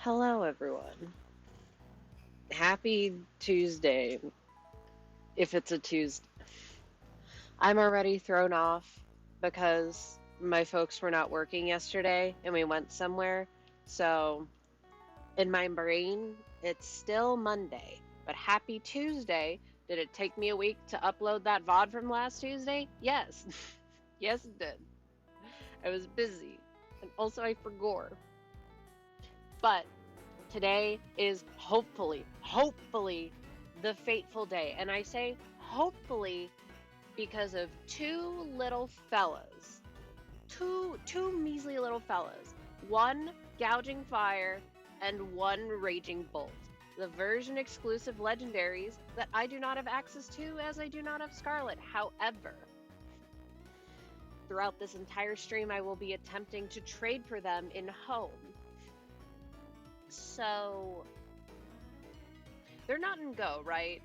Hello, everyone. Happy Tuesday, if it's a Tuesday. I'm already thrown off because my folks were not working yesterday and we went somewhere. So, in my brain, it's still Monday. But happy Tuesday. Did it take me a week to upload that VOD from last Tuesday? Yes. Yes, it did. I was busy. And also, I forgot. But today is hopefully, the fateful day. And I say hopefully because of two little fellas. Two measly little fellas. One gouging fire and one raging bolt. The version exclusive legendaries that I do not have access to as I do not have Scarlet. However, throughout this entire stream I will be attempting to trade for them in home. So they're not in Go, right?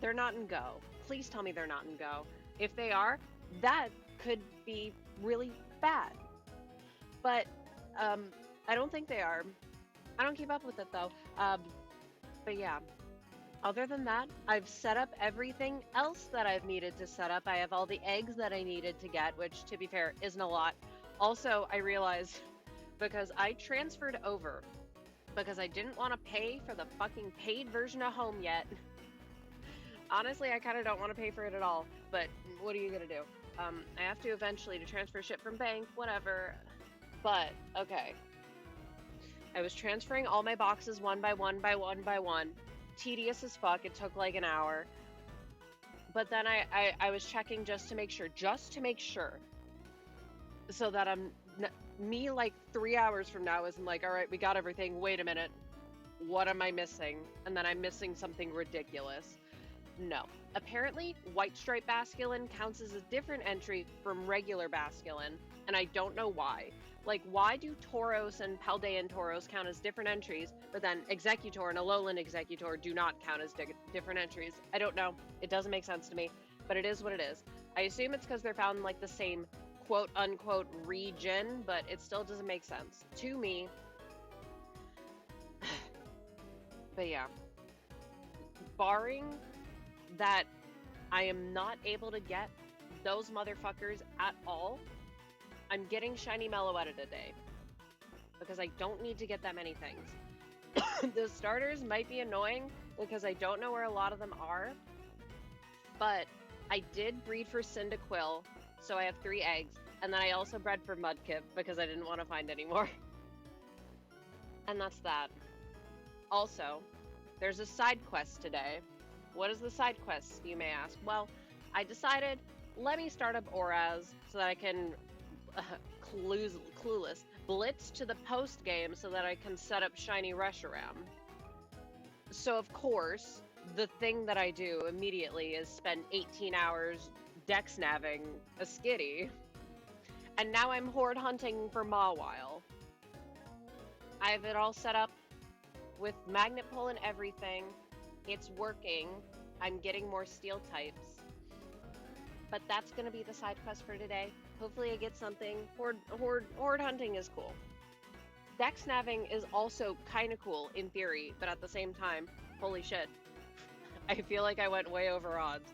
They're not in Go. Please tell me they're not in Go. If they are, that could be really bad. But I don't think they are. I don't keep up with it though. But yeah. Other than that, I've set up everything else that I've needed to set up. I have all the eggs that I needed to get, which to be fair isn't a lot. Also, I realized because I transferred over because I didn't want to pay for the fucking paid version of home yet. Honestly, I kind of don't want to pay for it at all, but what are you gonna do? I have to eventually to transfer shit from bank, whatever. But, okay. I was transferring all my boxes one by one by one by one. Tedious as fuck, it took like an hour. But then I was checking just to make sure. So that me like 3 hours from now isn't like, alright, we got everything, wait a minute. What am I missing? And then I'm missing something ridiculous. No. Apparently, White Stripe Basculin counts as a different entry from regular Basculin, and I don't know why. Like, why do Tauros and Paldean Tauros count as different entries, but then Executor and Alolan Executor do not count as different entries? I don't know. It doesn't make sense to me, but it is what it is. I assume it's because they're found in, like, the same quote-unquote region, but it still doesn't make sense to me. But yeah. Barring that I am not able to get those motherfuckers at all, I'm getting shiny Meloetta today. Because I don't need to get that many things. The starters might be annoying because I don't know where a lot of them are. But I did breed for Cyndaquil, so I have 3 eggs. And then I also bred for Mudkip because I didn't want to find any more. And that's that. Also, there's a side quest today. What is the side quest, you may ask? Well, I decided, let me start up Oraz so that I can, clueless, blitz to the post game so that I can set up Shiny Reshiram. So of course, the thing that I do immediately is spend 18 hours dex navving a Skitty. And now I'm horde hunting for Mawile. I have it all set up with magnet pull and everything. It's working. I'm getting more steel types. But that's going to be the side quest for today. Hopefully I get something. Horde hunting is cool. Dex navving is also kind of cool in theory, but at the same time, holy shit. I feel like I went way over odds.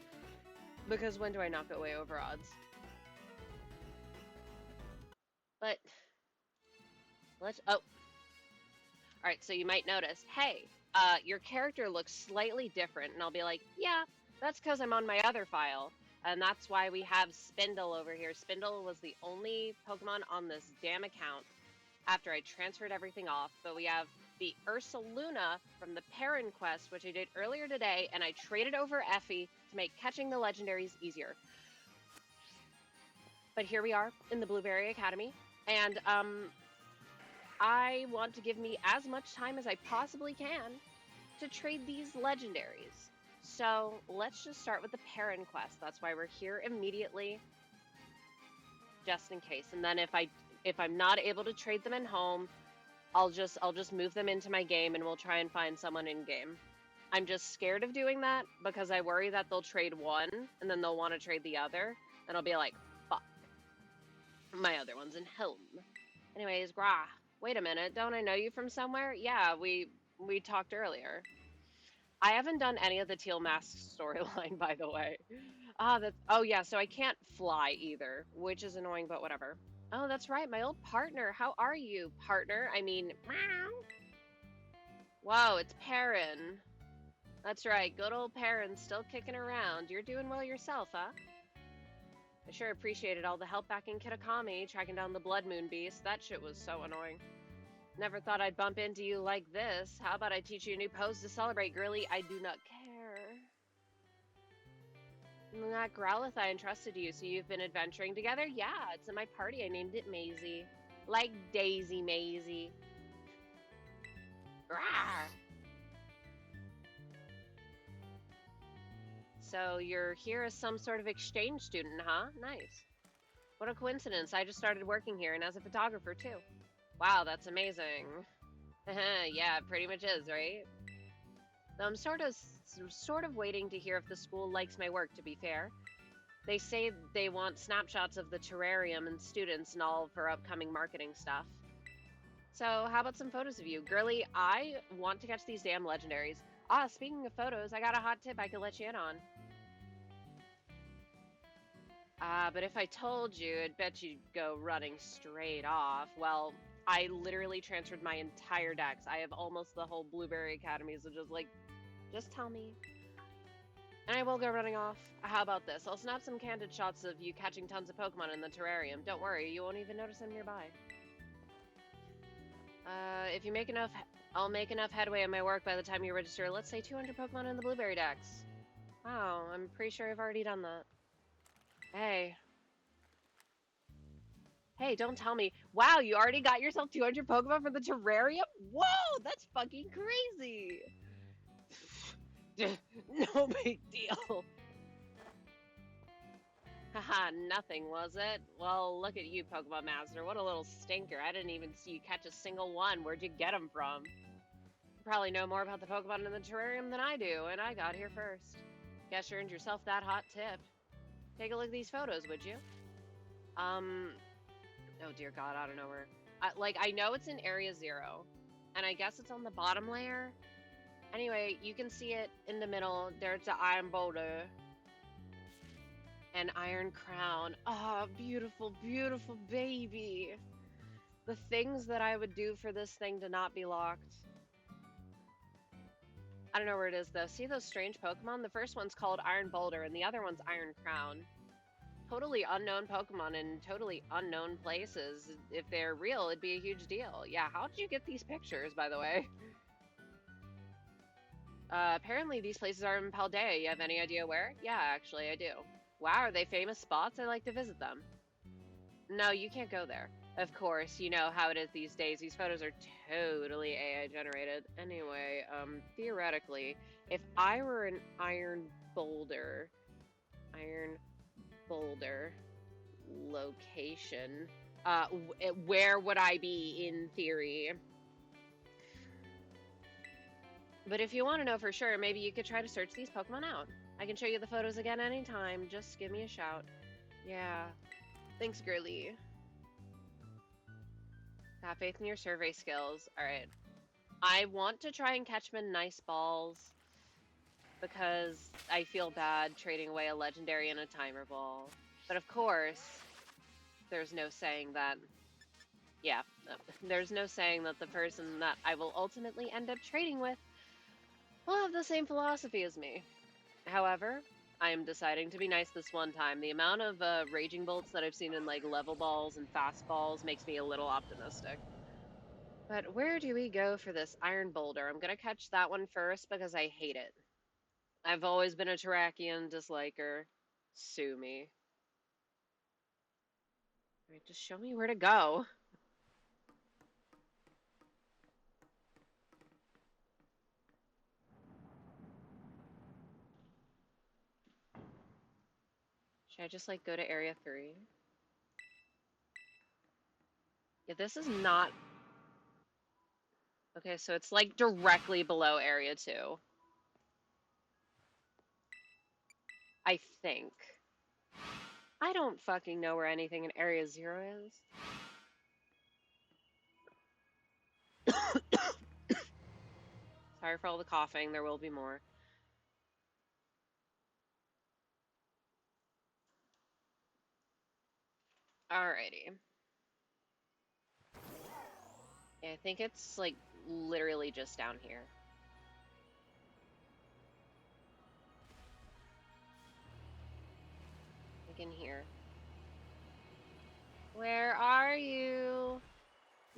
Because when do I not go way over odds? But let's... Oh. Alright, so you might notice, hey, your character looks slightly different, and I'll be like, yeah, that's because I'm on my other file, and that's why we have Spindle over here. Spindle was the only Pokemon on this damn account after I transferred everything off, but we have the Ursaluna from the Perrin quest, which I did earlier today, and I traded over Effie to make catching the legendaries easier. But here we are in the Blueberry Academy, and, I want to give me as much time as I possibly can to trade these legendaries. So let's just start with the Perrin quest. That's why we're here immediately, just in case. And then if I'm not able to trade them in home, I'll just move them into my game and we'll try and find someone in game. I'm just scared of doing that because I worry that they'll trade one and then they'll want to trade the other, and I'll be like, fuck, my other one's in home. Anyways, grah. Wait a minute, don't I know you from somewhere? Yeah, we talked earlier. I haven't done any of the Teal Mask storyline, by the way. Oh yeah, so I can't fly either, which is annoying, but whatever. Oh, that's right, my old partner. How are you, partner? I mean, meow. Whoa, it's Perrin. That's right, good old Perrin still kicking around. You're doing well yourself, huh? I sure appreciated all the help back in Kitakami, tracking down the Blood Moon Beast. That shit was so annoying. Never thought I'd bump into you like this. How about I teach you a new pose to celebrate, girly? I do not care. That Growlithe I entrusted you, so you've been adventuring together? Yeah, it's in my party. I named it Maisie. Like Daisy Maisie. Rawr. So you're here as some sort of exchange student, huh? Nice. What a coincidence. I just started working here and as a photographer too. Wow, that's amazing. Yeah, it pretty much is, right? Though I'm sort of waiting to hear if the school likes my work, to be fair. They say they want snapshots of the terrarium and students and all for upcoming marketing stuff. So, how about some photos of you? Girly, I want to catch these damn legendaries. Ah, speaking of photos, I got a hot tip I could let you in on. But if I told you, I'd bet you'd go running straight off. Well, I literally transferred my entire dex. I have almost the whole Blueberry Academy, so just tell me. And I will go running off. How about this? I'll snap some candid shots of you catching tons of Pokemon in the terrarium. Don't worry, you won't even notice them nearby. If you make enough, I'll make enough headway in my work by the time you register. Let's say 200 Pokemon in the Blueberry Dex. Wow, I'm pretty sure I've already done that. Hey. Hey, don't tell me. Wow, you already got yourself 200 Pokemon for the terrarium? Whoa, that's fucking crazy. No big deal. Haha, nothing, was it? Well, look at you, Pokemon Master. What a little stinker. I didn't even see you catch a single one. Where'd you get them from? You probably know more about the Pokemon in the terrarium than I do, and I got here first. Guess you earned yourself that hot tip. Take a look at these photos, would you? Oh dear God, I don't know where. I know it's in Area 0, and I guess it's on the bottom layer. Anyway, you can see it in the middle. There's the Iron Boulder. And Iron Crown. Oh, beautiful, beautiful baby. The things that I would do for this thing to not be locked. I don't know where it is, though. See those strange Pokemon? The first one's called Iron Boulder, and the other one's Iron Crown. Totally unknown Pokemon in totally unknown places. If they're real, it'd be a huge deal. Yeah, how did you get these pictures, by the way? Apparently these places are in Paldea. You have any idea where? Yeah, actually, I do. Wow, are they famous spots? I'd like to visit them. No, you can't go there. Of course, you know how it is these days. These photos are totally AI generated. Anyway, theoretically, if I were an Iron Boulder location, where would I be in theory? But if you want to know for sure, maybe you could try to search these Pokemon out. I can show you the photos again anytime. Just give me a shout. Yeah. Thanks, girly. Have faith in your survey skills. Alright. I want to try and catch them in nice balls because I feel bad trading away a legendary and a timer ball. But of course, there's no saying that... Yeah, there's no saying that the person that I will ultimately end up trading with will have the same philosophy as me. However, I am deciding to be nice this one time. The amount of Raging Bolts that I've seen in like level balls and fast balls makes me a little optimistic. But where do we go for this Iron Boulder? I'm going to catch that one first because I hate it. I've always been a Terrakion disliker. Sue me. Right, just show me where to go. Should I just like go to Area 3? Yeah, this is not... Okay, so it's like directly below Area 2. I think. I don't fucking know where anything in Area 0 is. Sorry for all the coughing. There will be more. Alrighty. Yeah, I think it's like literally just down here. Like in here. Where are you,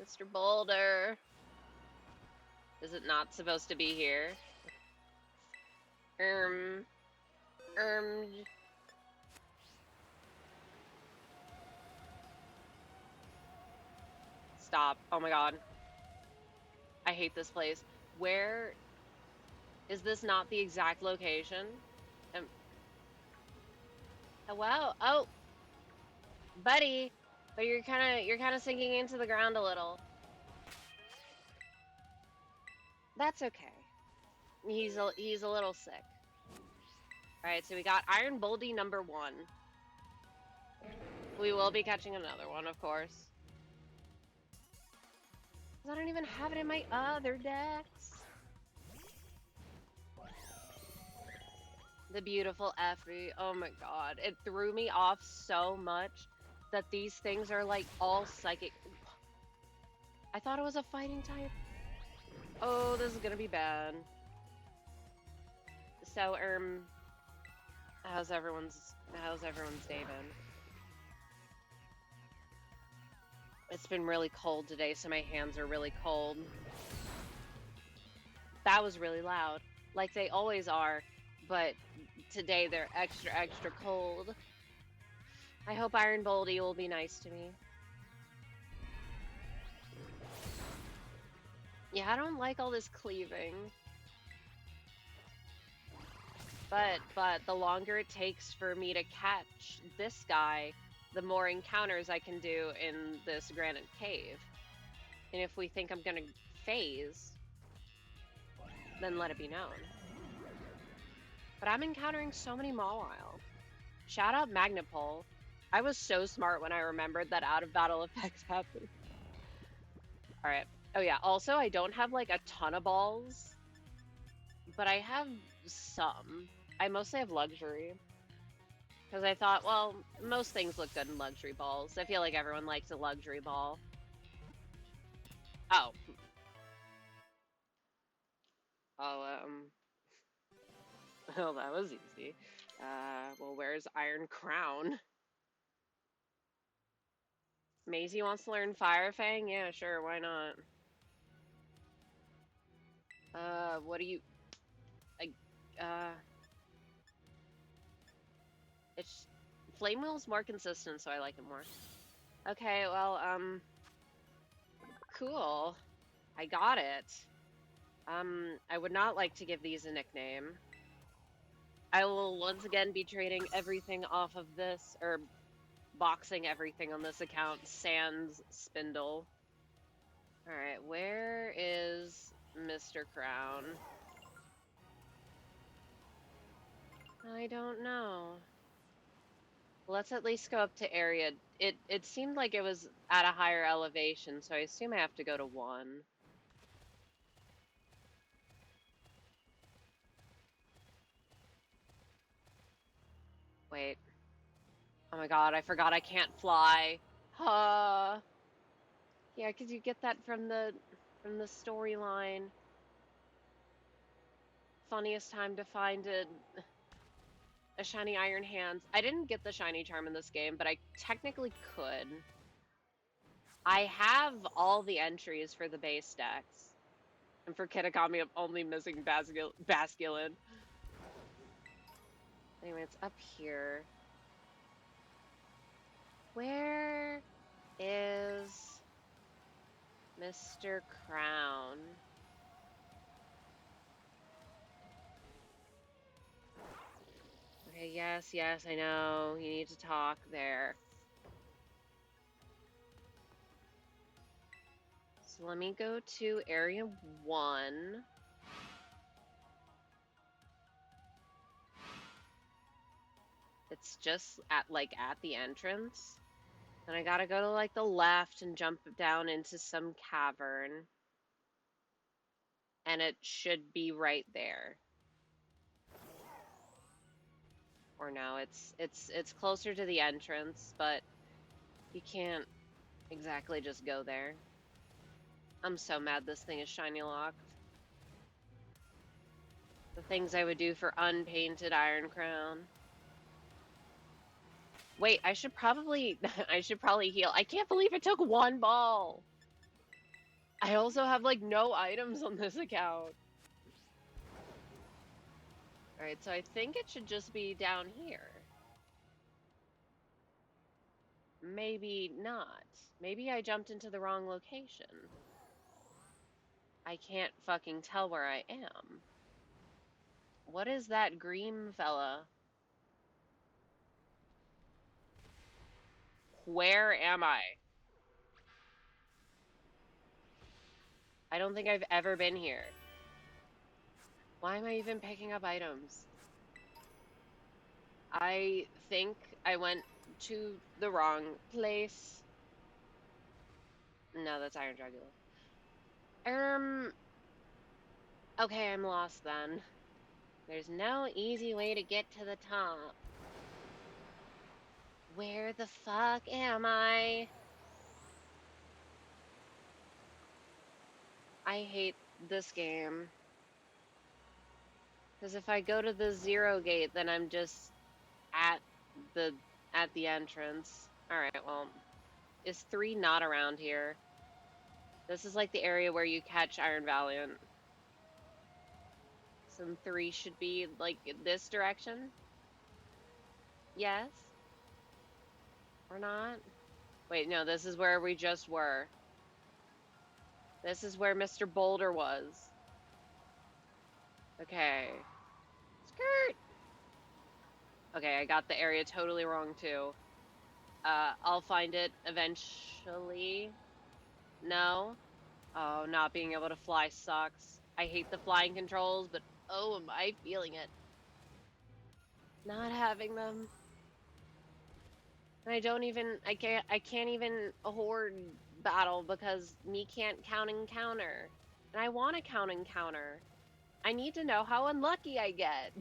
Mr. Boulder? Is it not supposed to be here? Um, um. Stop. Oh my god. I hate this place. Where is this not the exact location? Um, Hello? Oh, buddy. But you're kind of sinking into the ground a little. That's okay. He's a little sick. All right, so we got Iron Boldy number 1. We will be catching another one, of course. I don't even have it in my other decks. The beautiful Effie. Oh my god. It threw me off so much that these things are like all psychic. I thought it was a fighting type. Oh, this is gonna be bad. So, how's everyone's day been? It's been really cold today, so my hands are really cold. That was really loud, like they always are, but today they're extra, extra cold. I hope Iron Boldy will be nice to me. Yeah, I don't like all this cleaving. But the longer it takes for me to catch this guy, the more encounters I can do in this granite cave. And if we think I'm gonna phase, then let it be known. But I'm encountering so many Mawile. Shout out Magnapole. I was so smart when I remembered that out of battle effects happen. Alright. Oh yeah, also I don't have like a ton of balls, but I have some. I mostly have luxury. Because I thought, well, most things look good in luxury balls. I feel like everyone likes a luxury ball. Oh. Oh, well, that was easy. Well, where's Iron Crown? Maisie wants to learn Fire Fang? Yeah, sure, why not? What do you... It's... Flame Wheel's more consistent, so I like it more. Okay, well, cool. I got it. I would not like to give these a nickname. I will once again be trading everything off of this, or boxing everything on this account, sans Spindle. Alright, where is Mr. Crown? I don't know. Let's at least go up to area. It seemed like it was at a higher elevation, so I assume I have to go to 1. Wait. Oh my god, I forgot I can't fly. Yeah, because you get that from the storyline. Funniest time to find a shiny Iron Hands. I didn't get the shiny charm in this game, but I technically could. I have all the entries for the base decks. And for Kitakami, I'm only missing Basculin. Anyway, it's up here. Where is Mr. Crown? Okay, yes, I know. You need to talk there. So let me go to area 1. It's just at the entrance. And I gotta go to like the left and jump down into some cavern. and it should be right there. Or no, it's closer to the entrance, but you can't exactly just go there. I'm so mad this thing is shiny locked. The things I would do for unpainted Iron Crown. Wait, I should probably heal. I can't believe it took one ball. I also have like no items on this account. Alright, so I think it should just be down here. Maybe not. Maybe I jumped into the wrong location. I can't fucking tell where I am. What is that green fella? Where am I? I don't think I've ever been here. Why am I even picking up items? I think I went to the wrong place. No, that's Iron Dragula. Okay, I'm lost then. There's no easy way to get to the top. Where the fuck am I? I hate this game. Because if I go to the 0 gate, then I'm just at the entrance. Alright, well, is 3 not around here? This is like the area where you catch Iron Valiant. So 3 should be like this direction? Yes? Or not? Wait, no, this is where we just were. This is where Mr. Boulder was. Okay. Skirt! Okay, I got the area totally wrong too. I'll find it eventually. No? Oh, not being able to fly sucks. I hate the flying controls, but oh, am I feeling it. Not having them. And I can't even horde battle because me can't count and counter. And I want to count and counter. I need to know how unlucky I get.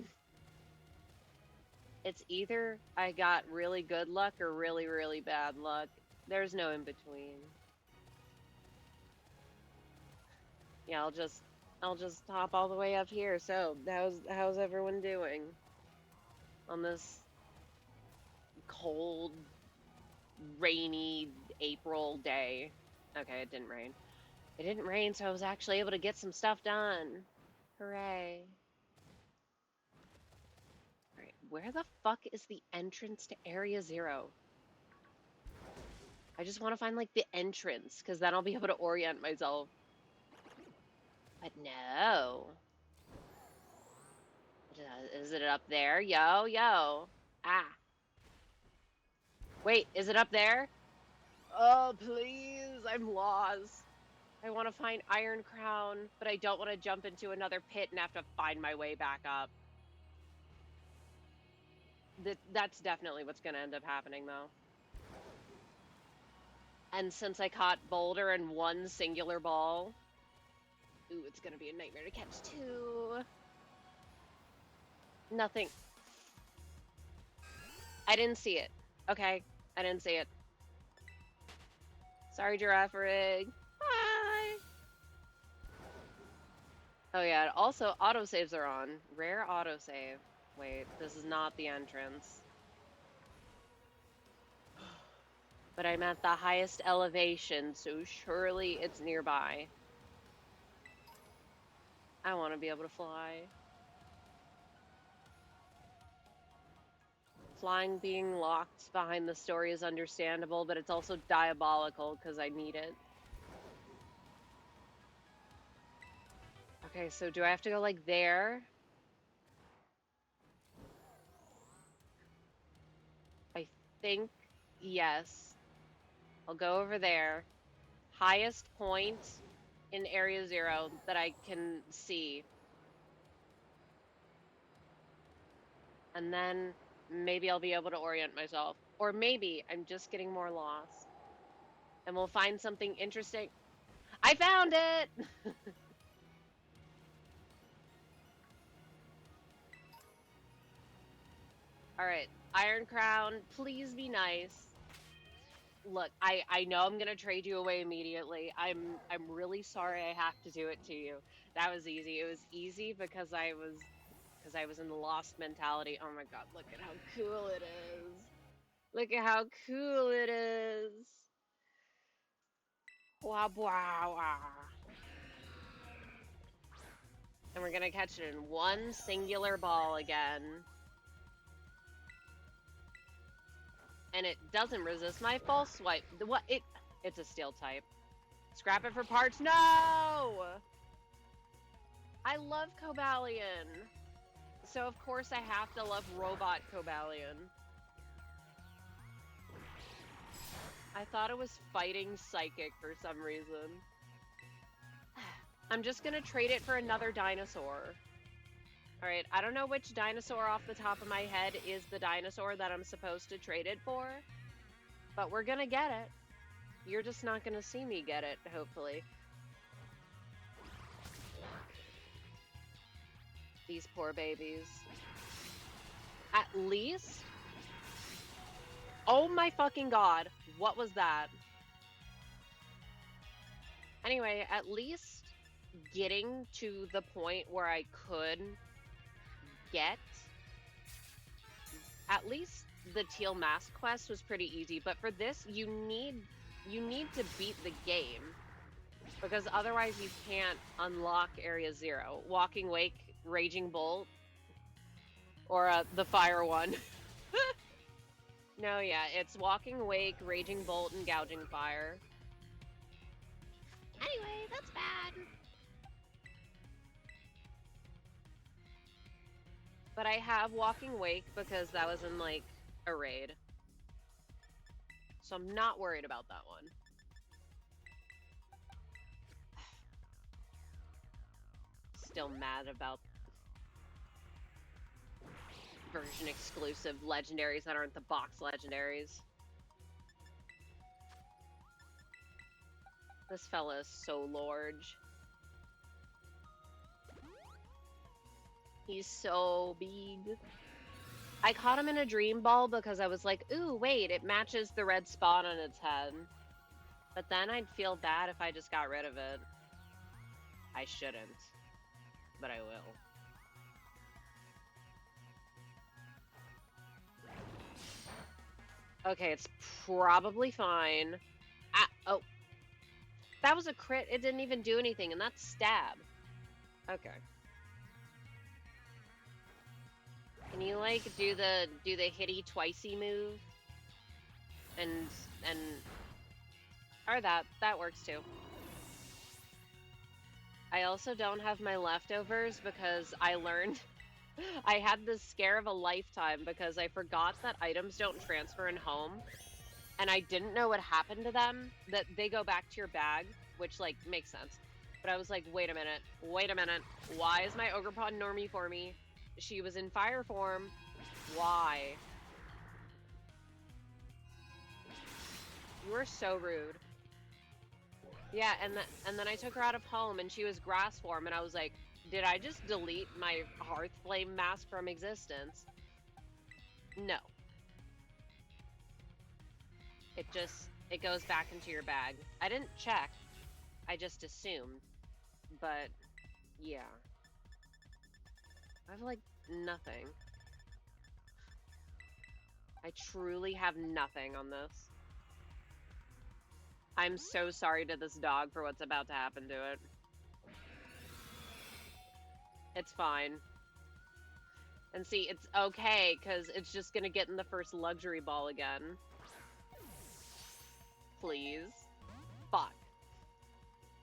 It's either I got really good luck or really, really bad luck. There's no in between. Yeah, I'll just hop all the way up here. So, how's everyone doing on this cold, rainy April day? Okay, it didn't rain. It didn't rain, so I was actually able to get some stuff done. Hooray. Alright, where the fuck is the entrance to Area 0? I just want to find, like, the entrance, because then I'll be able to orient myself. But no. Is it up there? Yo, yo. Ah. Wait, is it up there? Oh, please. I'm lost. I want to find Iron Crown, but I don't want to jump into another pit and have to find my way back up. That's definitely what's going to end up happening, though. And since I caught Boulder in one singular ball, ooh, it's going to be a nightmare to catch, too. Nothing. I didn't see it. Okay, I didn't see it. Sorry, Giraffe Rig. Bye! Oh yeah, also autosaves are on. Rare autosave. Wait, this is not the entrance. But I'm at the highest elevation, so surely it's nearby. I want to be able to fly. Flying being locked behind the story is understandable, but it's also diabolical because I need it. Okay, so do I have to go like there? I think yes. I'll go over there. Highest point in Area 0 that I can see. And then maybe I'll be able to orient myself. Or maybe I'm just getting more lost. And we'll find something interesting. I found it! Alright, Iron Crown, please be nice. Look, I know I'm gonna trade you away immediately. I'm really sorry I have to do it to you. That was easy. It was easy because I was in the lost mentality. Oh my god, look at how cool it is. Look at how cool it is. Wow, wow, wow. And we're gonna catch it in one singular ball again. And it doesn't resist my false swipe. What? It's a steel type. Scrap it for parts. No! I love Cobalion. So of course I have to love Robot Cobalion. I thought it was fighting Psychic for some reason. I'm just gonna trade it for another dinosaur. Alright, I don't know which dinosaur off the top of my head is the dinosaur that I'm supposed to trade it for. But we're gonna get it. You're just not gonna see me get it, hopefully. These poor babies. At least... Oh my fucking god. What was that? Anyway, at least getting to the point where I could get... At least the Teal Mask quest was pretty easy, but for this, you need to beat the game. Because otherwise you can't unlock Area 0. Walking Wake, Raging Bolt, or the fire one. No, yeah, it's Walking Wake, Raging Bolt, and Gouging Fire. Anyway, that's bad. But I have Walking Wake because that was in, like, a raid. So I'm not worried about that one. Still mad about version exclusive legendaries that aren't the box legendaries. This fella is so large. He's so big. I caught him in a dream ball because I was like, ooh, wait, it matches the red spot on its head. But then I'd feel bad if I just got rid of it. I shouldn't. But I will. Okay, it's probably fine. Ah, oh. That was a crit. It didn't even do anything, and that's stab. Okay. Can you, like, do the hitty twicey move? Or that works too. I also don't have my leftovers because I learned I had the scare of a lifetime because I forgot that items don't transfer in home. And I didn't know what happened to them, that they go back to your bag, which, like, makes sense. But I was like, wait a minute, why is my Ogrepon normie for me? She was in fire form. Why? You were so rude. Yeah, and then I took her out of home and she was grass form and I was like, did I just delete my Hearth Flame mask from existence? No. It goes back into your bag. I didn't check. I just assumed. But, yeah. I have, like, nothing. I truly have nothing on this. I'm so sorry to this dog for what's about to happen to it. It's fine. And see, it's okay, because it's just gonna get in the first luxury ball again. Please. Fuck.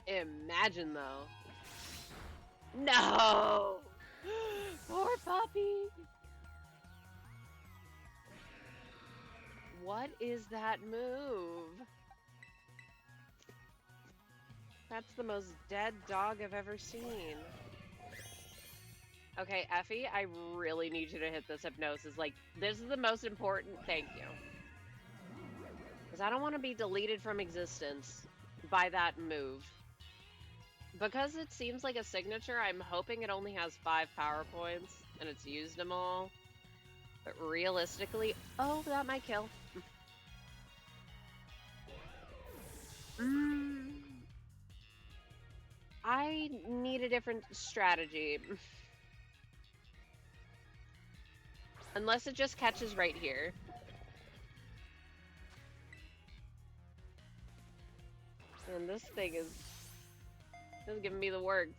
Imagine, though. No! Poor puppy! What is that move? That's the most dead dog I've ever seen. Okay, Effie, I really need you to hit this hypnosis. Like, this is the most important. Thank you. Because I don't want to be deleted from existence by that move. Because it seems like a signature, I'm hoping it only has 5 power points, and it's used them all. But realistically, oh, that might kill. I need a different strategy. Unless it just catches right here. And this thing is giving me the works.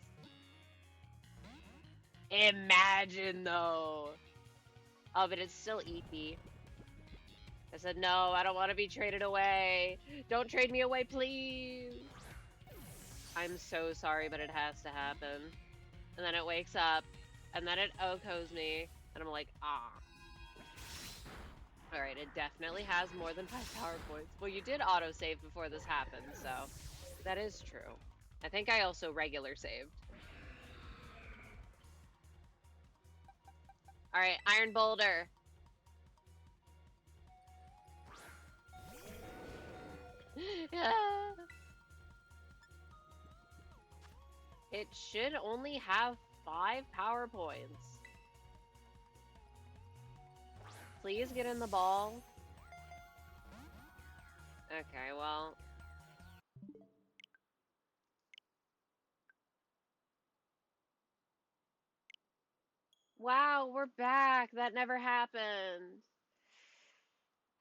Imagine though. Oh, but it's still EP. I said, no, I don't want to be traded away. Don't trade me away, please. I'm so sorry, but it has to happen. And then it wakes up, and then it OHKOs me, and I'm like, ah. Alright, it definitely has more than 5 power points. Well, you did autosave before this happened, so that is true. I think I also regular saved. Alright, Iron Boulder. It should only have 5 power points. Please get in the ball. Okay, well. Wow, we're back. That never happened.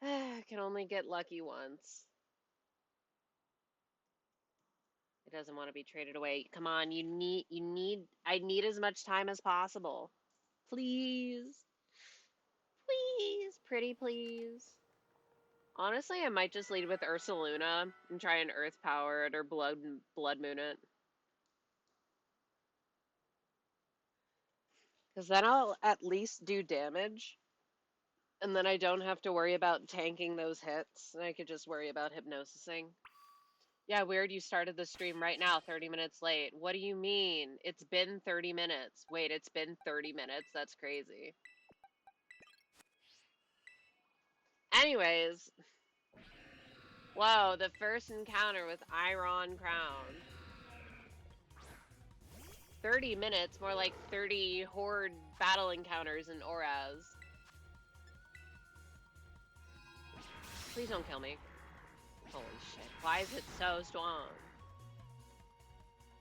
Can only get lucky once. It doesn't want to be traded away. Come on, I need as much time as possible. Please. Please, pretty please. Honestly, I might just lead with Ursaluna and try and Earth Power it or Blood Moon it. Because then I'll at least do damage. And then I don't have to worry about tanking those hits. And I could just worry about hypnosising. Yeah, weird you started the stream right now, 30 minutes late. What do you mean? It's been 30 minutes. Wait, it's been 30 minutes? That's crazy. Anyways. Whoa, the first encounter with Iron Crown. 30 minutes, more like 30 horde battle encounters in Oraz. Please don't kill me. Holy shit. Why is it so strong?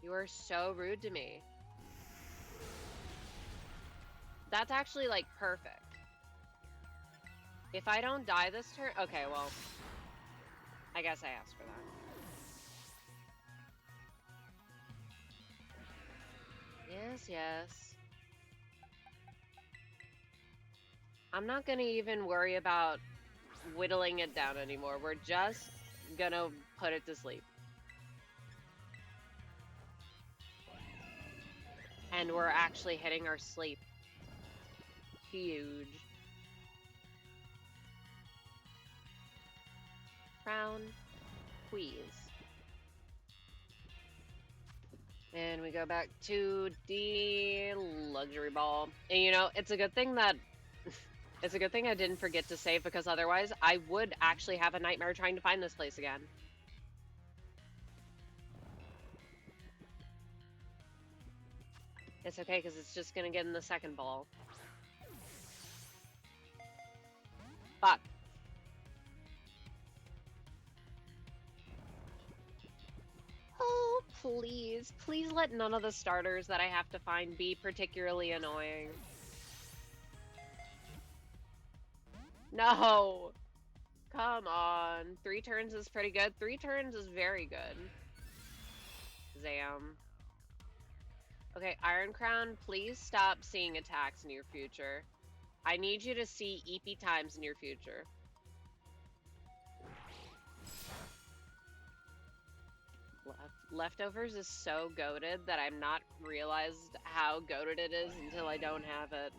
You are so rude to me. That's actually, like, perfect. If I don't die this turn... Okay, well... I guess I asked for that. Yes, yes. I'm not gonna even worry about whittling it down anymore. We're just gonna put it to sleep. And we're actually hitting our sleep. Huge. Crown, please. And we go back to the luxury ball. And you know, it's a good thing that it's a good thing I didn't forget to save, because otherwise I would actually have a nightmare trying to find this place again. It's okay, because it's just gonna get in the second ball. Fuck. Oh, please. Please let none of the starters that I have to find be particularly annoying. No! Come on. 3 turns is pretty good. 3 turns is very good. Zam. Okay, Iron Crown, please stop seeing attacks in your future. I need you to see EP times in your future. Leftovers is so goated that I'm not realized how goated it is until I don't have it.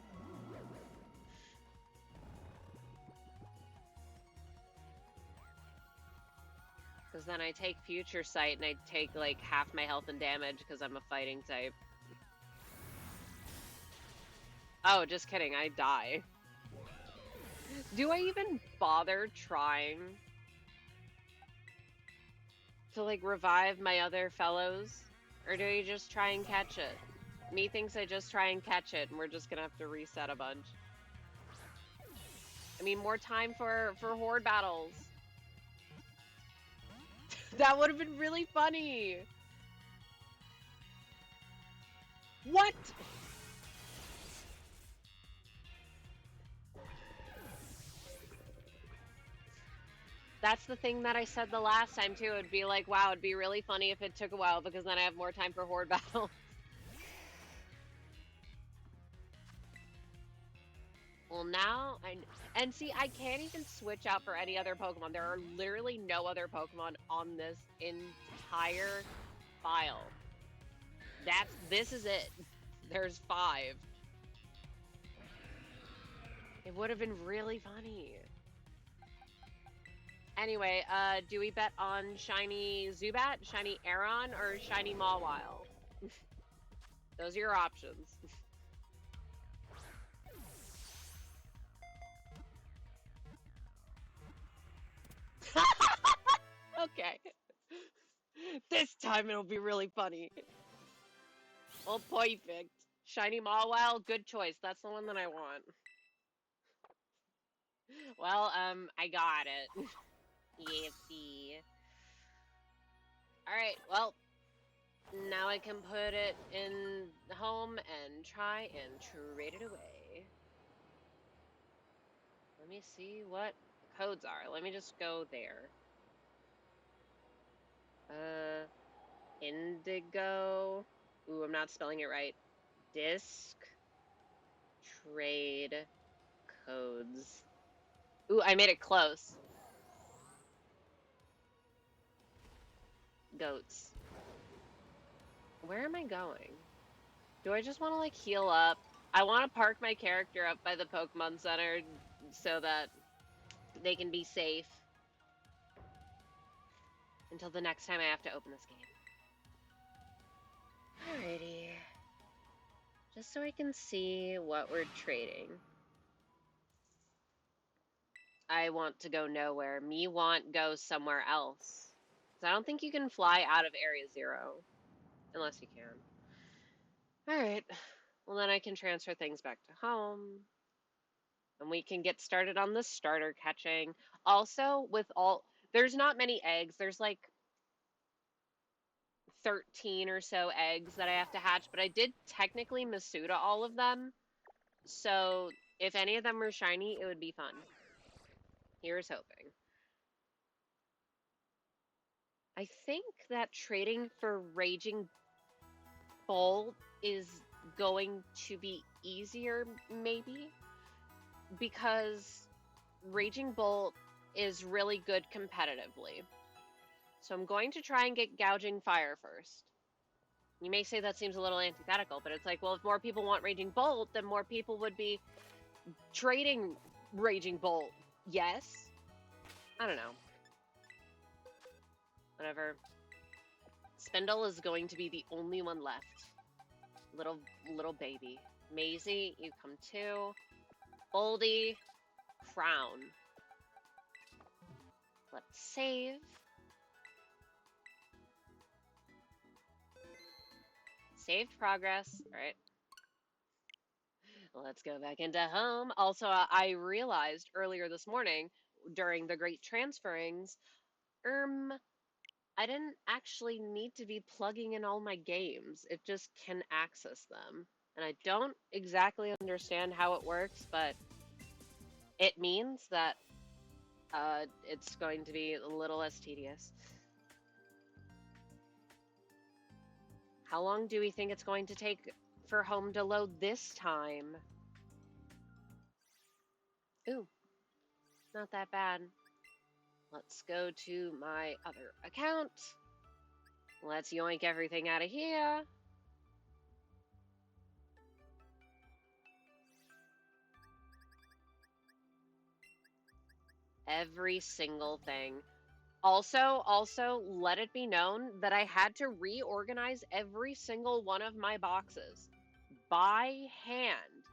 Because then I take Future Sight and I take like half my health and damage because I'm a fighting type. Oh, just kidding, I die. Do I even bother trying to like revive my other fellows? Or do you just try and catch it? Me thinks I just try and catch it and we're just gonna have to reset a bunch. I mean, more time for horde battles. That would have been really funny. What? That's the thing that I said the last time too. It'd be like, wow, it'd be really funny if it took a while because then I have more time for horde battles. Well, now and see, I can't even switch out for any other Pokemon. There are literally no other Pokemon on this entire file. This is it. There's 5. It would have been really funny. Anyway, do we bet on shiny Zubat, shiny Aron, or shiny Mawile? Those are your options. Okay. This time it'll be really funny. Well, perfect. Shiny Mawile, good choice. That's the one that I want. Well, I got it. Yippee. Alright, well, now I can put it in home and try and trade it away. Let me see what the codes are. Let me just go there. Indigo. Ooh, I'm not spelling it right. Disc trade codes. Ooh, I made it close. Goats. Where am I going? Do I just want to like heal up? I want to park my character up by the Pokemon Center so that they can be safe until the next time I have to open this game. Alrighty. Just so I can see what we're trading. I want to go nowhere. Me want go somewhere else. Because I don't think you can fly out of Area 0. Unless you can. Alright. Well, then I can transfer things back to home. And we can get started on the starter catching. Also, with all... There's not many eggs. There's like 13 or so eggs that I have to hatch. But I did technically Masuda all of them. So if any of them were shiny, it would be fun. Here's hoping. I think that trading for Raging Bolt is going to be easier, maybe, because Raging Bolt is really good competitively. So I'm going to try and get Gouging Fire first. You may say that seems a little antithetical, but it's like, well, if more people want Raging Bolt, then more people would be trading Raging Bolt. Yes? I don't know. Whatever. Spindle is going to be the only one left. Little baby. Maisie, you come too. Boldy, Crown. Let's save. Saved progress. Alright. Let's go back into home. Also, I realized earlier this morning during the great transferings, I didn't actually need to be plugging in all my games. It just can access them. And I don't exactly understand how it works, but it means that it's going to be a little less tedious. How long do we think it's going to take for home to load this time? Ooh, not that bad. Let's go to my other account. Let's yoink everything out of here. Every single thing. Also, let it be known that I had to reorganize every single one of my boxes by hand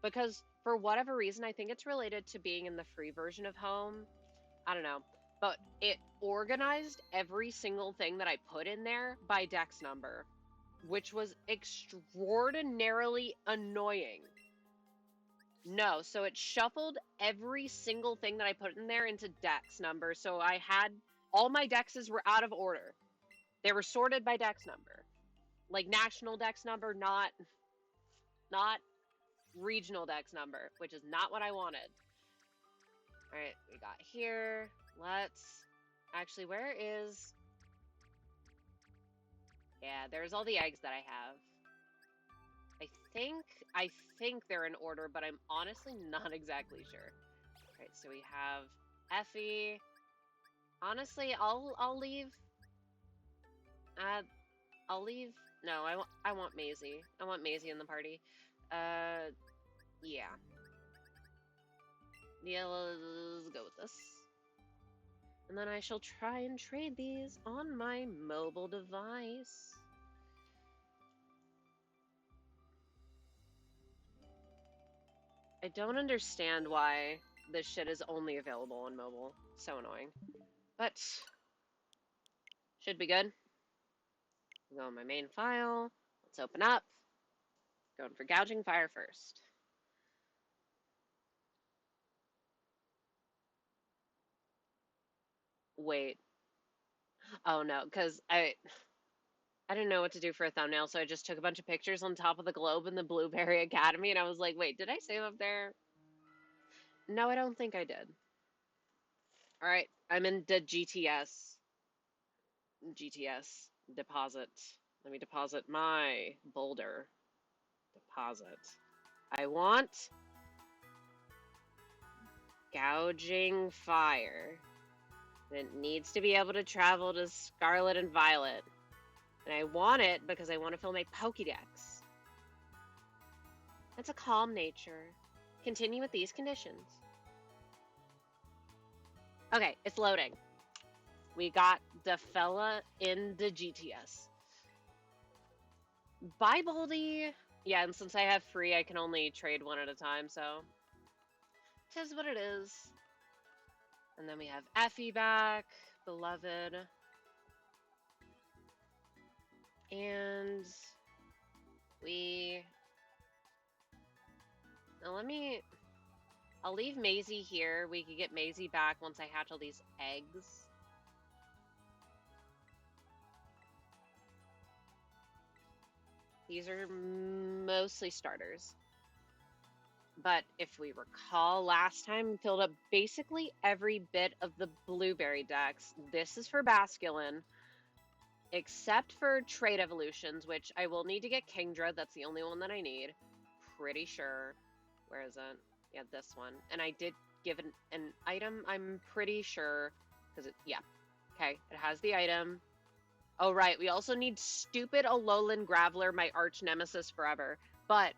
because for whatever reason, I think it's related to being in the free version of Home. I don't know. But it organized every single thing that I put in there by dex number, which was extraordinarily annoying. No, so it shuffled every single thing that I put in there into dex number. So I had all my dexes were out of order. They were sorted by dex number, like national dex number, not regional dex number, which is not what I wanted. All right, we got here. Let's actually, where is? Yeah, there's all the eggs that I have. I think they're in order, but I'm honestly not exactly sure. All right, so we have Effie. Honestly, I'll leave. I'll leave. No, I want Maisie. I want Maisie in the party. Yeah. Yeah, let's go with this. And then I shall try and trade these on my mobile device. I don't understand why this shit is only available on mobile. So annoying. But should be good. Go in my main file. Let's open up. Going for gouging fire first. Wait. Oh no, because I didn't know what to do for a thumbnail, so I just took a bunch of pictures on top of the globe in the Blueberry Academy, and I was like, wait, did I save up there? No, I don't think I did. All right, I'm in the GTS. GTS deposit. Let me deposit my boulder. Deposit. I want gouging fire. It needs to be able to travel to Scarlet and Violet. And I want it because I want to fill my Pokédex. That's a calm nature. Continue with these conditions. Okay, it's loading. We got the fella in the GTS. Bye, Boldy. Yeah, and since I have free, I can only trade one at a time, so 'tis what it is. And then we have Effie back, beloved. And I'll leave Maisie here. We could get Maisie back once I hatch all these eggs. These are mostly starters. But if we recall, last time filled up basically every bit of the Blueberry dex. This is for Basculin, except for trait evolutions, which I will need to get Kingdra. That's the only one that I need. Pretty sure. Where is it? Yeah, this one. And I did give an item, I'm pretty sure. Because yeah. Okay, it has the item. Oh, right. We also need stupid Alolan Graveler, my arch nemesis forever. But,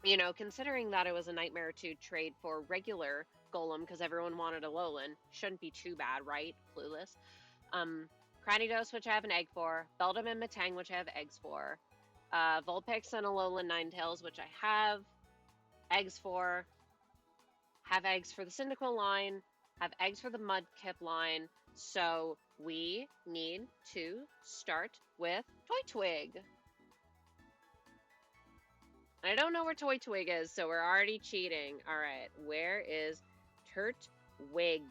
you know, considering that it was a nightmare to trade for regular Golem because everyone wanted Alolan, shouldn't be too bad, right? Clueless. Cranidos, which I have an egg for. Beldum and Matang, which I have eggs for. Vulpix and Alolan Ninetales, which I have eggs for. Have eggs for the Cyndaquil line. Have eggs for the Mudkip line. So we need to start with Toy-Twig. I don't know where Toy-Twig is, so we're already cheating. All right, where is Turtwig?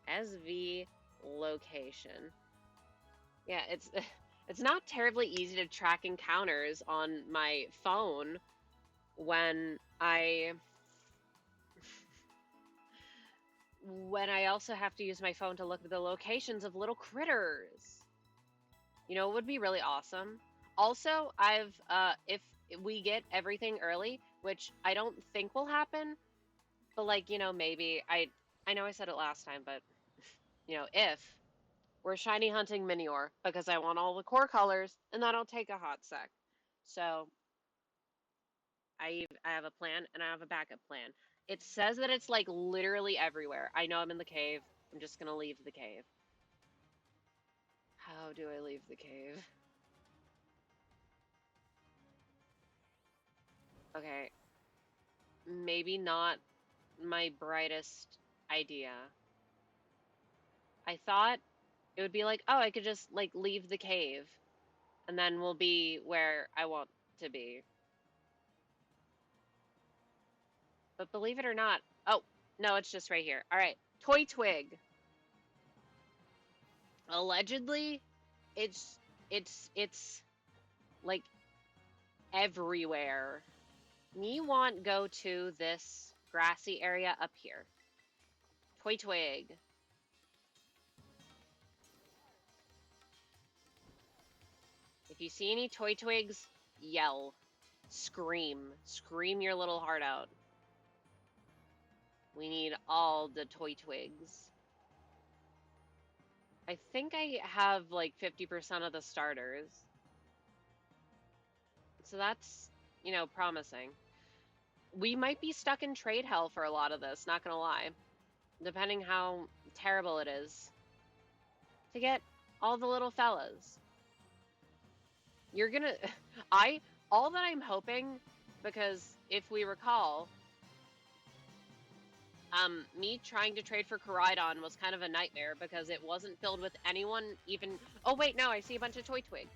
SV location. Yeah, it's not terribly easy to track encounters on my phone when I also have to use my phone to look at the locations of little critters. You know, it would be really awesome. Also, if we get everything early, which I don't think will happen, but like, you know, maybe I know I said it last time, but you know, if we're shiny hunting Minior because I want all the core colors, and that'll take a hot sec. So I have a plan and I have a backup plan. It says that it's like literally everywhere. I know I'm in the cave. I'm just gonna leave the cave. How do I leave the cave? Okay. Maybe not my brightest idea. I thought it would be like, oh, I could just like leave the cave and then we'll be where I want to be. But believe it or not, oh, no, it's just right here. All right, Toy Twig. Allegedly, it's like everywhere. Me want go to this grassy area up here. Toy Twig. If you see any Toy Twigs, yell. Scream. Scream your little heart out. We need all the Toy Twigs. I think I have like 50% of the starters. So that's, promising. We might be stuck in trade hell for a lot of this, not gonna lie. Depending how terrible it is to get all the little fellas. You're gonna... all that I'm hoping, because if we recall, me trying to trade for Koraidon was kind of a nightmare because it wasn't filled with anyone even... Oh, wait, no, I see a bunch of Toy Twig.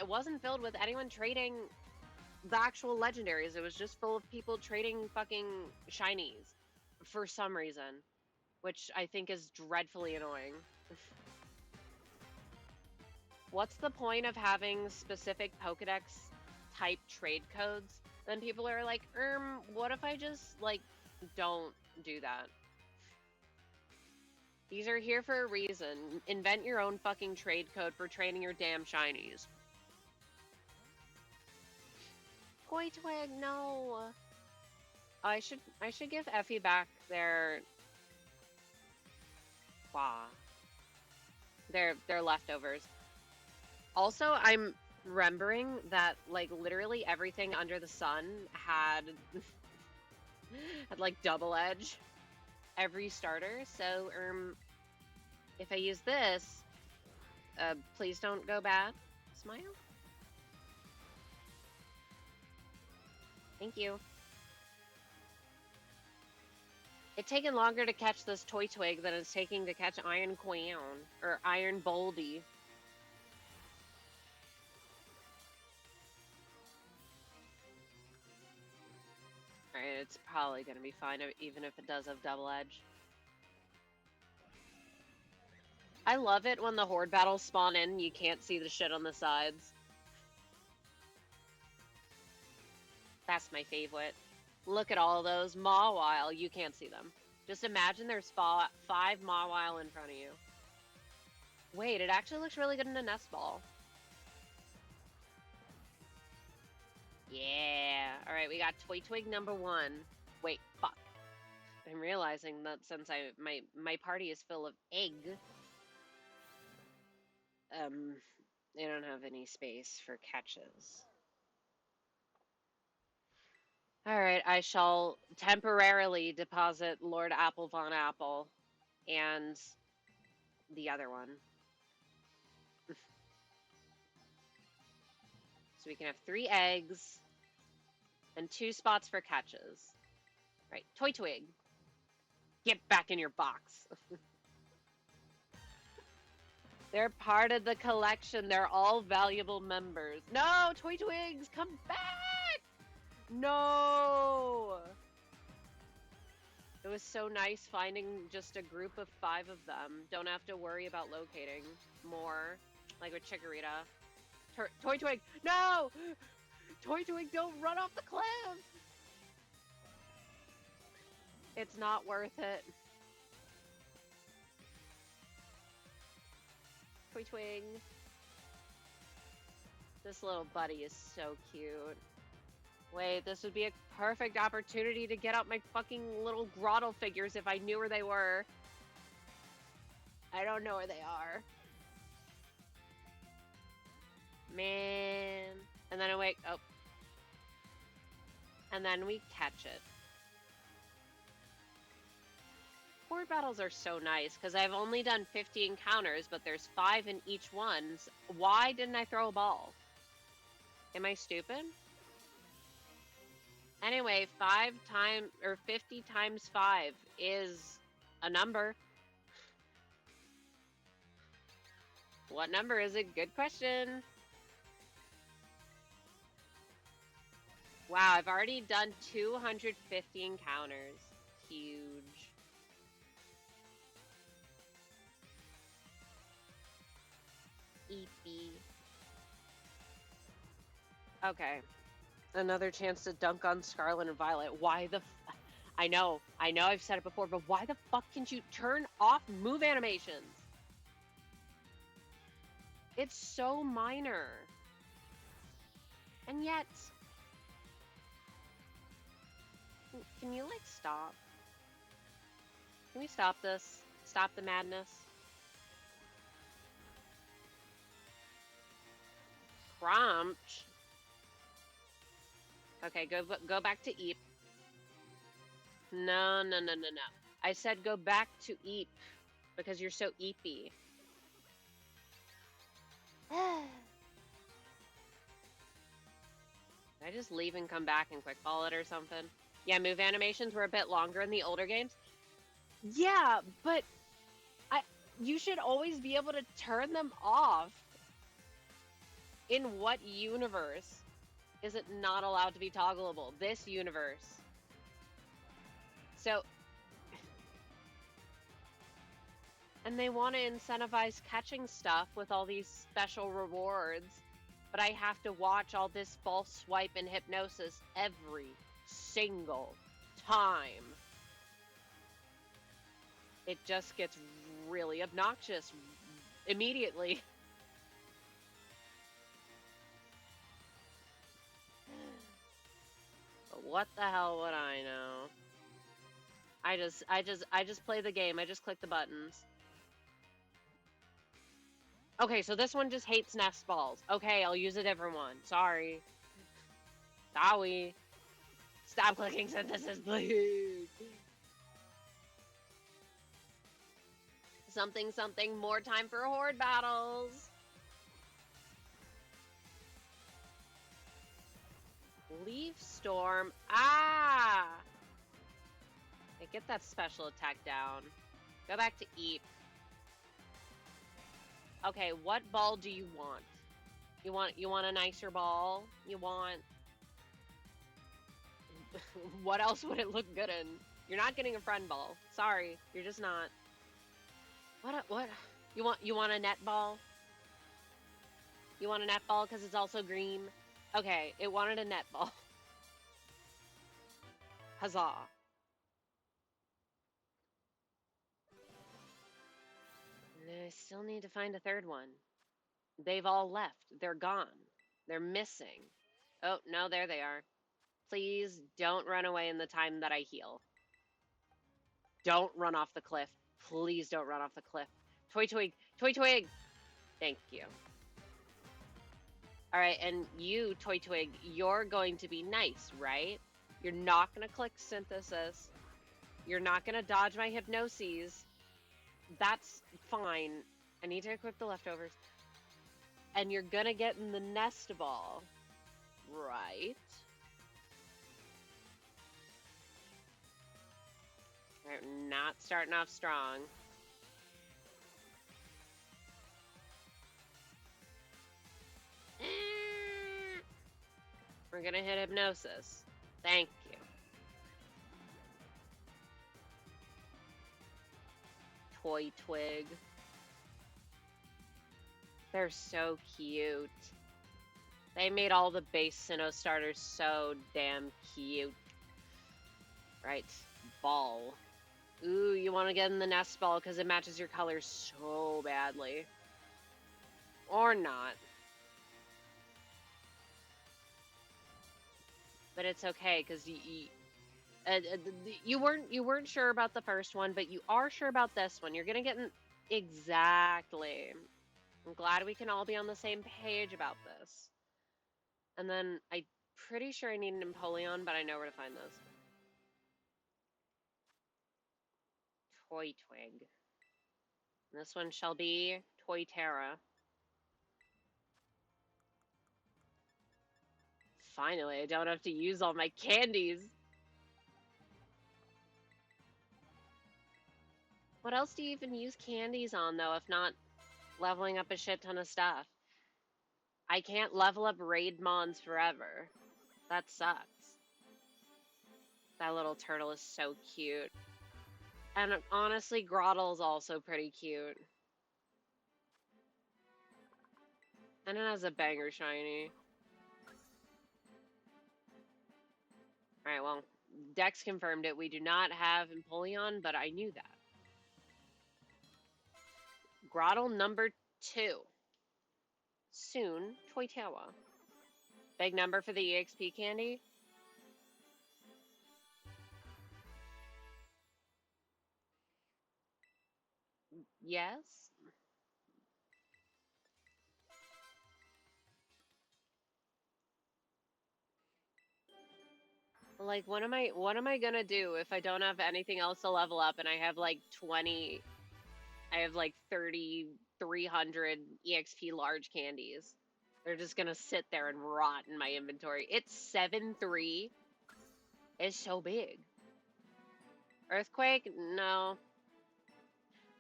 It wasn't filled with anyone trading the actual legendaries. It was just full of people trading fucking shinies for some reason, which I think is dreadfully annoying. What's the point of having specific Pokedex type trade codes? Then people are like, what if I just, like, don't do that? These are here for a reason. Invent your own fucking trade code for trading your damn shinies. Toy Twig, no. I should give Effie back their their leftovers. Also, I'm remembering that like literally everything under the sun had had like double edge every starter. So if I use this, please don't go bad. Smile. Thank you. It's taken longer to catch this Toy Twig than it's taking to catch Iron Queen or Iron Boldy. Alright, it's probably gonna be fine even if it does have double edge. I love it when the horde battles spawn in and you can't see the shit on the sides. That's my favorite. Look at all those Mawile. You can't see them. Just imagine there's 5 Mawile in front of you. Wait, it actually looks really good in a nest ball. Yeah. Alright, we got Toy Twig number 1. Wait, fuck. I'm realizing that since my party is full of egg, they don't have any space for catches. Alright, I shall temporarily deposit Lord Apple Von Apple and the other one. So we can have 3 eggs and 2 spots for catches. Right, Toy Twig. Get back in your box. They're part of the collection. They're all valuable members. No, Toy Twigs, come back! No! It was so nice finding just a group of 5 of them. Don't have to worry about locating more, like with Chikorita. Toy Twig, no! Toy Twig, don't run off the cliff! It's not worth it. Toy Twig. This little buddy is so cute. Wait, this would be a perfect opportunity to get out my fucking little grotto figures if I knew where they were. I don't know where they are. Man. And then I wake up. And then we catch it. Horde battles are so nice, because I've only done 50 encounters, but there's 5 in each one. Why didn't I throw a ball? Am I stupid? Anyway, 50 times 5 is a number. What number is it? Good question. Wow, I've already done 250 encounters. Huge. Eepy. Okay. Another chance to dunk on Scarlet and Violet. Why the I know, I've said it before, but why the fuck can't you turn off move animations? It's so minor. And yet, can you like stop? Can we stop this? Stop the madness? Prompt. Okay, go back to Eep. No. I said go back to Eep because you're so Eepy. I just leave and come back and quick ball it or something? Yeah, move animations were a bit longer in the older games. Yeah, but you should always be able to turn them off. In what universe is it not allowed to be toggleable? This universe. So, and they want to incentivize catching stuff with all these special rewards, but I have to watch all this false swipe and hypnosis every single time. It just gets really obnoxious immediately. But what the hell would I know? I just play the game. I just click the buttons. Okay, so this one just hates nest balls. Okay, I'll use a different one. Sorry. Sorry. Stop clicking synthesis, please. Something, more time for horde battles. Leaf storm. Ah! Okay, get that special attack down. Go back to Eep. Okay, what ball do you want? You want a nicer ball? You want what else would it look good in? You're not getting a friend ball. Sorry, you're just not. What? You want a net ball? You want a net ball because it's also green? Okay, it wanted a net ball. Huzzah. I still need to find a third one. They've all left. They're gone. They're missing. Oh, no, there they are. Please don't run away in the time that I heal. Don't run off the cliff. Please don't run off the cliff. Toy Twig! Toy Twig! Thank you. Alright, and you, Toy Twig, you're going to be nice, right? You're not going to click synthesis. You're not going to dodge my hypnoses. That's fine. I need to equip the leftovers. And you're going to get in the nest ball, right? Alright, not starting off strong. We're gonna hit hypnosis. Thank you. Toy Twig. They're so cute. They made all the base Sinnoh starters so damn cute. Right, ball. Ooh, you want to get in the nest ball because it matches your colors so badly. Or not. But it's okay because you weren't sure about the first one, but you are sure about this one. You're gonna get in exactly. I'm glad we can all be on the same page about this. And then I'm pretty sure I need an Empoleon, but I know where to find those. Toy Twig. This one shall be Toy Terra. Finally, I don't have to use all my candies. What else do you even use candies on, though, if not leveling up a shit ton of stuff? I can't level up raid mons forever. That sucks. That little turtle is so cute. And honestly, Grottle's also pretty cute. And it has a banger shiny. Alright, well, Dex confirmed it. We do not have Empoleon, but I knew that. Grottle number 2. Soon, Toitawa. Big number for the EXP candy? Yes. Like, what am I gonna do if I don't have anything else to level up and I have like 3,300 EXP large candies? They're just gonna sit there and rot in my inventory. It's 7-3. It's so big. Earthquake? No.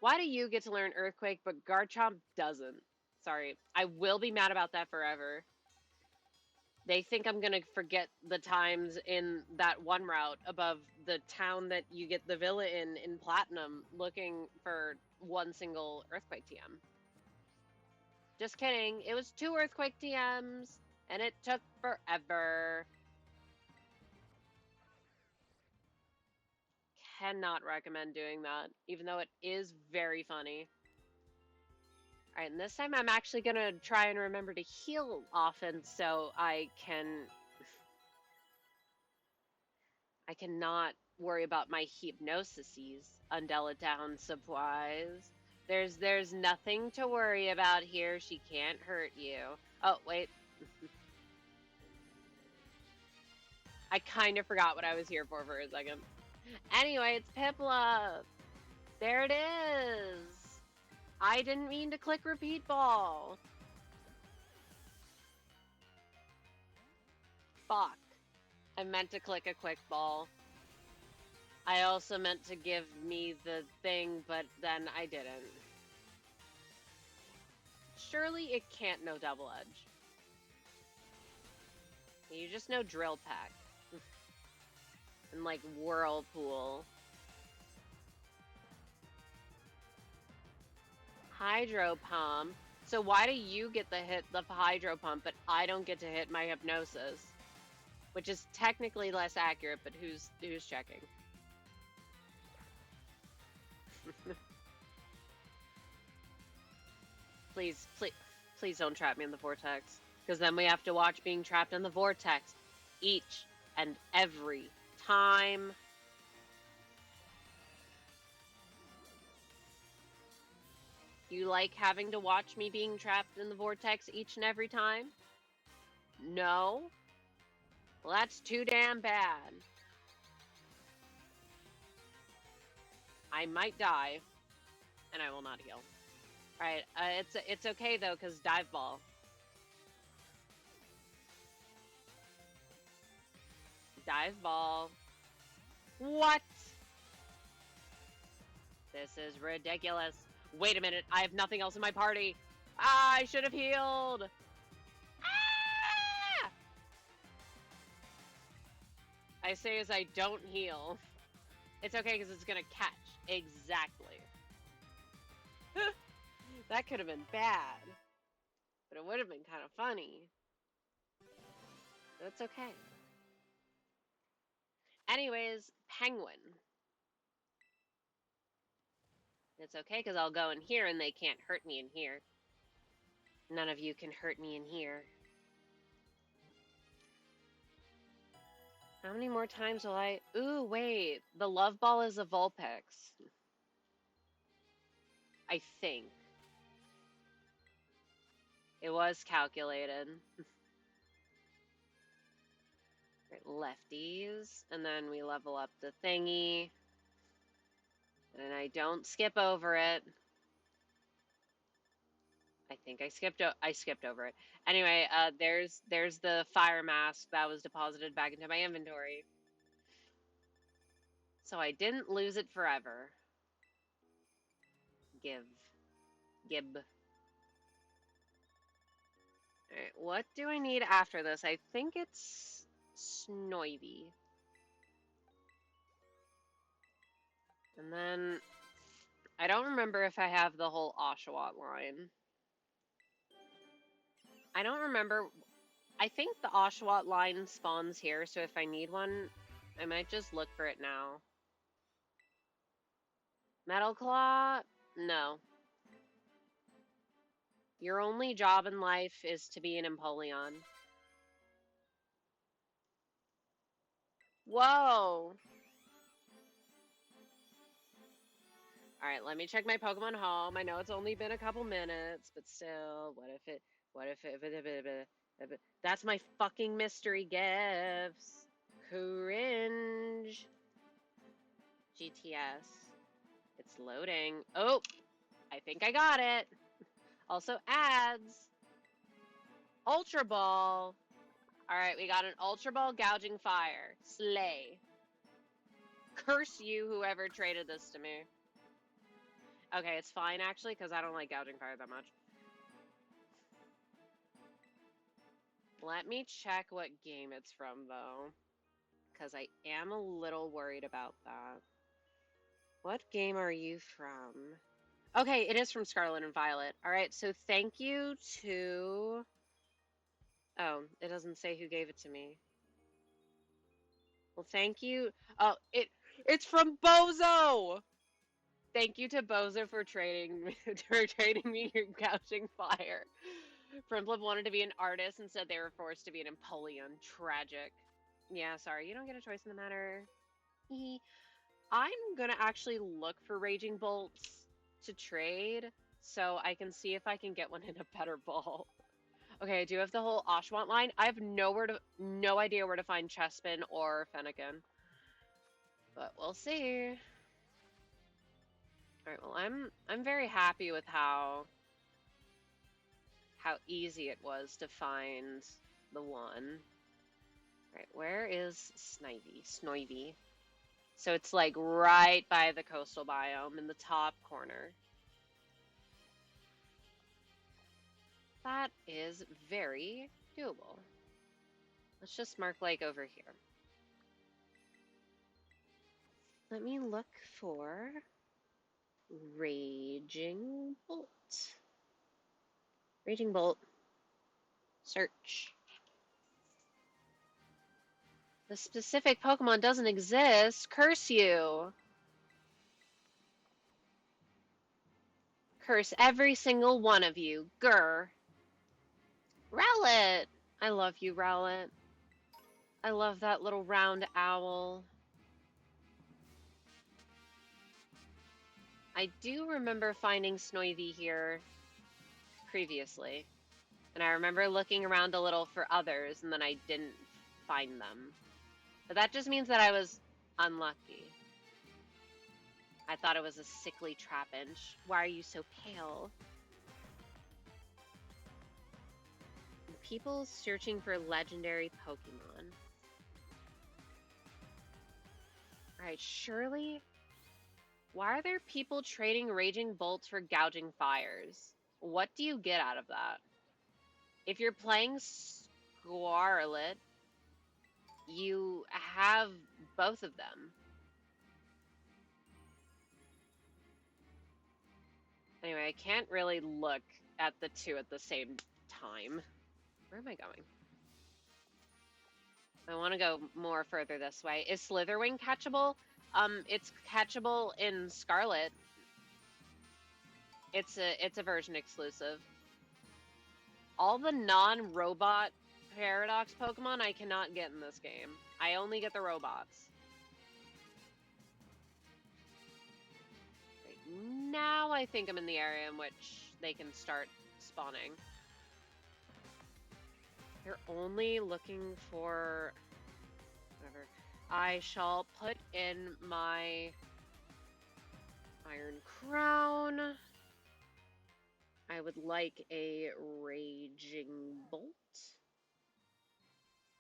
Why do you get to learn Earthquake, but Garchomp doesn't? Sorry. I will be mad about that forever. They think I'm gonna forget the times in that one route above the town that you get the villa in Platinum looking for one single Earthquake TM. Just kidding. It was 2 Earthquake TMs, and it took forever. Cannot recommend doing that, even though it is very funny. Alright, and this time I'm actually gonna try and remember to heal often so I cannot worry about my hypnosises, Undella Town supplies. There's nothing to worry about here. She can't hurt you. Oh, wait. I kind of forgot what I was here for a second. Anyway, it's Piplup. There it is. I didn't mean to click repeat ball. Fuck. I meant to click a quick ball. I also meant to give me the thing, but then I didn't. Surely it can't know Double Edge. You just know Drill Peck. And like Whirlpool. Hydro Pump. So why do you get the Hydro Pump, but I don't get to hit my Hypnosis? Which is technically less accurate, but who's checking? Please don't trap me in the vortex. Because then we have to watch being trapped in the vortex each and every time. You like having to watch me being trapped in the vortex each and every time? No? Well, that's too damn bad. I might die, and I will not heal. Alright, it's okay though, because Dive Ball. Dive Ball. What? This is ridiculous. Wait a minute, I have nothing else in my party. Ah, I should have healed. Ah! I say as I don't heal. It's okay because it's gonna catch. Exactly. That could have been bad. But it would have been kind of funny. That's okay. Anyways, Penguin. It's okay because I'll go in here and they can't hurt me in here. None of you can hurt me in here. How many more times will I... Ooh, wait. The Love Ball is a Vulpix. I think. It was calculated. Right, lefties. And then we level up the thingy. And I don't skip over it. I think I skipped over it. Anyway, there's the fire mask that was deposited back into my inventory. So I didn't lose it forever. Gib. Alright, what do I need after this? I think it's Snoivy. And then I don't remember if I have the whole Oshawott line. I don't remember. I think the Oshawott line spawns here, so if I need one, I might just look for it now. Metal Claw? No. Your only job in life is to be an Empoleon. Whoa! Alright, let me check my Pokemon home. I know it's only been a couple minutes, but still, what if it... That's my fucking mystery gifts. Cringe. GTS. It's loading. Oh! I think I got it. Also ads. Ultra Ball. Alright, we got an Ultra Ball Gouging Fire. Slay. Curse you, whoever traded this to me. Okay, it's fine, actually, because I don't like Gouging Fire that much. Let me check what game it's from, though. Because I am a little worried about that. What game are you from? Okay, it is from Scarlet and Violet. Alright, so thank you to... Oh, it doesn't say who gave it to me. Well, thank you. Oh, it's from Bozo! Thank you to Bozo for trading me your Gouging Fire. Primplip wanted to be an artist, instead they were forced to be an Empoleon. Tragic. Yeah, sorry, you don't get a choice in the matter. I'm gonna actually look for Raging Bolts to trade, so I can see if I can get one in a better ball. Okay, I do have the whole Oshawott line. I have no idea where to find Chespin or Fennekin. But we'll see. Alright, well I'm very happy with how easy it was to find the one. Alright, where is Snivy? So it's like right by the coastal biome in the top corner. That is very doable. Let's just mark like over here. Let me look for Raging Bolt. Raging Bolt. Search. The specific Pokemon doesn't exist. Curse you. Curse every single one of you. Grr. Rowlet. I love you, Rowlet. I love that little round owl. I do remember finding Snoivy here previously. And I remember looking around a little for others, and then I didn't find them. But that just means that I was unlucky. I thought it was a sickly Trapinch. Why are you so pale? People searching for legendary Pokemon. Alright, surely... Why are there people trading Raging Bolts for Gouging Fires? What do you get out of that? If you're playing Scarlet, you have both of them. Anyway, I can't really look at the two at the same time. Where am I going? I want to go more further this way. Is Slitherwing catchable? It's catchable in Scarlet. It's a version exclusive. All the non-robot Paradox Pokemon I cannot get in this game. I only get the robots. Right, now I think I'm in the area in which they can start spawning. They're only looking for... whatever. I shall put in my Iron Crown. I would like a Raging Bolt.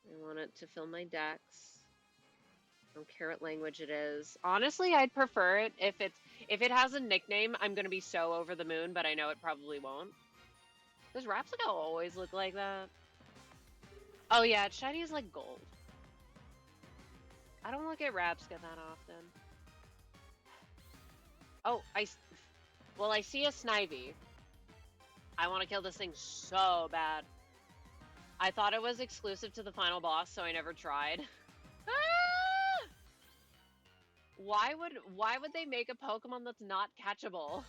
I want it to fill my decks. I don't care what language it is. Honestly, I'd prefer it if it has a nickname. I'm gonna be so over the moon, but I know it probably won't. Does Rapsico always look like that? Oh yeah, its shiny is like gold. I don't look at Rapsico that often. Oh, well, I see a Snivy. I want to kill this thing so bad. I thought it was exclusive to the final boss, so I never tried. Ah! Why would they make a Pokemon that's not catchable?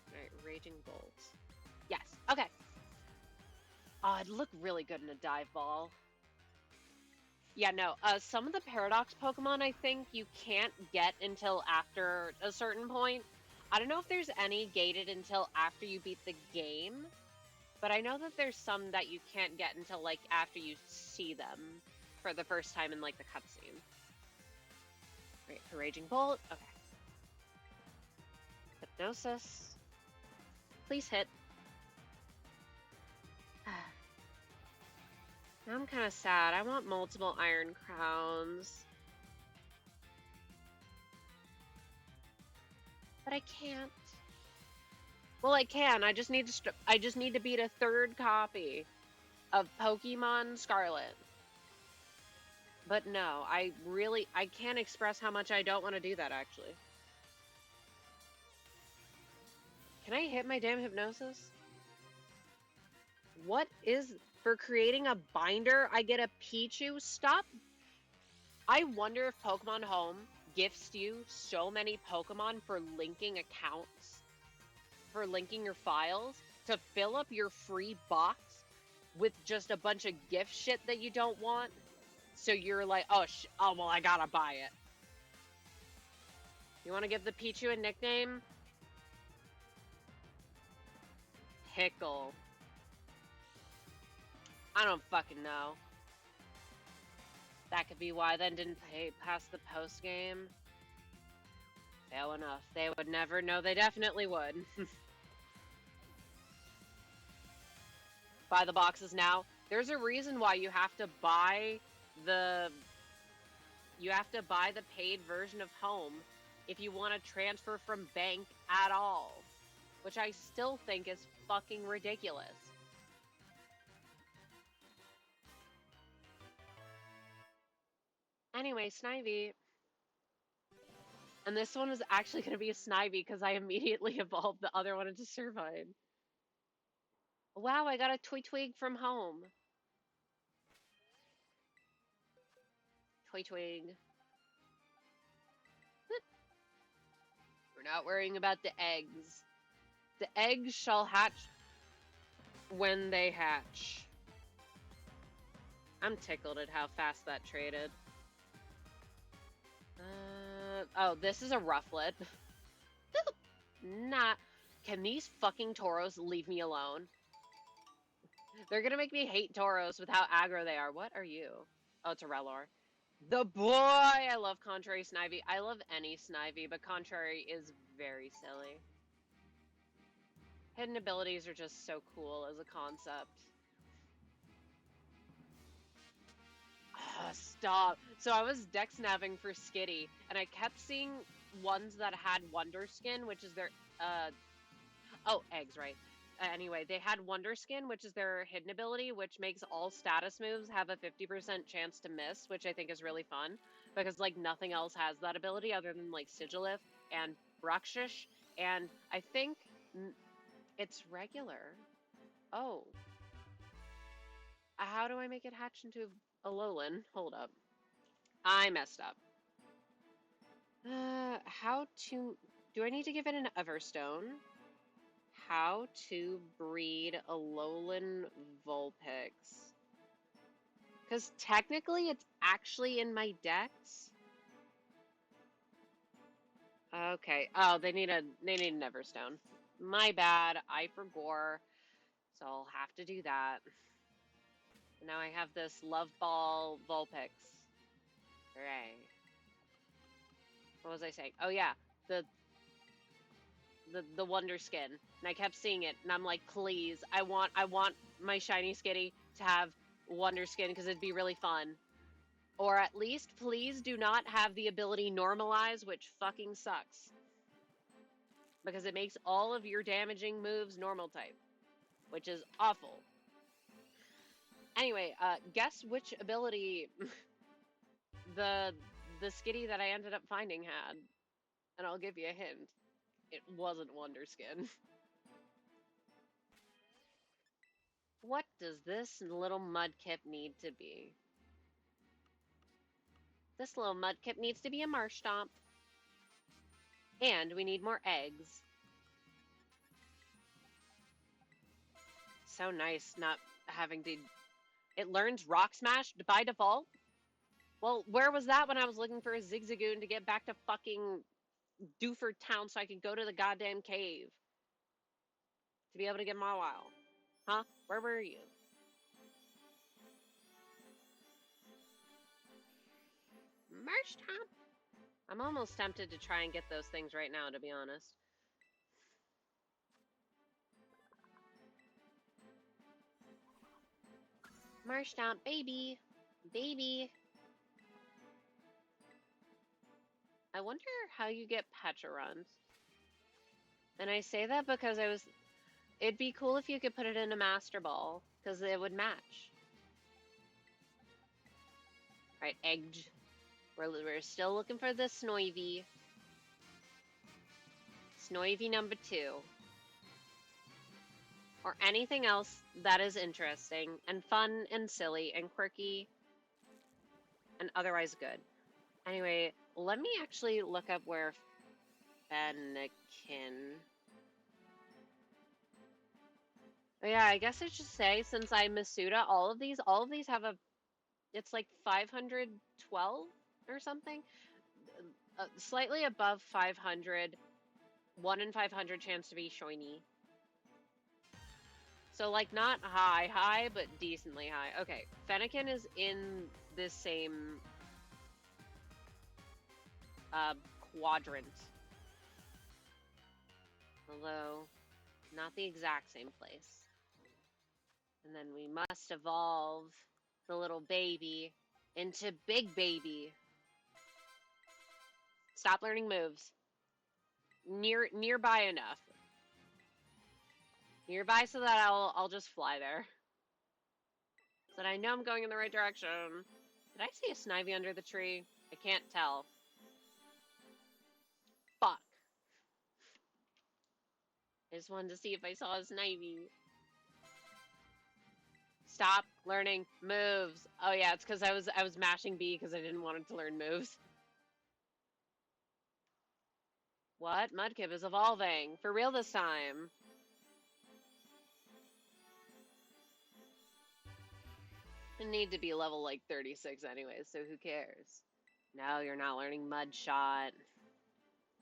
Alright, Raging Bolt. Yes, okay. Oh, it'd look really good in a dive ball. Yeah, no, some of the Paradox Pokemon I think you can't get until after a certain point. I don't know if there's any gated until after you beat the game, but I know that there's some that you can't get until, like, after you see them for the first time in, like, the cutscene. Right, Raging Bolt, okay. Hypnosis. Please hit. I'm kind of sad. I want multiple Iron Crowns. But I can't. Well, I can. I just need to beat a third copy of Pokemon Scarlet. But no, I can't express how much I don't want to do that, actually. Can I hit my damn Hypnosis? What is... For creating a binder, I get a Pichu? Stop. I wonder if Pokemon Home gifts you so many Pokemon for linking accounts, for linking your files, to fill up your free box with just a bunch of gift shit that you don't want. So you're like, oh, well, I gotta buy it. You want to give the Pichu a nickname? Pickle. I don't fucking know. That could be why then didn't pay past the post game. Fair enough. They would never know. They definitely would. Buy the boxes now. There's a reason why you have to buy the paid version of Home if you want to transfer from bank at all, which I still think is fucking ridiculous. Anyway, Snivy. And this one was actually going to be a Snivy because I immediately evolved the other one into Servine. Wow, I got a Twig from Home. Twig. We're not worrying about the eggs. The eggs shall hatch when they hatch. I'm tickled at how fast that traded. Oh, this is a Rufflet. Nah. Can these fucking Tauros leave me alone? They're gonna make me hate Tauros with how aggro they are. What are you? Oh, it's a Relor. The boy! I love Contrary Snivy. I love any Snivy, but Contrary is very silly. Hidden abilities are just so cool as a concept. Stop. So I was dex naving for Skitty, and I kept seeing ones that had Wonder Skin, which is their, oh, eggs, right. Anyway, they had Wonder Skin, which is their hidden ability, which makes all status moves have a 50% chance to miss, which I think is really fun, because, like, nothing else has that ability other than, like, Sigilif and Bruxish, and I think it's regular. Oh. How do I make it hatch into a Alolan? Hold up. I messed up. How to... Do I need to give it an Everstone? How to breed Alolan Vulpix. Because technically it's actually in my dex. Okay. Oh, they need an Everstone. My bad. I forgot. So I'll have to do that. Now I have this Love Ball Vulpix. Hooray. What was I saying? Oh yeah, the Wonder Skin. And I kept seeing it, and I'm like, please, I want my shiny Skitty to have Wonder Skin because it'd be really fun. Or at least, please do not have the ability Normalize, which fucking sucks. Because it makes all of your damaging moves normal type, which is awful. Anyway, guess which ability the the skitty that I ended up finding had. And I'll give you a hint. It wasn't Wonder Skin. What does this little mudkip need to be? This little mudkip needs to be a Marshtomp. And we need more eggs. So nice not having to... It learns Rock Smash by default? Well, where was that when I was looking for a Zigzagoon to get back to fucking Doofer Town so I could go to the goddamn cave? To be able to get Mawile. Huh? Where were you? Marshtomp? I'm almost tempted to try and get those things right now, to be honest. Marshtomp, baby. Baby. I wonder how you get Pecharuns. And I say that because it'd be cool if you could put it in a Master Ball, because it would match. Alright, egged. We're still looking for the Snoivy. Snoivy number 2. Or anything else that is interesting and fun and silly and quirky and otherwise good. Anyway, let me actually look up where Fennekin... Oh yeah, I guess I should say, since I'm Masuda, all of these have a... It's like 512 or something? Slightly above 500. 1 in 500 chance to be shiny. So, like, not high, but decently high. Okay, Fennekin is in this same quadrant. Although, not the exact same place. And then we must evolve the little baby into Big Baby. Stop learning moves. Nearby enough. Nearby so that I'll just fly there. So that I know I'm going in the right direction. Did I see a Snivy under the tree? I can't tell. Fuck. I just wanted to see if I saw a Snivy. Stop learning moves. Oh yeah, it's because I was mashing B because I didn't want it to learn moves. What? Mudkip is evolving. For real this time. I need to be level like 36 anyways, so who cares? No, you're not learning Mud Shot.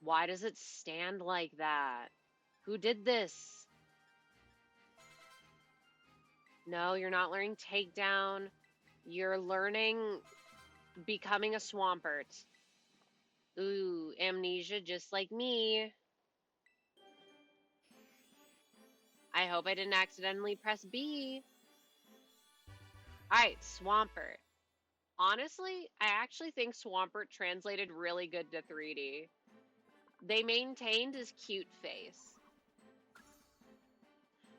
Why does it stand like that? Who did this? No, you're not learning Takedown. You're learning becoming a Swampert. Ooh, amnesia just like me. I hope I didn't accidentally press B. Alright, Swampert. Honestly, I actually think Swampert translated really good to 3D. They maintained his cute face.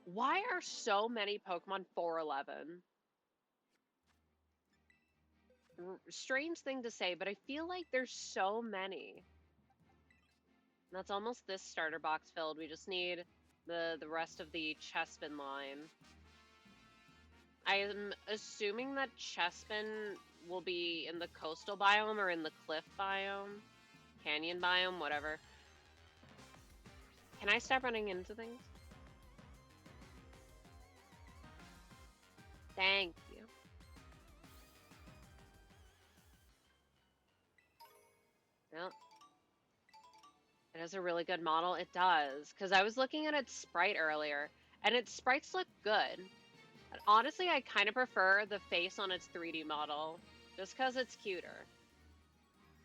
Why are so many Pokemon 411? Strange thing to say, but I feel like there's so many. And that's almost this starter box filled. We just need the rest of the Chespin line. I am assuming that Chespin will be in the coastal biome or in the cliff biome. Canyon biome, whatever. Can I stop running into things? Thank you. Well, it has a really good model. It does. Because I was looking at its sprite earlier, and its sprites look good. And honestly, I kind of prefer the face on its 3D model, just because it's cuter.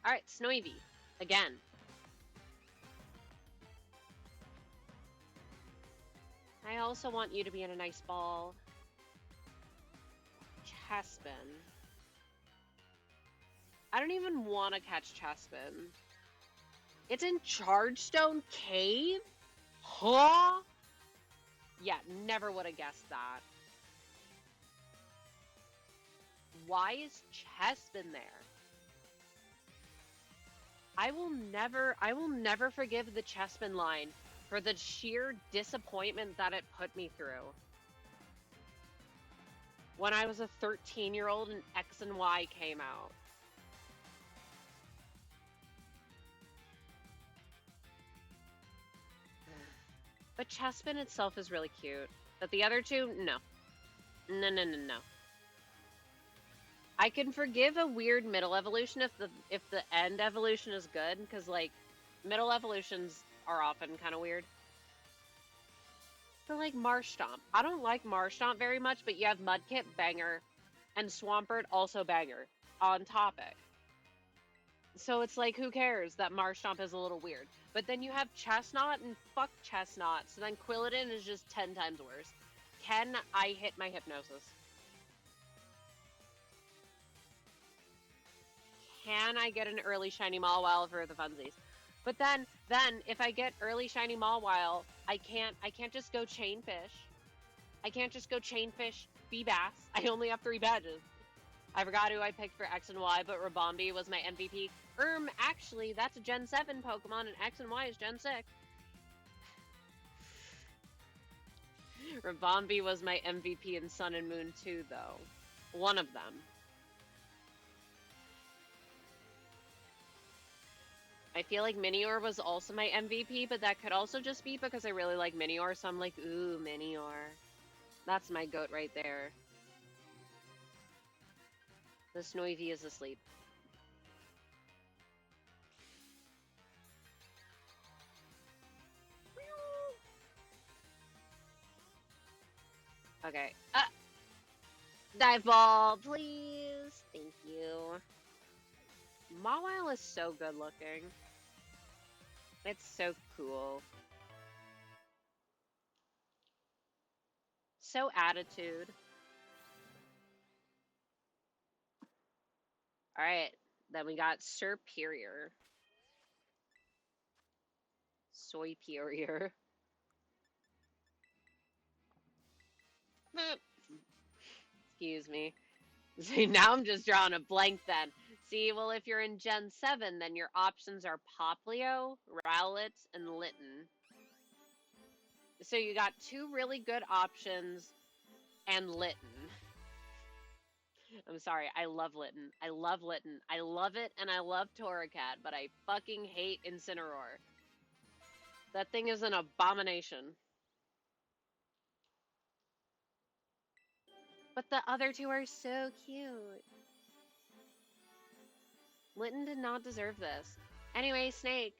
Alright, Snoivy. Again. I also want you to be in a nice ball. Chespin. I don't even want to catch Chespin. It's in Chargestone Cave? Huh? Yeah, never would have guessed that. Why is Chespin there? I will never forgive the Chespin line for the sheer disappointment that it put me through. When I was a 13-year-old and X and Y came out. But Chespin itself is really cute. But the other two, no. No, no, no, no. I can forgive a weird middle evolution if the end evolution is good, because like middle evolutions are often kind of weird. But like Marshtomp, I don't like Marshtomp very much, but you have Mudkip banger, and Swampert also banger on topic. So it's like, who cares that Marshtomp is a little weird? But then you have Chestnut and fuck Chestnut, so then Quilladin is just 10 times worse. Can I hit my hypnosis? Can I get an early shiny Mawile for the funsies? But then if I get early shiny Mawile, I can't just go Chainfish. I can't just go Chainfish, Feebas. I only have 3 badges. I forgot who I picked for X and Y, but Rabombi was my MVP. Actually, that's a Gen 7 Pokemon, and X and Y is Gen 6. Rabombi was my MVP in Sun and Moon too, though. One of them. I feel like Minior was also my MVP, but that could also just be because I really like Minior, so I'm like, ooh, Minior. That's my goat right there. The Snoivy is asleep. Okay. Dive ball, please. Thank you. Mawile is so good looking. It's so cool. So attitude. Alright. Then we got Superior. Soyperior. Excuse me. See, now I'm just drawing a blank then. See, well, if you're in Gen 7, then your options are Poplio, Rowlet, and Litten. So you got 2 really good options and Litten. I'm sorry, I love Litten. I love Litten. I love it, and I love Torracat, but I fucking hate Incineroar. That thing is an abomination. But the other 2 are so cute. Litten did not deserve this. Anyway, Snake.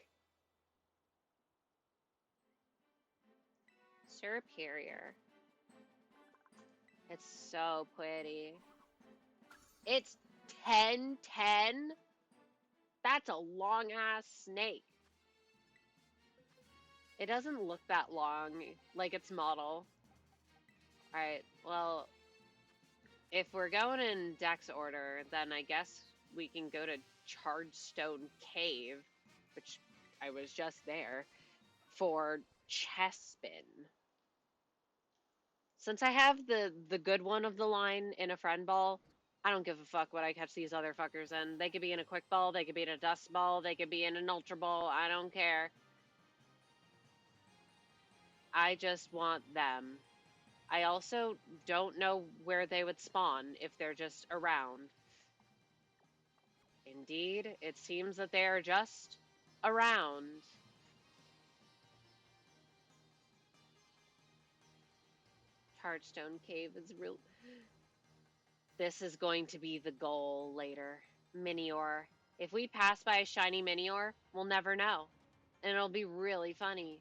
Superior. It's so pretty. It's 10-10? That's a long ass snake. It doesn't look that long, like its model. Alright, well, if we're going in Dex order, then I guess we can go to Chargestone Cave, which I was just there, for Chespin. Since I have the good one of the line in a friend ball, I don't give a fuck what I catch these other fuckers in. They could be in a quick ball, they could be in a dust ball, they could be in an ultra ball, I don't care. I just want them. I also don't know where they would spawn if they're just around. Indeed, it seems that they are just around. Heartstone Cave is real. This is going to be the goal later. Minior. If we pass by a shiny Minior, we'll never know. And it'll be really funny.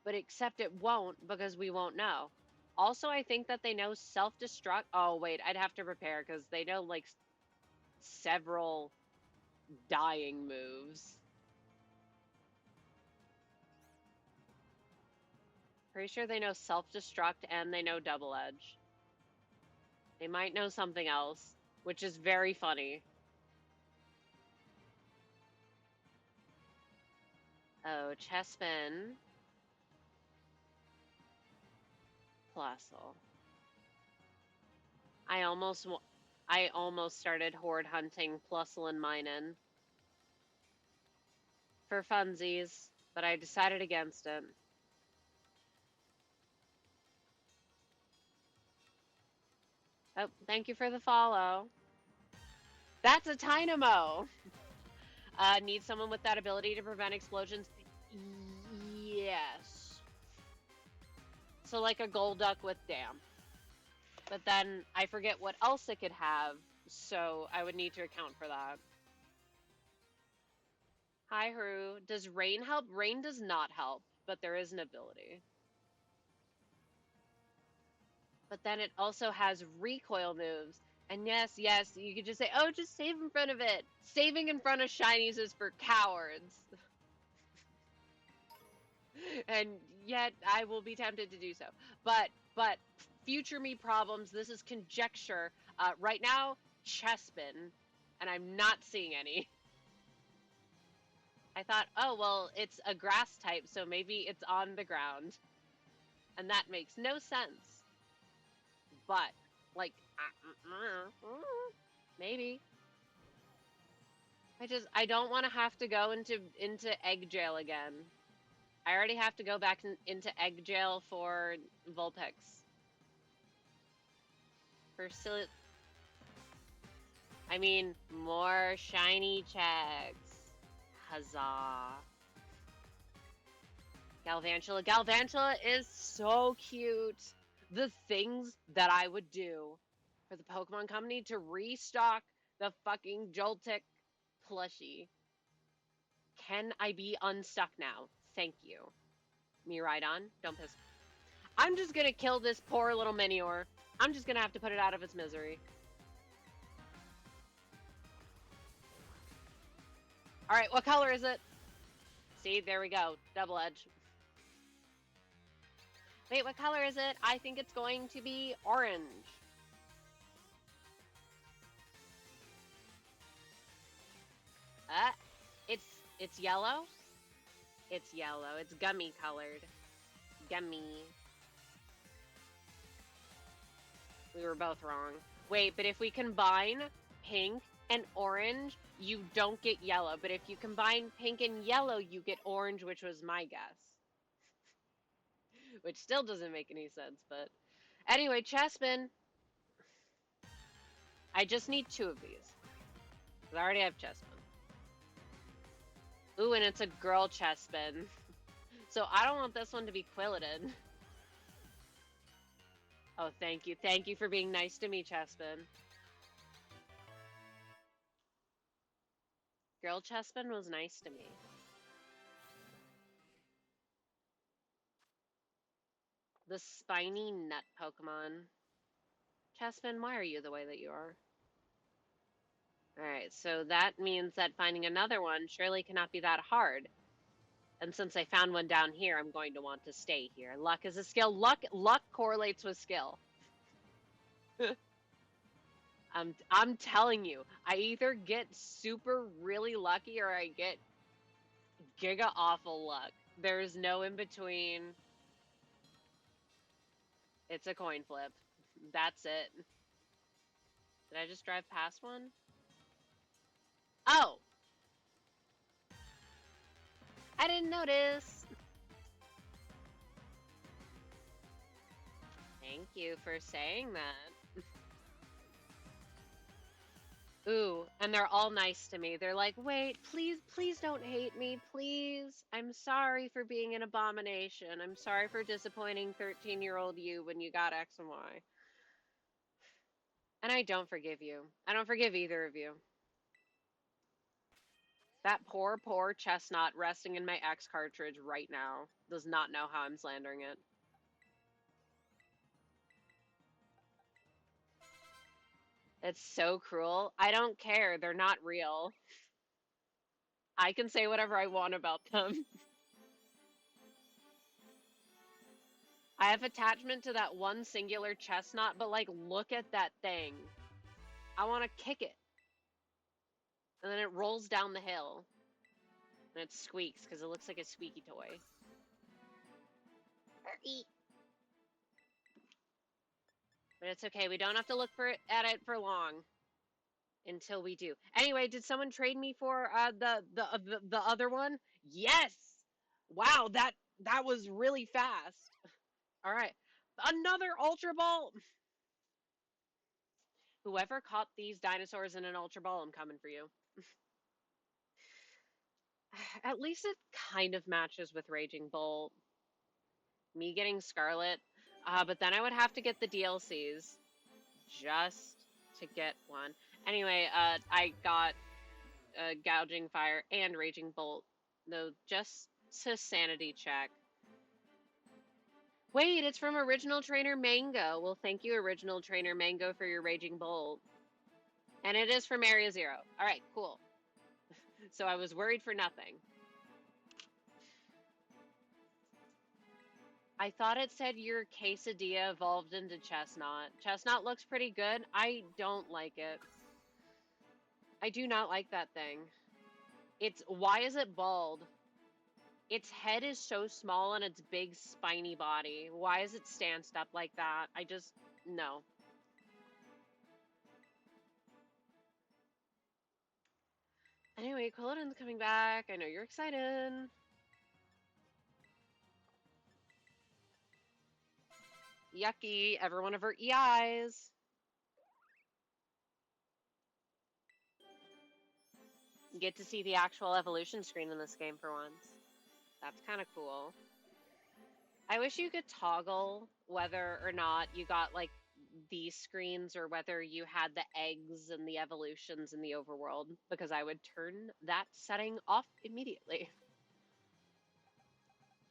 But except it won't, because we won't know. Also, I think that they know self-destruct. Oh, wait, I'd have to prepare, because they know, like, several dying moves. Pretty sure they know self-destruct and they know double edge. They might know something else, which is very funny. Oh, Chespin. Plusle. I I almost started horde hunting Plusle and Minen for funsies, but I decided against it. Oh, thank you for the follow. That's a Dynamo! Need someone with that ability to prevent explosions? Yes. So like a Golduck with Damp. But then I forget what else it could have, so I would need to account for that. Hi, Haru. Does Rain help? Rain does not help, but there is an ability. But then it also has recoil moves. And yes, you could just say, oh, just save in front of it. Saving in front of shinies is for cowards. And yet I will be tempted to do so. But future me problems, this is conjecture. Right now, Chespin, and I'm not seeing any. I thought, oh, well, it's a grass type, so maybe it's on the ground. And that makes no sense. But, like, maybe. I don't want to have to go into egg jail again. I already have to go back into egg jail for Vulpix. For silly... I mean, more shiny checks. Huzzah. Galvantula. Galvantula is so cute. The things that I would do for the Pokemon Company to restock the fucking Joltik plushie. Can I be unstuck now? Thank you. Miraidon, don't piss. I'm just gonna kill this poor little Minior. I'm just gonna have to put it out of its misery. Alright, what color is it? See, there we go. Double edge. Wait, what color is it? I think it's going to be orange. It's yellow? It's yellow. It's gummy colored. Gummy. We were both wrong. Wait, but if we combine pink and orange, you don't get yellow. But if you combine pink and yellow, you get orange, which was my guess. Which still doesn't make any sense, but... Anyway, Chespin. I just need 2 of these. Because I already have Chespin. Ooh, and it's a girl Chespin. So I don't want this one to be quilleted. Oh, thank you. Thank you for being nice to me, Chespin. Girl Chespin was nice to me. The spiny nut Pokemon. Chespin, why are you the way that you are? Alright, so that means that finding another one surely cannot be that hard. And since I found one down here, I'm going to want to stay here. Luck is a skill. Luck correlates with skill. I'm telling you, I either get super really lucky or I get giga awful luck. There's no in between. It's a coin flip. That's it. Did I just drive past one? Oh! I didn't notice. Thank you for saying that. Ooh, and they're all nice to me. They're like, wait, please don't hate me, please. I'm sorry for being an abomination. I'm sorry for disappointing 13-year-old you when you got X and Y. And I don't forgive you. I don't forgive either of you. That poor chestnut resting in my X cartridge right now does not know how I'm slandering it. It's so cruel. I don't care. They're not real. I can say whatever I want about them. I have attachment to that one singular chestnut, but like, look at that thing. I want to kick it. And then it rolls down the hill. And it squeaks because it looks like a squeaky toy. But it's okay. We don't have to look at it for long. Until we do. Anyway, did someone trade me for the other one? Yes. Wow, that was really fast. All right. Another Ultra Ball. Whoever caught these dinosaurs in an Ultra Ball, I'm coming for you. At least it kind of matches with Raging Bolt. Me getting Scarlet. But then I would have to get the DLCs just to get one. Anyway, I got Gouging Fire and Raging Bolt, though just to sanity check. Wait, it's from Original Trainer Mango. Well, thank you, Original Trainer Mango, for your Raging Bolt. And it is from Area Zero. All right, cool. So I was worried for nothing. I thought it said your quesadilla evolved into Chestnut. Chestnut looks pretty good. I don't like it. I do not like that thing. Why is it bald? Its head is so small on its big spiny body. Why is it stanced up like that? No. Anyway, Quilladin's coming back. I know you're excited. Yucky, everyone avert EIs. You get to see the actual evolution screen in this game for once. That's kind of cool. I wish you could toggle whether or not you got like these screens or whether you had the eggs and the evolutions in the overworld, because I would turn that setting off immediately.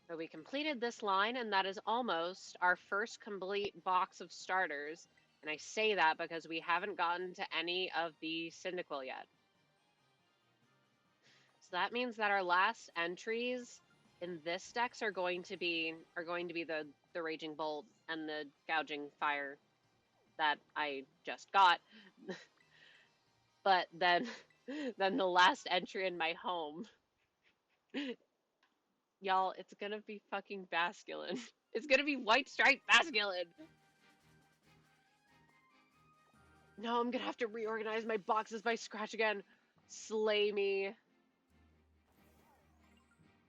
So we completed this line, and that is almost our first complete box of starters. And I say that because we haven't gotten to any of the Cyndaquil yet. So that means that our last entries in this dex are going to be the Raging Bolt and the Gouging Fire that I just got. But then the last entry in my home, y'all, it's gonna be fucking Basculin. It's gonna be White Stripe Basculin. No, I'm gonna have to reorganize my boxes by scratch again. Slay me.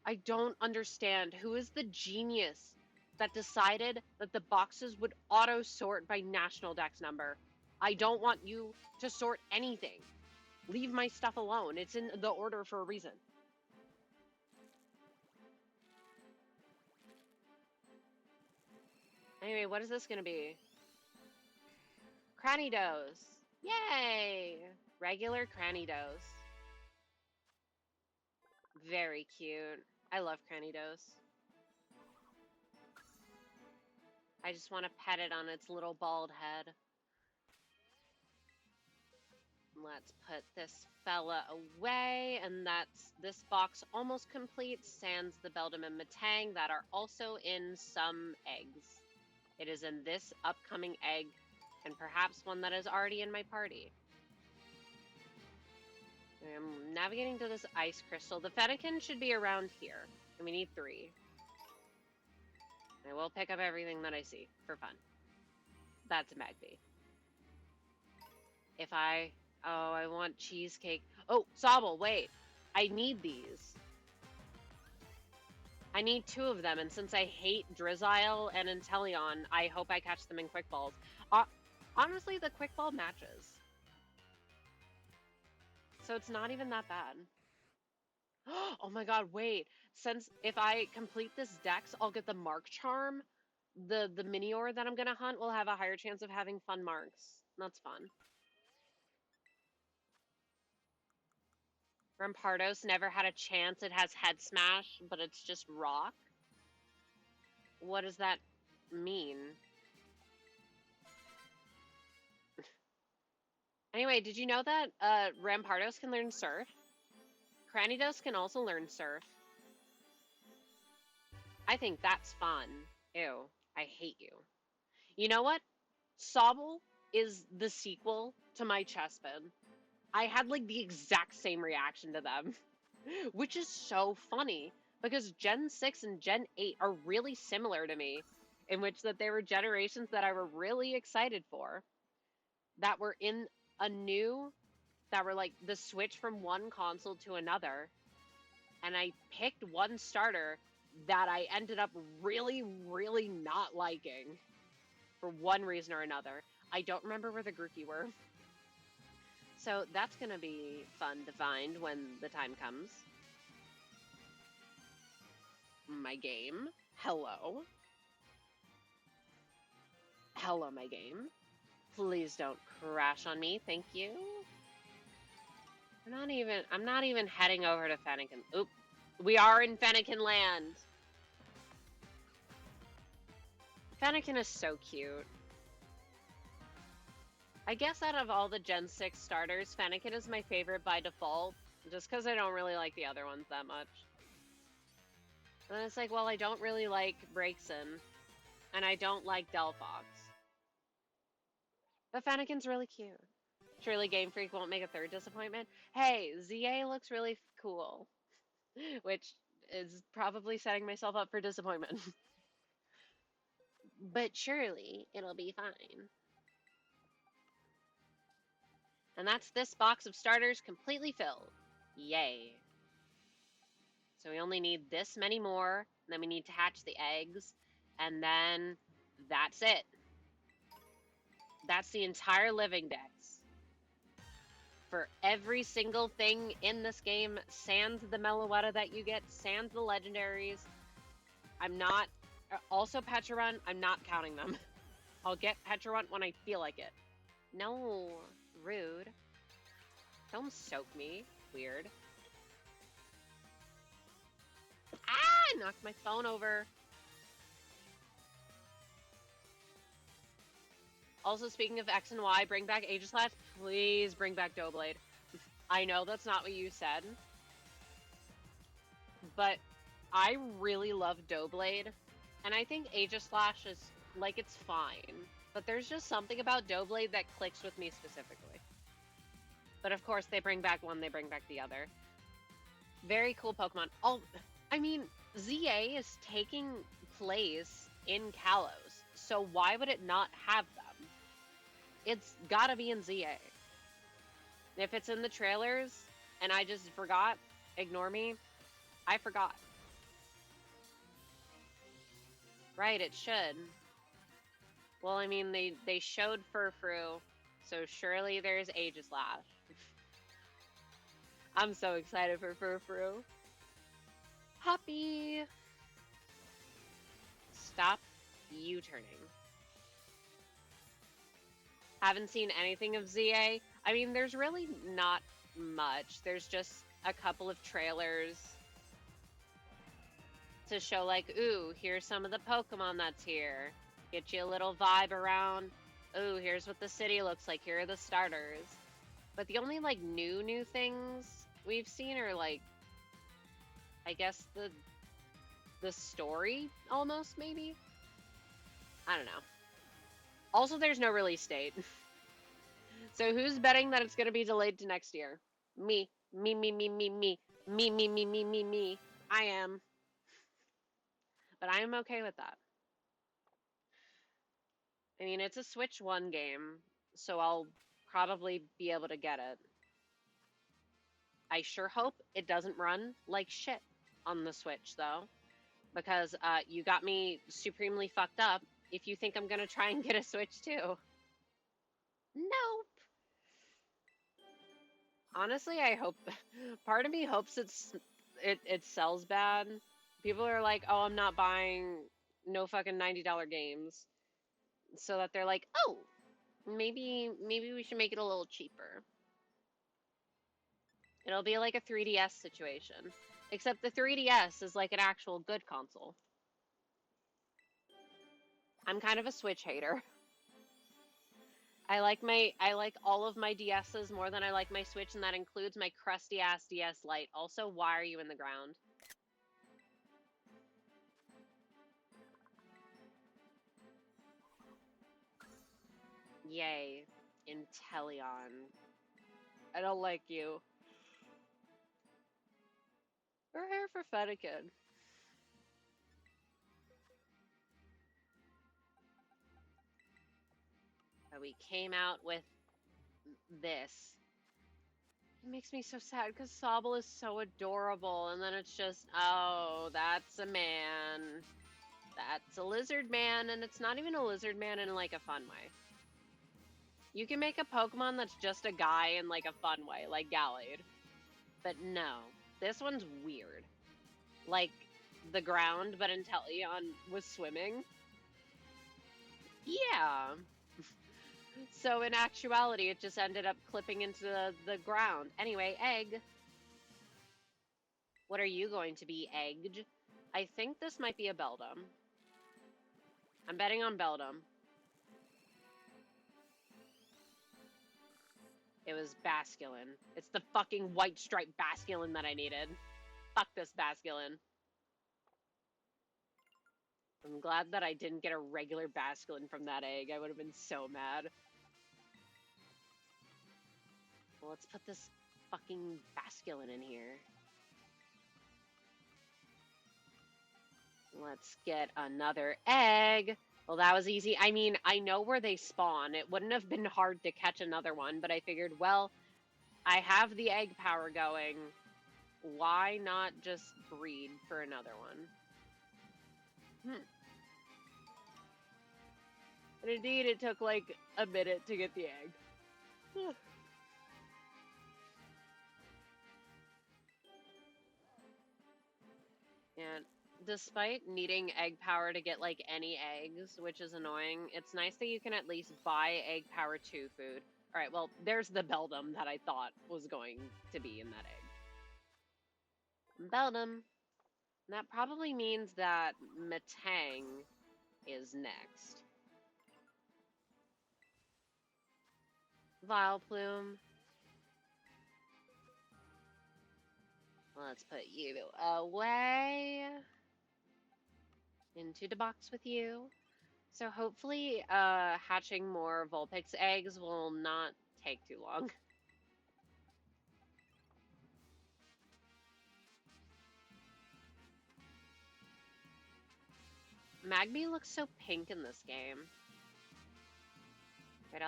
I don't understand. Who is the genius that decided that the boxes would auto sort by national dex number? I don't want you to sort anything. Leave my stuff alone. It's in the order for a reason. Anyway, what is this gonna be? Cranidos. Yay! Regular Cranidos. Very cute. I love Cranidos. I just want to pet it on its little bald head. Let's put this fella away, and this box almost complete. Sans the Beldam and Matang that are also in some eggs. It is in this upcoming egg, and perhaps one that is already in my party. I'm navigating to this ice crystal. The Fennekin should be around here, and we need 3. I will pick up everything that I see for fun. That's a Magpie. I want cheesecake. Oh, Sobble, wait. I need these. I need 2 of them, and since I hate Drizzile and Inteleon, I hope I catch them in Quick Balls. Honestly, the Quick Ball matches. So it's not even that bad. Oh my god, wait. Since if I complete this dex, I'll get the Mark Charm. The Minior that I'm gonna hunt will have a higher chance of having fun marks. That's fun. Rampardos never had a chance. It has Head Smash, but it's just rock. What does that mean? Anyway, did you know that Rampardos can learn Surf? Cranidos can also learn Surf. I think that's fun. Ew, I hate you. You know what? Sobble is the sequel to my Chespin. I had like the exact same reaction to them, which is so funny because Gen 6 and Gen 8 are really similar to me, in which that they were generations that I were really excited for, that were in a new that were like the switch from one console to another, and I picked one starter that I ended up really, really not liking for one reason or another. I don't remember where the Grookey were. So that's going to be fun to find when the time comes. My game. Hello. Hello, my game. Please don't crash on me. Thank you. I'm not even heading over to Fennekin. Oop. We are in Fennekin land. Fennekin is so cute. I guess out of all the Gen 6 starters, Fennekin is my favorite by default, just because I don't really like the other ones that much. And then it's like, well, I don't really like Braixen, and I don't like Delphox. But Fennekin's really cute. Surely Game Freak won't make a third disappointment. Hey, ZA looks really cool, which is probably setting myself up for disappointment. But surely it'll be fine. And that's this box of starters completely filled. Yay. So we only need this many more, and then we need to hatch the eggs, and then that's it. That's the entire living dex. For every single thing in this game, sans the Meloetta that you get, sans the legendaries. I'm not... Also Pecharunt, I'm not counting them. I'll get Pecharunt when I feel like it. No, rude. Don't soak me. Weird. Ah! I knocked my phone over. Also, speaking of X and Y, bring back Aegislash. Please bring back Doughblade. I know that's not what you said, but I really love Doughblade, and I think Aegislash is, like, it's fine. But there's just something about Doughblade that clicks with me specifically. But of course, they bring back one, they bring back the other. Very cool Pokemon. Oh, I mean, ZA is taking place in Kalos, so why would it not have them? It's gotta be in ZA. If it's in the trailers and I just forgot, ignore me. I forgot. Right, it should. Well, I mean, they showed Furfrou, so surely there's Aegislash. I'm so excited for Furfrou. Happy. Stop U-turning. Haven't seen anything of ZA. I mean, there's really not much. There's just a couple of trailers to show, like, ooh, here's some of the Pokemon that's here. Get you a little vibe around. Ooh, here's what the city looks like. Here are the starters. But the only, like, new things we've seen are, like, I guess the story, almost, maybe? I don't know. Also, there's no release date. So who's betting that it's going to be delayed to next year? Me. Me, me, me, me, me. Me, me, me, me, me, me. I am. But I am okay with that. I mean, it's a Switch 1 game, so I'll probably be able to get it. I sure hope it doesn't run like shit on the Switch, though, because you got me supremely fucked up if you think I'm going to try and get a Switch, too. Nope. Honestly, I hope... Part of me hopes it sells bad. People are like, oh, I'm not buying no fucking $90 games. So that they're like, oh, maybe we should make it a little cheaper. It'll be like a 3DS situation. Except the 3DS is like an actual good console. I'm kind of a Switch hater. I like all of my DSs more than I like my Switch, and that includes my crusty ass DS Lite. Also, why are you in the ground? Yay, Inteleon. I don't like you. We're here for Fennekin. We came out with this. It makes me so sad because Sobble is so adorable, and then it's just, oh, that's a man. That's a lizard man, and it's not even a lizard man in like a fun way. You can make a Pokemon that's just a guy in like a fun way, like Gallade. But no, this one's weird. Like the ground, but Inteleon was swimming. Yeah. So in actuality, it just ended up clipping into the ground. Anyway, egg. What are you going to be, egged? I think this might be a Beldum. I'm betting on Beldum. It was Basculin. It's the fucking white striped Basculin that I needed. Fuck this Basculin. I'm glad that I didn't get a regular Basculin from that egg. I would have been so mad. Well, let's put this fucking Basculin in here. Let's get another egg. Well, that was easy. I mean, I know where they spawn. It wouldn't have been hard to catch another one, but I figured, well, I have the egg power going. Why not just breed for another one? And indeed, it took like a minute to get the egg. And despite needing egg power to get like any eggs, which is annoying, it's nice that you can at least buy egg power 2 food. All right, well, there's the Beldum that I thought was going to be in that egg. Beldum. And that probably means that Metang is next. Vileplume. Let's put you away into the box with you. So hopefully hatching more Vulpix eggs will not take too long. Magby looks so pink in this game. Right,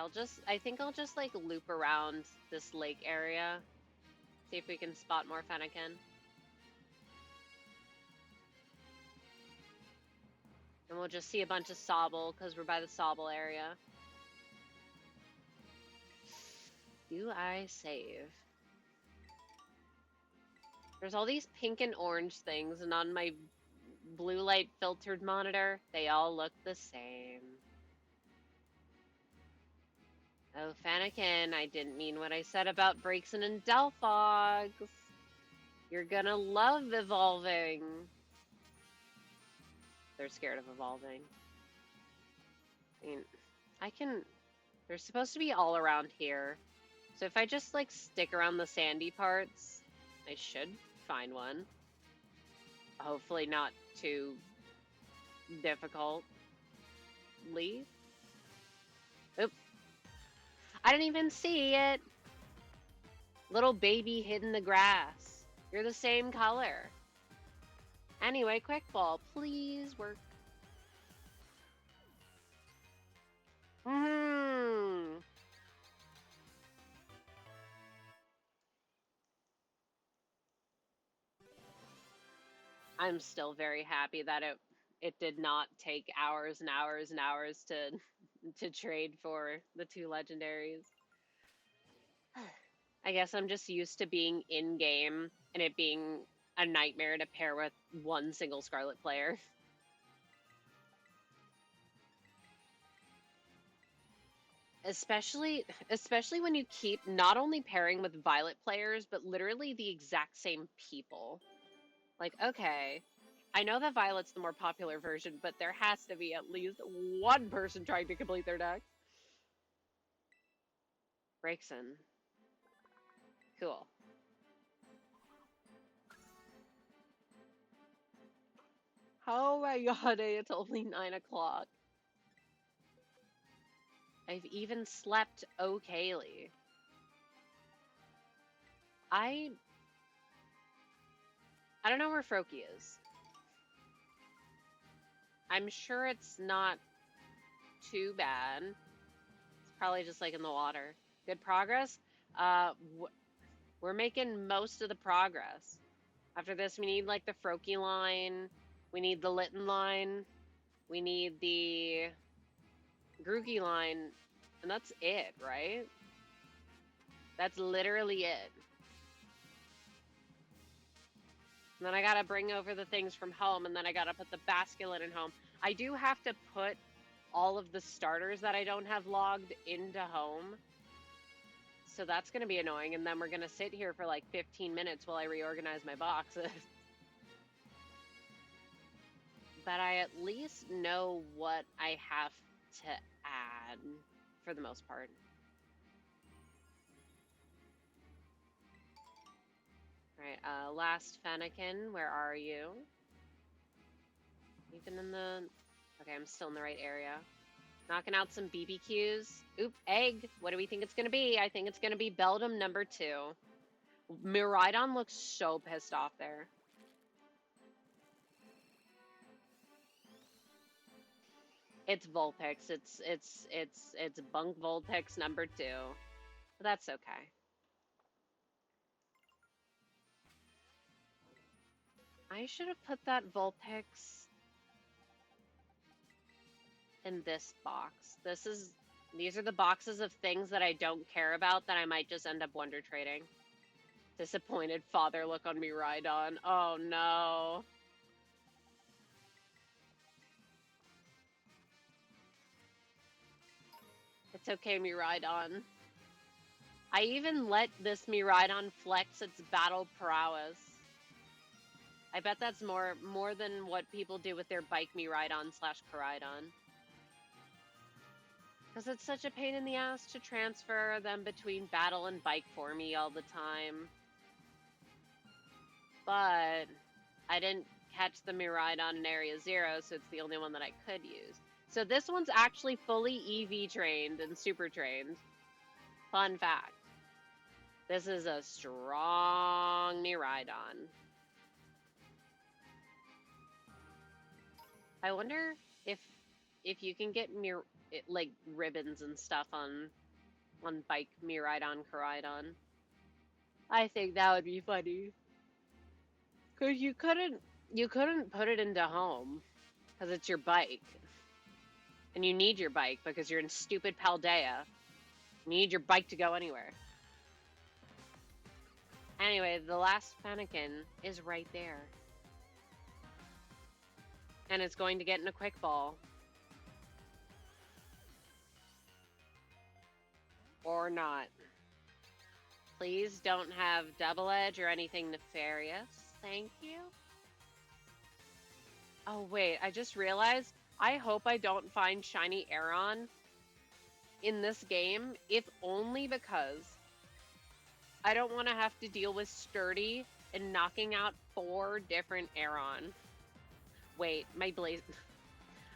I think I'll just like loop around this lake area. See if we can spot more Fennekin. And we'll just see a bunch of Sobble because we're by the Sobble area. Do I save? There's all these pink and orange things, and on my blue light filtered monitor, they all look the same. Oh, Fennekin, I didn't mean what I said about Braixen and Delphox. You're gonna love evolving. They're scared of evolving. I mean, they're supposed to be all around here. So if I just, like, stick around the sandy parts, I should find one. Hopefully not too difficult. Leave? Oop. I didn't even see it! Little baby hid in the grass. You're the same color. Anyway, quick ball, please work. I'm still very happy that it did not take hours and hours and hours to trade for the 2 legendaries. I guess I'm just used to being in game and it being a nightmare to pair with one single Scarlet player. Especially when you keep not only pairing with Violet players, but literally the exact same people. Like, okay, I know that Violet's the more popular version, but there has to be at least one person trying to complete their deck. Braixen. Cool. Oh my god, it's only 9 o'clock. I've even slept okayly. I don't know where Froakie is. I'm sure it's not too bad. It's probably just like in the water. Good progress. We're making most of the progress. After this, we need like the Froakie line. We need the Litten line. We need the Grookey line. And that's it, right? That's literally it. And then I gotta bring over the things from home, and then I gotta put the basculin in home. I do have to put all of the starters that I don't have logged into home. So that's gonna be annoying, and then we're gonna sit here for like 15 minutes while I reorganize my boxes. But I at least know what I have to add for the most part. Alright, last Fennekin, where are you? Even in the... Okay, I'm still in the right area. Knocking out some BBQs. Oop, egg. What do we think it's going to be? I think it's going to be Beldum number 2. Miraidon looks so pissed off there. It's Vulpix. It's Bunk Vulpix number 2. But that's okay. I should have put that Vulpix in this box. These are the boxes of things that I don't care about that I might just end up wonder trading. Disappointed father look on Miraidon. Oh no. It's okay, Miraidon. I even let this Miraidon flex its battle prowess. I bet that's more than what people do with their bike Miraidon / Koraidon. Because it's such a pain in the ass to transfer them between battle and bike for me all the time. But I didn't catch the Miraidon in Area 0, so it's the only one that I could use. So this one's actually fully EV trained and super trained. Fun fact. This is a strong Miraidon. I wonder if you can get like ribbons and stuff on bike Miraidon Koraidon. I think that would be funny. Cause you couldn't put it into home because it's your bike. And you need your bike because you're in stupid Paldea. You need your bike to go anywhere. Anyway, the last Fennekin is right there. And it's going to get in a quick ball. Or not. Please don't have double edge or anything nefarious. Thank you. Oh wait, I just realized I hope I don't find shiny Aeron in this game, if only because I don't want to have to deal with Sturdy and knocking out 4 different Aeron. Wait, my Blaze...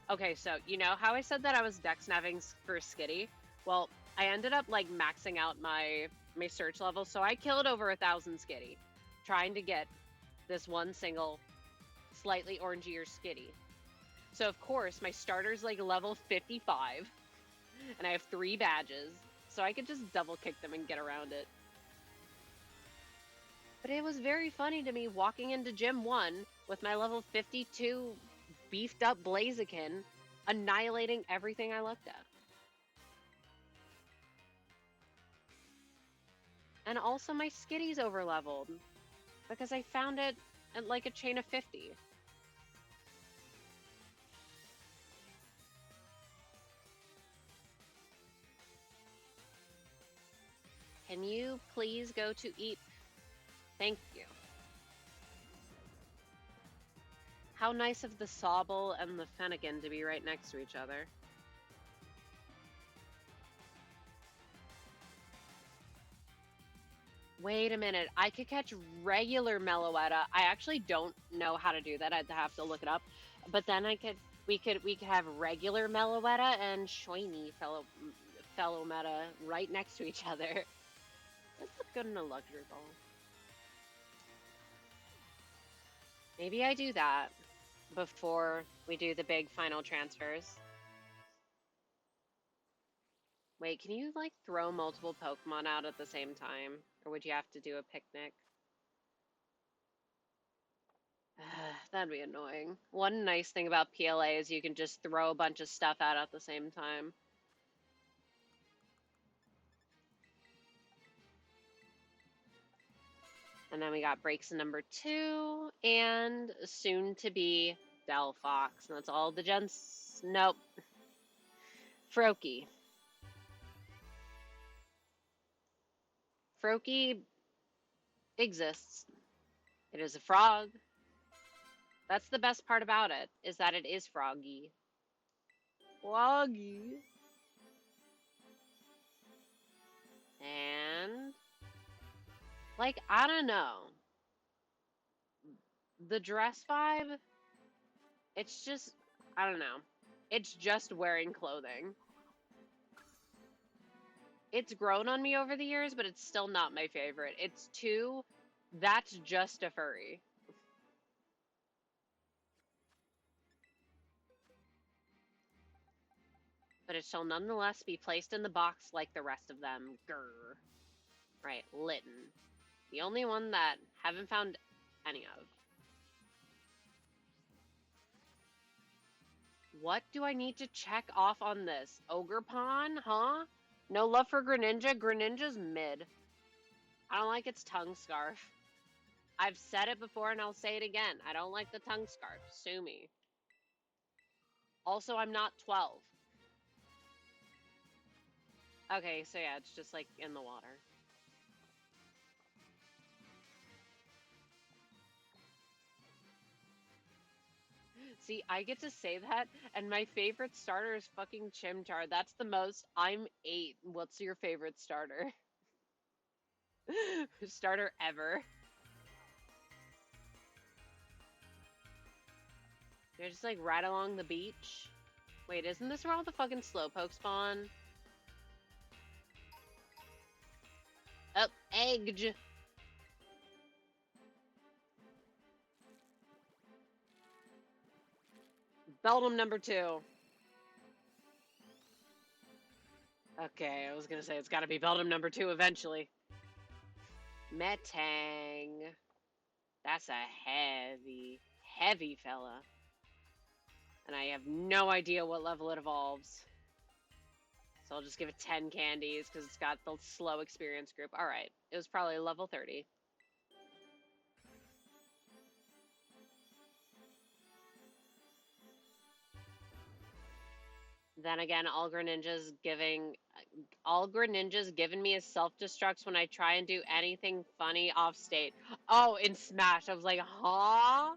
Okay, so you know how I said that I was dex navving for Skitty? Well, I ended up like maxing out my search level, so I killed over 1,000 Skitty trying to get this one single slightly orangier Skitty. So of course my starter's like level 55 and I have 3 badges, so I could just double kick them and get around it. But it was very funny to me walking into Gym 1 with my level 52 beefed up Blaziken, annihilating everything I looked at. And also my Skitty's overleveled because I found it at like a chain of 50. Can you please go to eat? Thank you. How nice of the Sobble and the Fennekin to be right next to each other. Wait a minute, I could catch regular Meloetta. I actually don't know how to do that. I'd have to look it up. But then we could have regular Meloetta and shiny fellow meta right next to each other. This looks good in a luxury ball. Maybe I do that before we do the big final transfers. Wait, can you like throw multiple Pokemon out at the same time? Or would you have to do a picnic? That'd be annoying. One nice thing about PLA is you can just throw a bunch of stuff out at the same time. And then we got breaks in number 2 and soon to be Delphox. And that's all the gens. Nope. Froakie. Froakie exists. It is a frog. That's the best part about it, is that it is froggy. Froggy. And, like, I don't know. The dress vibe, it's just, I don't know. It's just wearing clothing. It's grown on me over the years, but it's still not my favorite. It's too, that's just a furry. But it shall nonetheless be placed in the box like the rest of them. Grr. Right, Litten. The only one that haven't found any of. What do I need to check off on this? Ogerpon, huh? No love for Greninja? Greninja's mid. I don't like its tongue scarf. I've said it before and I'll say it again. I don't like the tongue scarf. Sue me. Also, I'm not 12. Okay, so yeah, it's just like in the water. See, I get to say that, and my favorite starter is fucking Chimchar. That's the most. I'm 8. What's your favorite starter? Starter ever. You're just like right along the beach. Wait, isn't this where all the fucking slowpoke spawn? Oh, Edge. Beldum number 2. Okay, I was gonna say it's gotta be Beldum number 2 eventually. Metang. That's a heavy, heavy fella. And I have no idea what level it evolves. So I'll just give it 10 candies because it's got the slow experience group. Alright, it was probably level 30. Then again, all Greninja's given me is self-destructs when I try and do anything funny off state. Oh, in Smash, I was like, huh?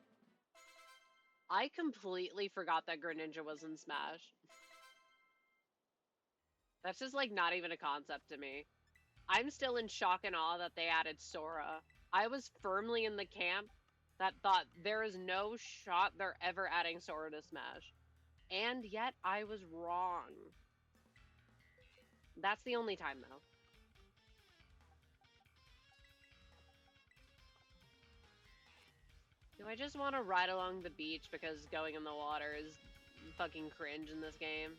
I completely forgot that Greninja was in Smash. That's just like not even a concept to me. I'm still in shock and awe that they added Sora. I was firmly in the camp that thought there is no shot they're ever adding Sora to Smash. And yet, I was wrong. That's the only time, though. Do I just want to ride along the beach because going in the water is fucking cringe in this game?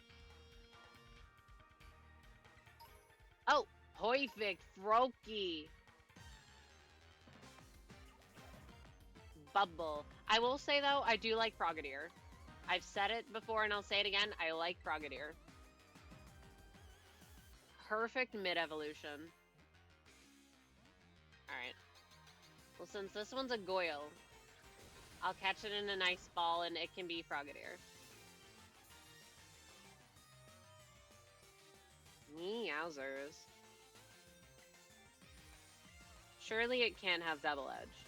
Oh! Perfect! Froakie! Bubble. I will say, though, I do like Frogadier. I've said it before and I'll say it again. I like Frogadier. Perfect mid-evolution. Alright. Well, since this one's a Goyle, I'll catch it in a nice ball and it can be Frogadier. Meowsers. Surely it can't have double edge.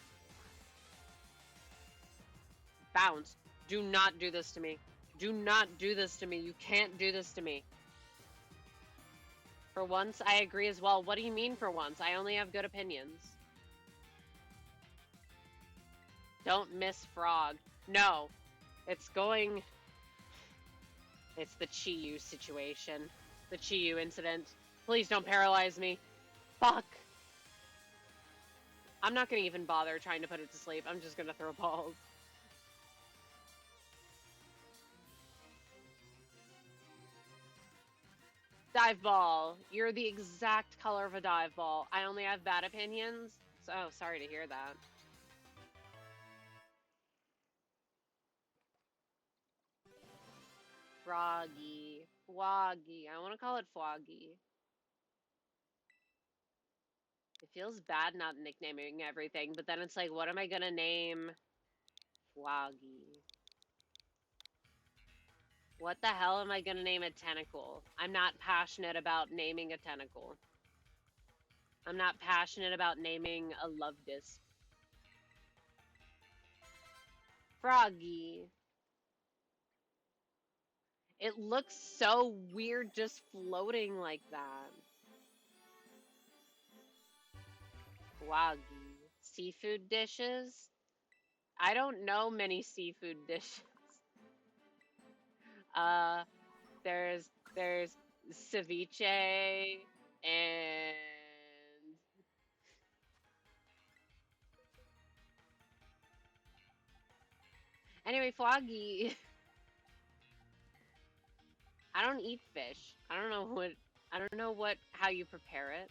Bounce. Do not do this to me. Do not do this to me. You can't do this to me. For once, I agree as well. What do you mean for once? I only have good opinions. Don't miss Frog. No. It's going... It's the Chi-Yu situation. The Chi-Yu incident. Please don't paralyze me. Fuck. I'm not gonna even bother trying to put it to sleep. I'm just gonna throw balls. Dive ball. You're the exact color of a dive ball. I only have bad opinions. So, oh, sorry to hear that. Froggy. Floggy. I want to call it Floggy. It feels bad not nicknaming everything, but then it's like, what am I gonna name Floggy? What the hell am I gonna name a tentacle? I'm not passionate about naming a tentacle. I'm not passionate about naming a love disc. Froggy. It looks so weird just floating like that. Wagyu. Seafood dishes? I don't know many seafood dishes. Uh, there's ceviche and anyway, Floggy. I don't eat fish. I don't know what how you prepare it.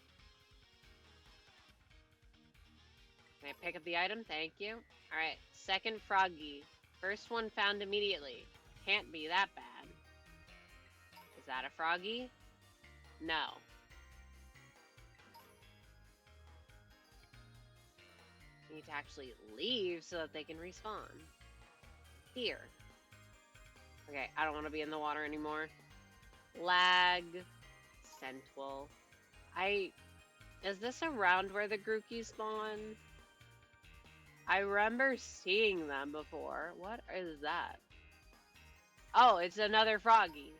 Can I pick up the item? Thank you. Alright, second Froggy. First one found immediately. Can't be that bad. Is that a Froggy? No. You need to actually leave so that they can respawn. Here. Okay, I don't want to be in the water anymore. Lag. Sentwell. Is this around where the Grookey spawn? I remember seeing them before. What is that? Oh, it's another Froggy.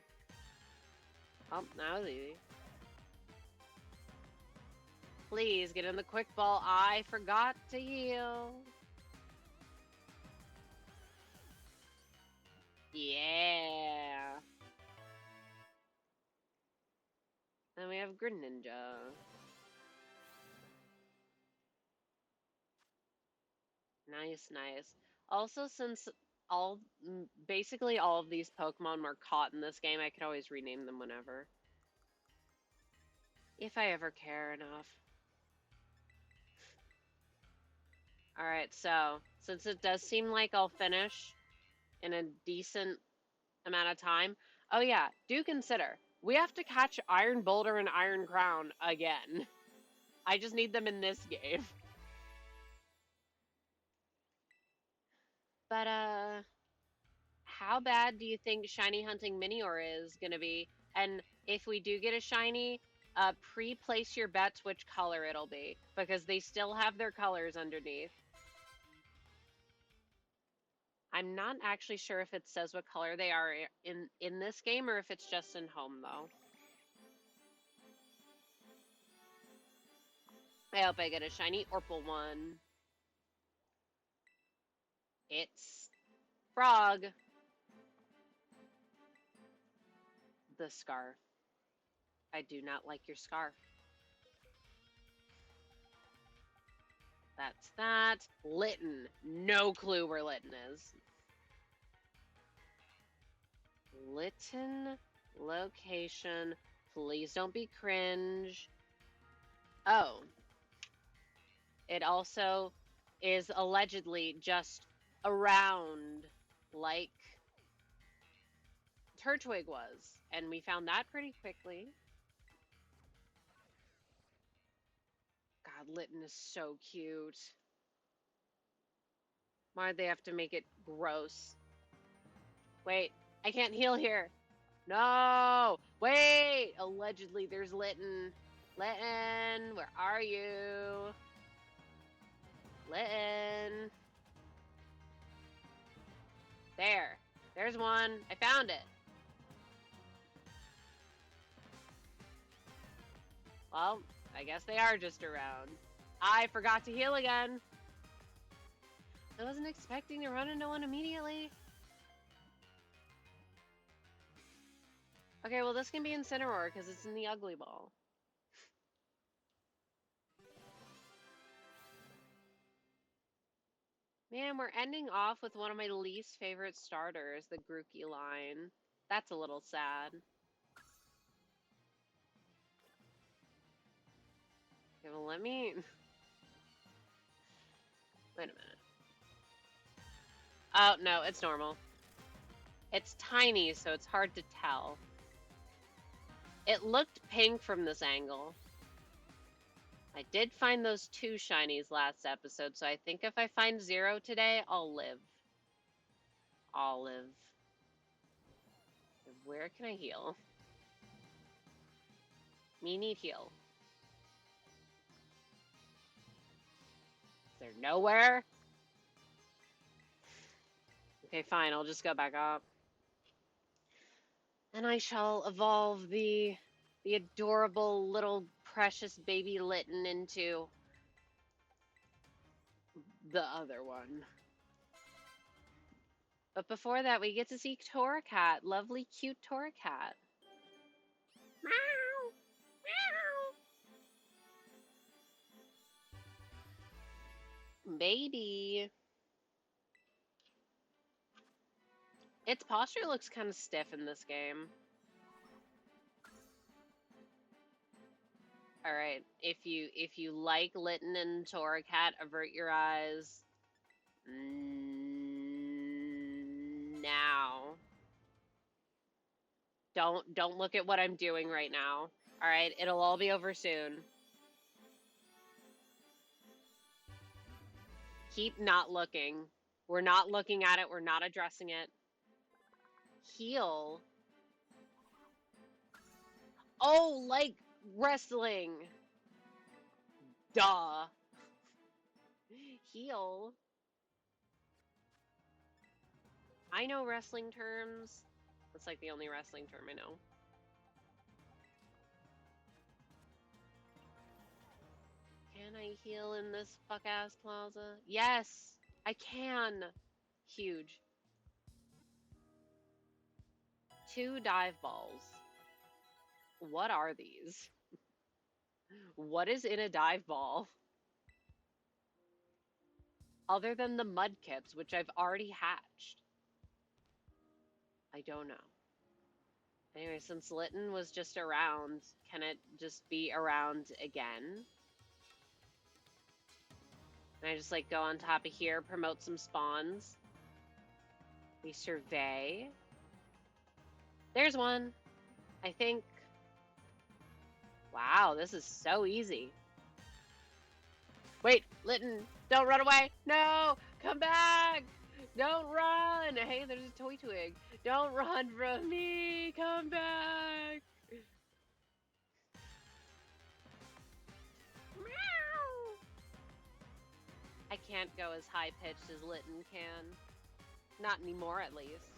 Oh, that was easy. Please, get in the quick ball. I forgot to heal. Yeah. Then we have Greninja. Nice, nice. Also, since basically all of these Pokemon were caught in this game, I could always rename them whenever. If I ever care enough. Alright, so, since it does seem like I'll finish in a decent amount of time. Oh yeah, do consider, we have to catch Iron Boulder and Iron Crown again. I just need them in this game. But, how bad do you think shiny hunting Minior is gonna be? And if we do get a shiny, pre-place your bets which color it'll be, because they still have their colors underneath. I'm not actually sure if it says what color they are in this game or if it's just in home though. I hope I get a shiny Orpal one. It's Frog. The scarf. I do not like your scarf. That's that. Litten. No clue where Litten is. Litten location. Please don't be cringe. Oh. It also is allegedly just around like Turtwig was. And we found that pretty quickly. God, Litten is so cute. Why'd they have to make it gross? Wait, I can't heal here. No! Wait! Allegedly, there's Litten. Litten, where are you? Litten. There. There's one. I found it. Well, I guess they are just around. I forgot to heal again. I wasn't expecting to run into one immediately. Okay, well this can be Incineroar because it's in the Ugly Ball. Man, we're ending off with one of my least favorite starters, the Grookey line. That's a little sad. Okay, well, let me... Wait a minute. Oh, no, it's normal. It's tiny, so it's hard to tell. It looked pink from this angle. I did find those 2 shinies last episode, so I think if I find 0 today, I'll live. I'll live. Where can I heal? Me need heal. Is there nowhere? Okay, fine, I'll just go back up. And I shall evolve the adorable little precious baby Litten into the other one. But before that, we get to see Torracat. Lovely, cute Torracat. Meow! Meow! Baby. Its posture looks kind of stiff in this game. All right, if you like Litten and Torracat, avert your eyes now. Don't look at what I'm doing right now. All right, it'll all be over soon. Keep not looking. We're not looking at it. We're not addressing it. Heal. Oh, like wrestling. Duh. Heal. I know wrestling terms. That's like the only wrestling term I know. Can I heal in this fuck-ass plaza? Yes, I can. Huge. 2 dive balls. What are these? What is in a dive ball? Other than the mudkips, which I've already hatched. I don't know. Anyway, since Litten was just around, can it just be around again? Can I just like go on top of here, promote some spawns? We survey. There's one, I think. Wow, this is so easy. Wait, Litten, don't run away. No, come back. Don't run. Hey, there's a toy twig. Don't run from me. Come back. Meow. I can't go as high pitched as Litten can. Not anymore, at least.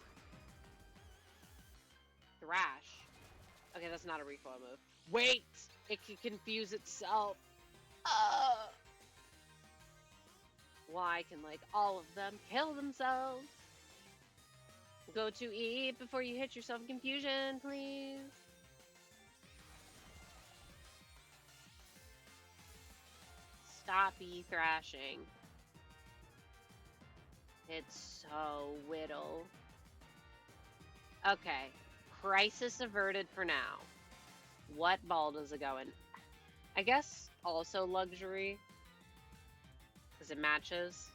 Thrash. Okay, that's not a recoil move. Wait! It can confuse itself. Why can, like, all of them kill themselves? Go to eat before you hit yourself in confusion, please. Stop thrashing. It's so whittle. Okay. Crisis averted for now. What ball does it go in? I guess also luxury. Because it matches.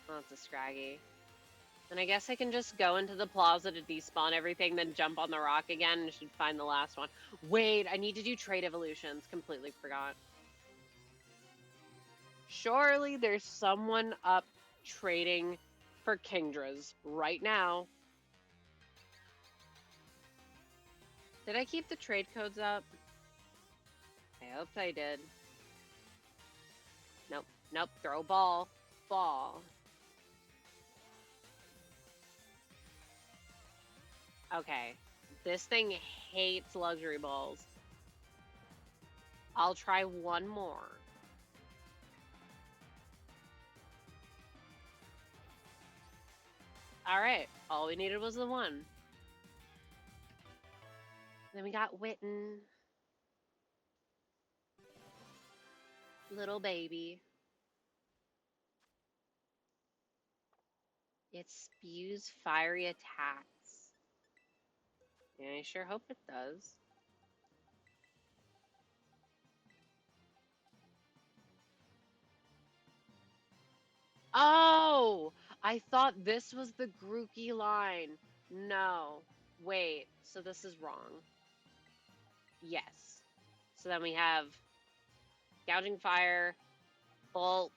Oh, it's a Scraggy. And I guess I can just go into the plaza to despawn everything, then jump on the rock again and should find the last one. Wait, I need to do trade evolutions. Completely forgot. Surely there's someone up trading for Kingdras right now. Did I keep the trade codes up? I hope I did. Nope, nope, throw ball. Ball. Okay, this thing hates luxury balls. I'll try one more. Alright, all we needed was the one. Then we got Witten. Little baby. It spews fiery attacks. Yeah, I sure hope it does. Oh! I thought this was the Grookey line. No. Wait, so this is wrong. Yes. So then we have Gouging Fire, Bolt,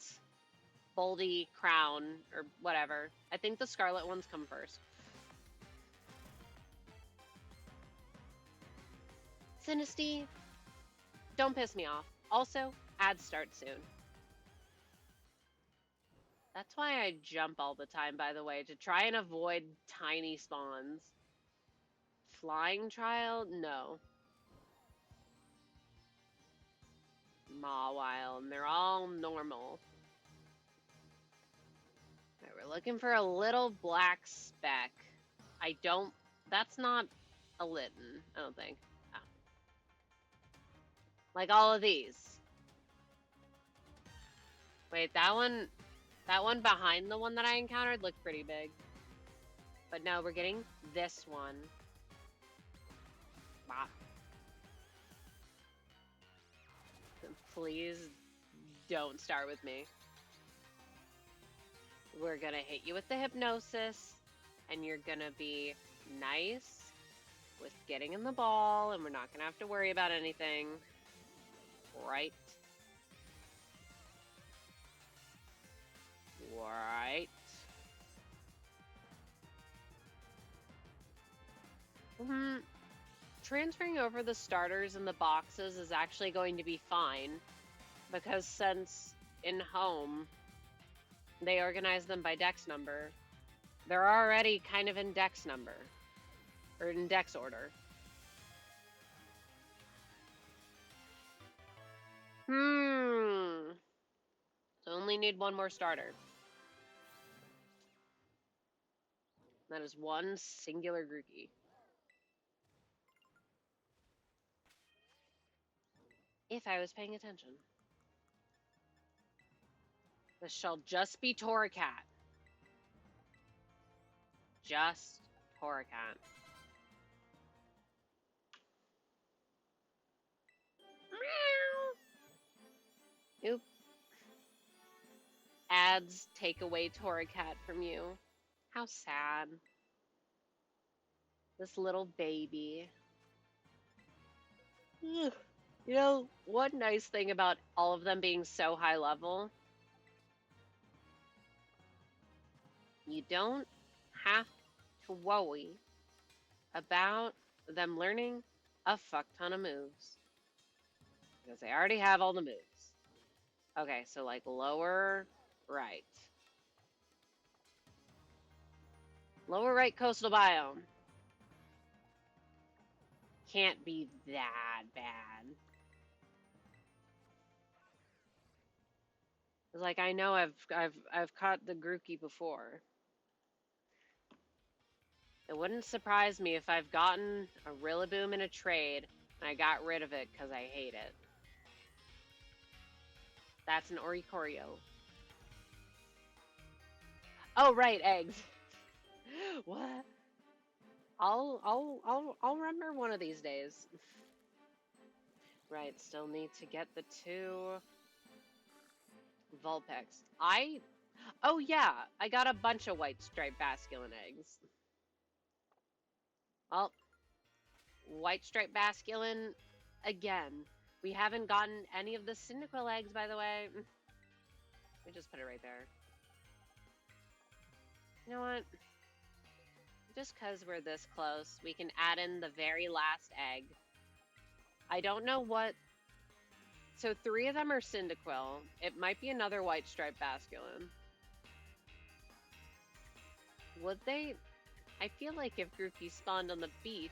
Boldy, Crown, or whatever. I think the Scarlet ones come first. Sinisty, don't piss me off. Also, ads start soon. That's why I jump all the time, by the way, to try and avoid tiny spawns. Flying trial? No. Mawile, and they're all normal. Right, we're looking for a little black speck. That's not a Litten, I don't think. Oh. Like all of these. Wait, that one behind the one that I encountered looked pretty big. But no, we're getting this one. Bop. Please don't start with me. We're gonna hit you with the hypnosis, and you're gonna be nice with getting in the ball, and we're not gonna have to worry about anything. Right? Right. Transferring over the starters and the boxes is actually going to be fine, because since in home they organize them by dex number, they're already kind of in dex number, or in dex order. So only need one more starter. That is one singular Grookey. If I was paying attention. This shall just be Torracat. Just Torracat. Meow. Oop. Ads take away Torracat from you. How sad. This little baby. Ugh. You know, one nice thing about all of them being so high level, you don't have to worry about them learning a fuck ton of moves. Because they already have all the moves. Okay, so like lower right. Lower right coastal biome. Can't be that bad. Like I know I've caught the Grookey before. It wouldn't surprise me if I've gotten a Rillaboom in a trade and I got rid of it because I hate it. That's an Oricorio. Oh right, eggs. What? I'll remember one of these days. Right, still need to get the 2 Vulpix. Oh yeah, I got a bunch of white striped basculin eggs. Well, white striped basculin again. We haven't gotten any of the Cyndaquil eggs, by the way. Let me just put it right there. You know what? Just because we're this close, we can add in the very last egg. I don't know what... So 3 of them are Cyndaquil. It might be another white striped basculin. Would they? I feel like if Grookey spawned on the beach,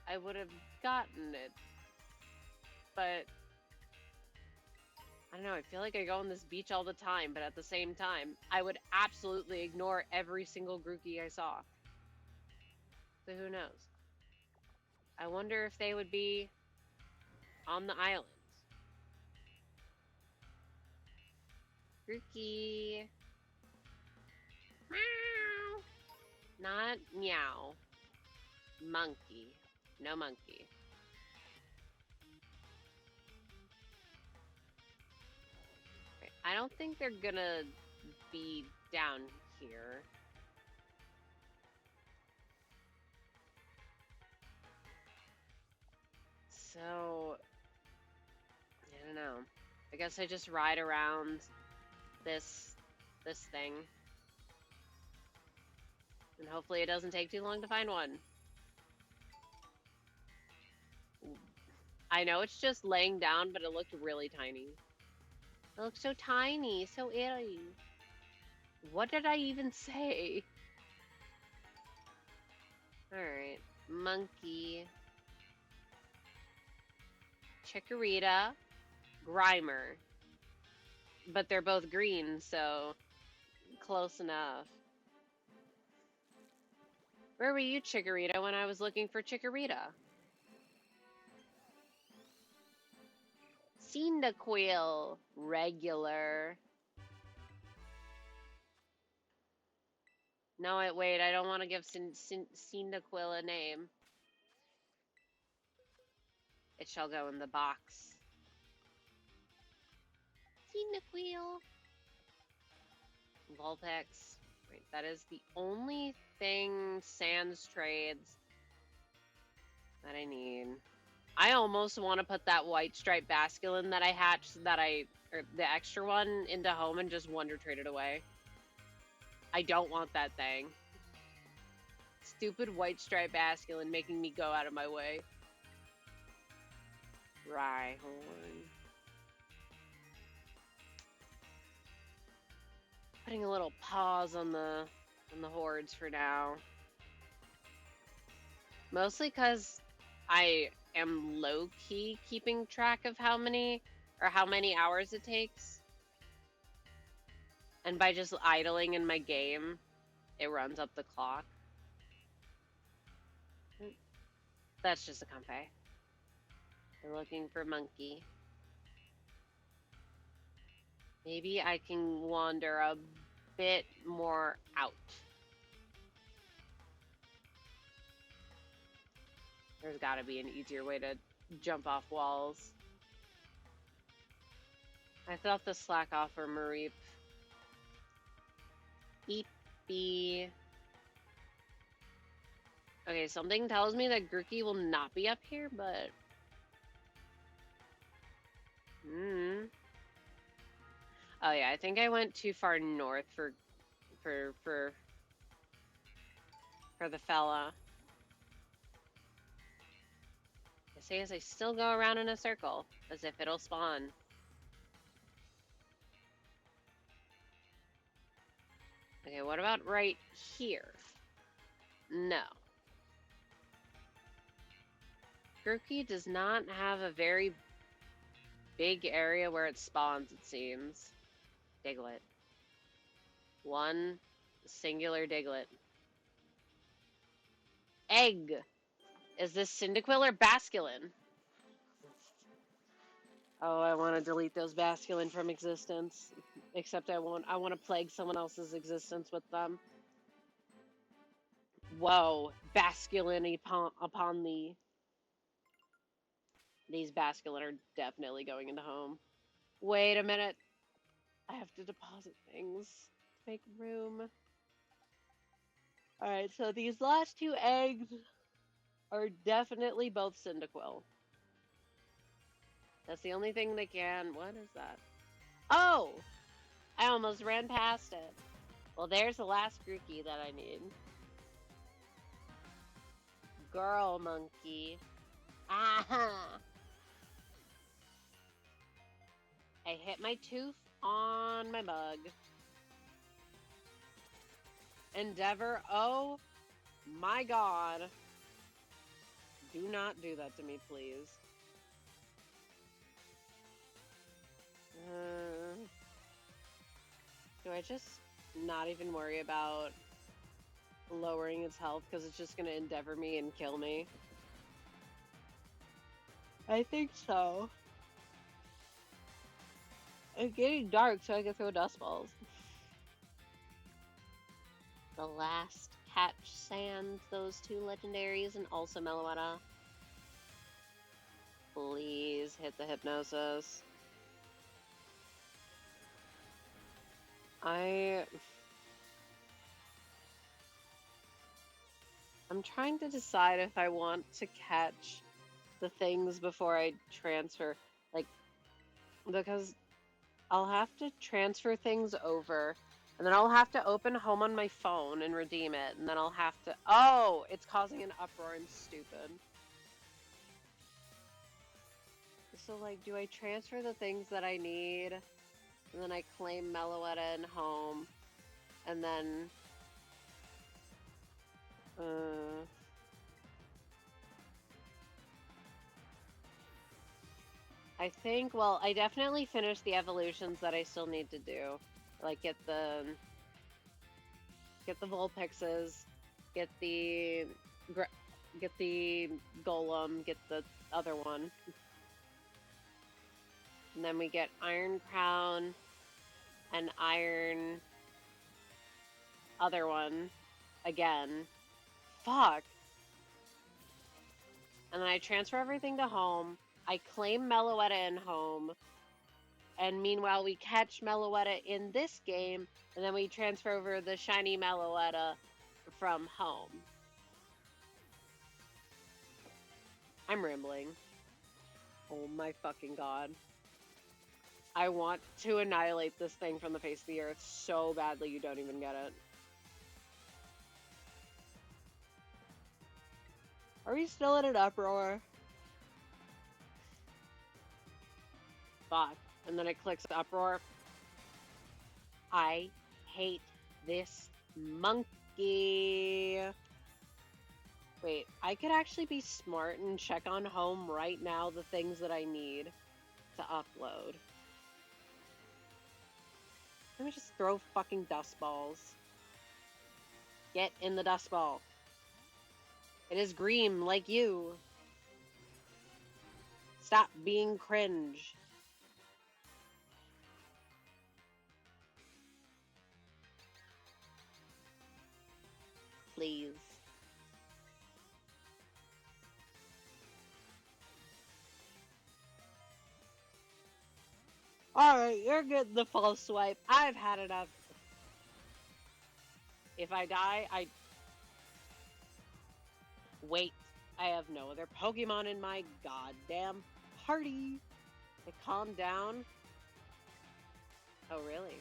I would have gotten it. But I don't know, I feel like I go on this beach all the time, but at the same time, I would absolutely ignore every single Grookey I saw. So who knows? I wonder if they would be on the islands. Grookey. Meow. Not meow. Monkey. No monkey. Okay, I don't think they're gonna be down here. So, I don't know. I guess I just ride around this thing. And hopefully it doesn't take too long to find one. I know it's just laying down, but it looked really tiny. It looks so tiny, so airy. What did I even say? Alright. Monkey. Chikorita. Grimer. But they're both green, so close enough. Where were you, Chikorita, when I was looking for Chikorita? Cyndaquil. Regular. No, wait, I don't want to give Cyndaquil a name. It shall go in the box. Cyndaquil. Vulpix. Wait, that is the only thing sans trades that I need. I almost want to put that white striped basculin that I hatched, or the extra one, into home and just wonder trade it away. I don't want that thing. Stupid white striped basculin making me go out of my way. Rhyhorn. Putting a little pause on the hordes for now. Mostly because I am low-key keeping track of how many hours it takes. And by just idling in my game, it runs up the clock. That's just a Comfey. We're looking for monkey. Maybe I can wander a bit more out. There's gotta be an easier way to jump off walls. I thought the slack off or Mareep. Eepy. Okay, something tells me that Grookey will not be up here, but... Oh yeah, I think I went too far north for the fella. I say as I still go around in a circle, as if it'll spawn. Okay, what about right here? No. Grookey does not have a very big area where it spawns, it seems. Diglett. One singular Diglett. Egg! Is this Cyndaquil or Basculin? Oh, I want to delete those Basculin from existence. Except I want to plague someone else's existence with them. Whoa, Basculin upon thee. These Basculin are definitely going into home. Wait a minute. I have to deposit things to make room. Alright, so these last two eggs are definitely both Cyndaquil. That's the only thing they can... What is that? Oh! I almost ran past it. Well, there's the last Grookey that I need. Girl monkey. Aha! I hit my tooth on my bug. Endeavor, oh my god. Do not do that to me, please. Do I just not even worry about lowering its health because it's just going to endeavor me and kill me? I think so. It's getting dark so I can throw dust balls. The last catch sans those two legendaries and also Meloetta. Please hit the hypnosis. I'm trying to decide if I want to catch the things before I transfer. Like, because I'll have to transfer things over, and then I'll have to open home on my phone and redeem it, and then I'll have to... Oh, it's causing an uproar. I'm stupid. So, like, do I transfer the things that I need, and then I claim Meloetta in home, and then... I think, well, I definitely finished the evolutions that I still need to do. Like, get the Vulpixes, get the... get the Golem, get the other one. And then we get Iron Crown and Iron... other one again. Fuck! And then I transfer everything to home. I claim Meloetta in home. And meanwhile, we catch Meloetta in this game, and then we transfer over the shiny Meloetta from home. I'm rambling. Oh my fucking god. I want to annihilate this thing from the face of the earth so badly you don't even get it. Are we still in an uproar? Fuck. And then it clicks uproar. I hate this monkey. Wait, I could actually be smart and check on home right now the things that I need to upload. Let me just throw fucking dust balls. Get in the dust ball. It is green like you. Stop being cringe. Please. Alright, you're getting the false swipe. I've had enough. If I die, I... Wait. I have no other Pokemon in my goddamn party. It calmed down. Oh, really?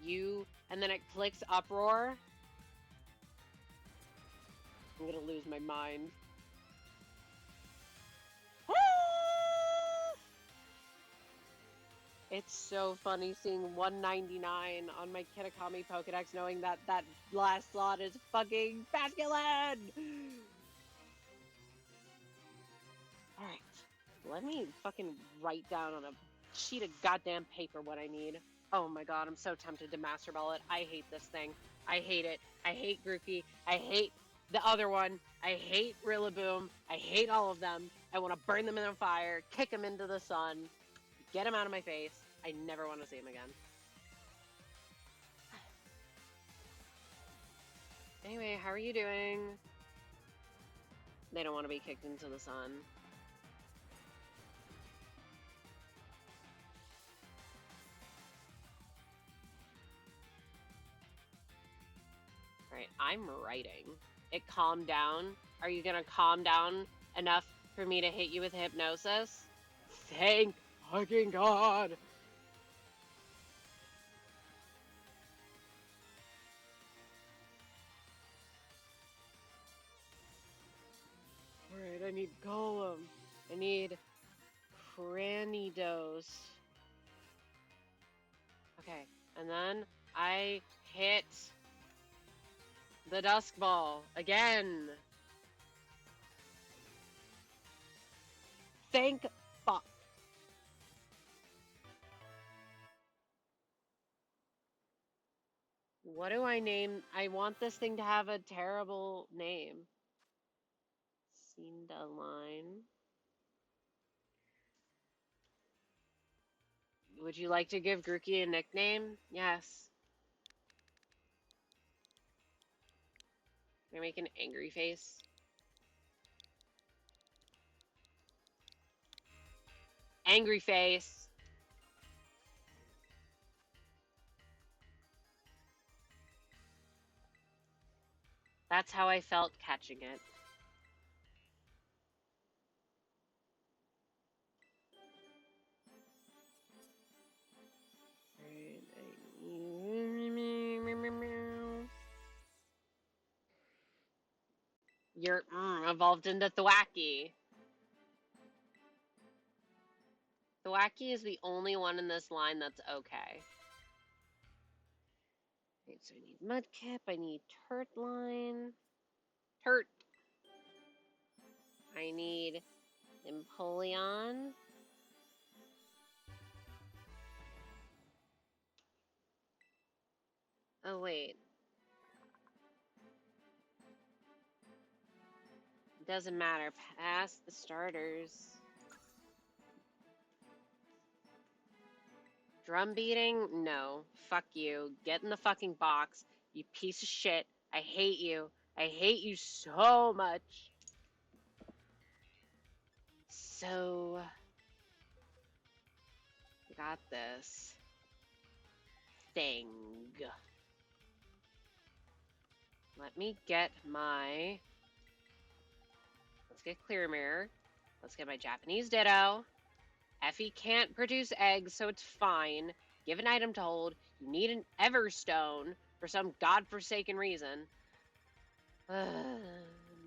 You... And then it clicks uproar. I'm gonna lose my mind. It's so funny seeing 199 on my Kitakami Pokedex, knowing that that last slot is fucking Basculin! Alright, let me fucking write down on a sheet of goddamn paper what I need. Oh my god, I'm so tempted to Master Ball it. I hate this thing. I hate it. I hate Grookey. I hate the other one. I hate Rillaboom. I hate all of them. I want to burn them in the fire, kick them into the sun, get them out of my face. I never want to see him again. Anyway, how are you doing? They don't want to be kicked into the sun. Alright, I'm writing. It calmed down. Are you gonna calm down enough for me to hit you with hypnosis? Thank fucking god! Alright, I need Golem. I need Cranidos. Okay, and then I hit the Dusk Ball again. Thank fuck. What do I name? I want this thing to have a terrible name. Cindaline. Would you like to give Grookey a nickname? Yes. Can I make an angry face? Angry face. That's how I felt catching it. You're evolved into Thwacky. Thwacky is the only one in this line that's okay. Right, so I need Mudkip, I need Turtline. Turt. I need Empoleon. Oh, wait. It doesn't matter. Pass the starters. Drum beating? No. Fuck you. Get in the fucking box. You piece of shit. I hate you. I hate you so much. So, got this thing. Let me get my... Let's get Clear Mirror. Let's get my Japanese Ditto. Effie can't produce eggs, so it's fine. Give an item to hold. You need an Everstone for some godforsaken reason.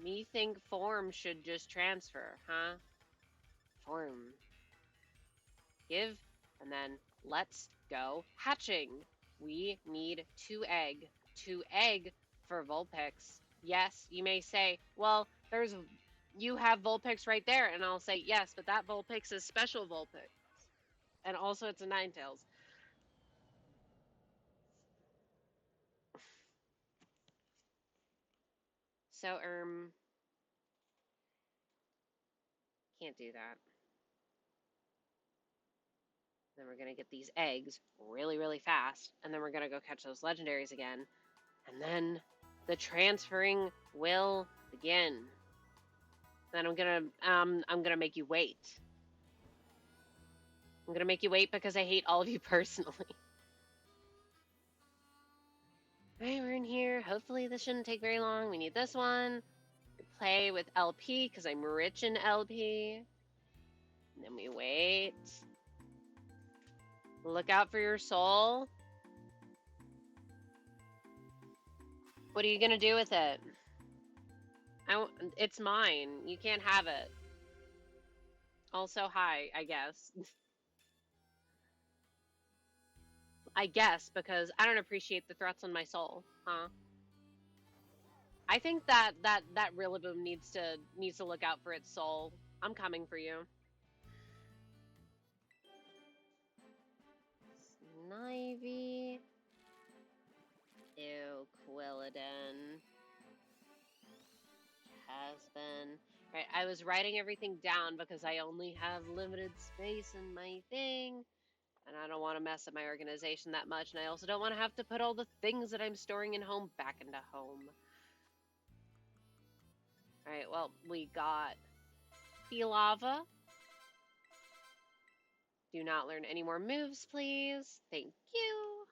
Me think form should just transfer, huh? Form. Give, and then let's go hatching. We need 2 egg. 2 egg for Vulpix. Yes, you may say, well, you have Vulpix right there, and I'll say, yes, but that Vulpix is special Vulpix. And also it's a Ninetales. So, can't do that. Then we're gonna get these eggs really, really fast, and then we're gonna go catch those legendaries again. And then the transferring will begin. Then I'm gonna make you wait. I'm gonna make you wait because I hate all of you personally. Alright, we're in here. Hopefully this shouldn't take very long. We need this one. We play with LP because I'm rich in LP. And then we wait. Look out for your soul. What are you gonna do with it? It's mine. You can't have it. Also, hi, I guess. I guess, because I don't appreciate the threats on my soul, huh? I think that Rillaboom needs to look out for its soul. I'm coming for you. Snivy. Ew, Quilladin. Caspin. Right, I was writing everything down because I only have limited space in my thing. And I don't want to mess up my organization that much. And I also don't want to have to put all the things that I'm storing in home back into home. Alright, well, we got Pilava. Do not learn any more moves, please. Thank you.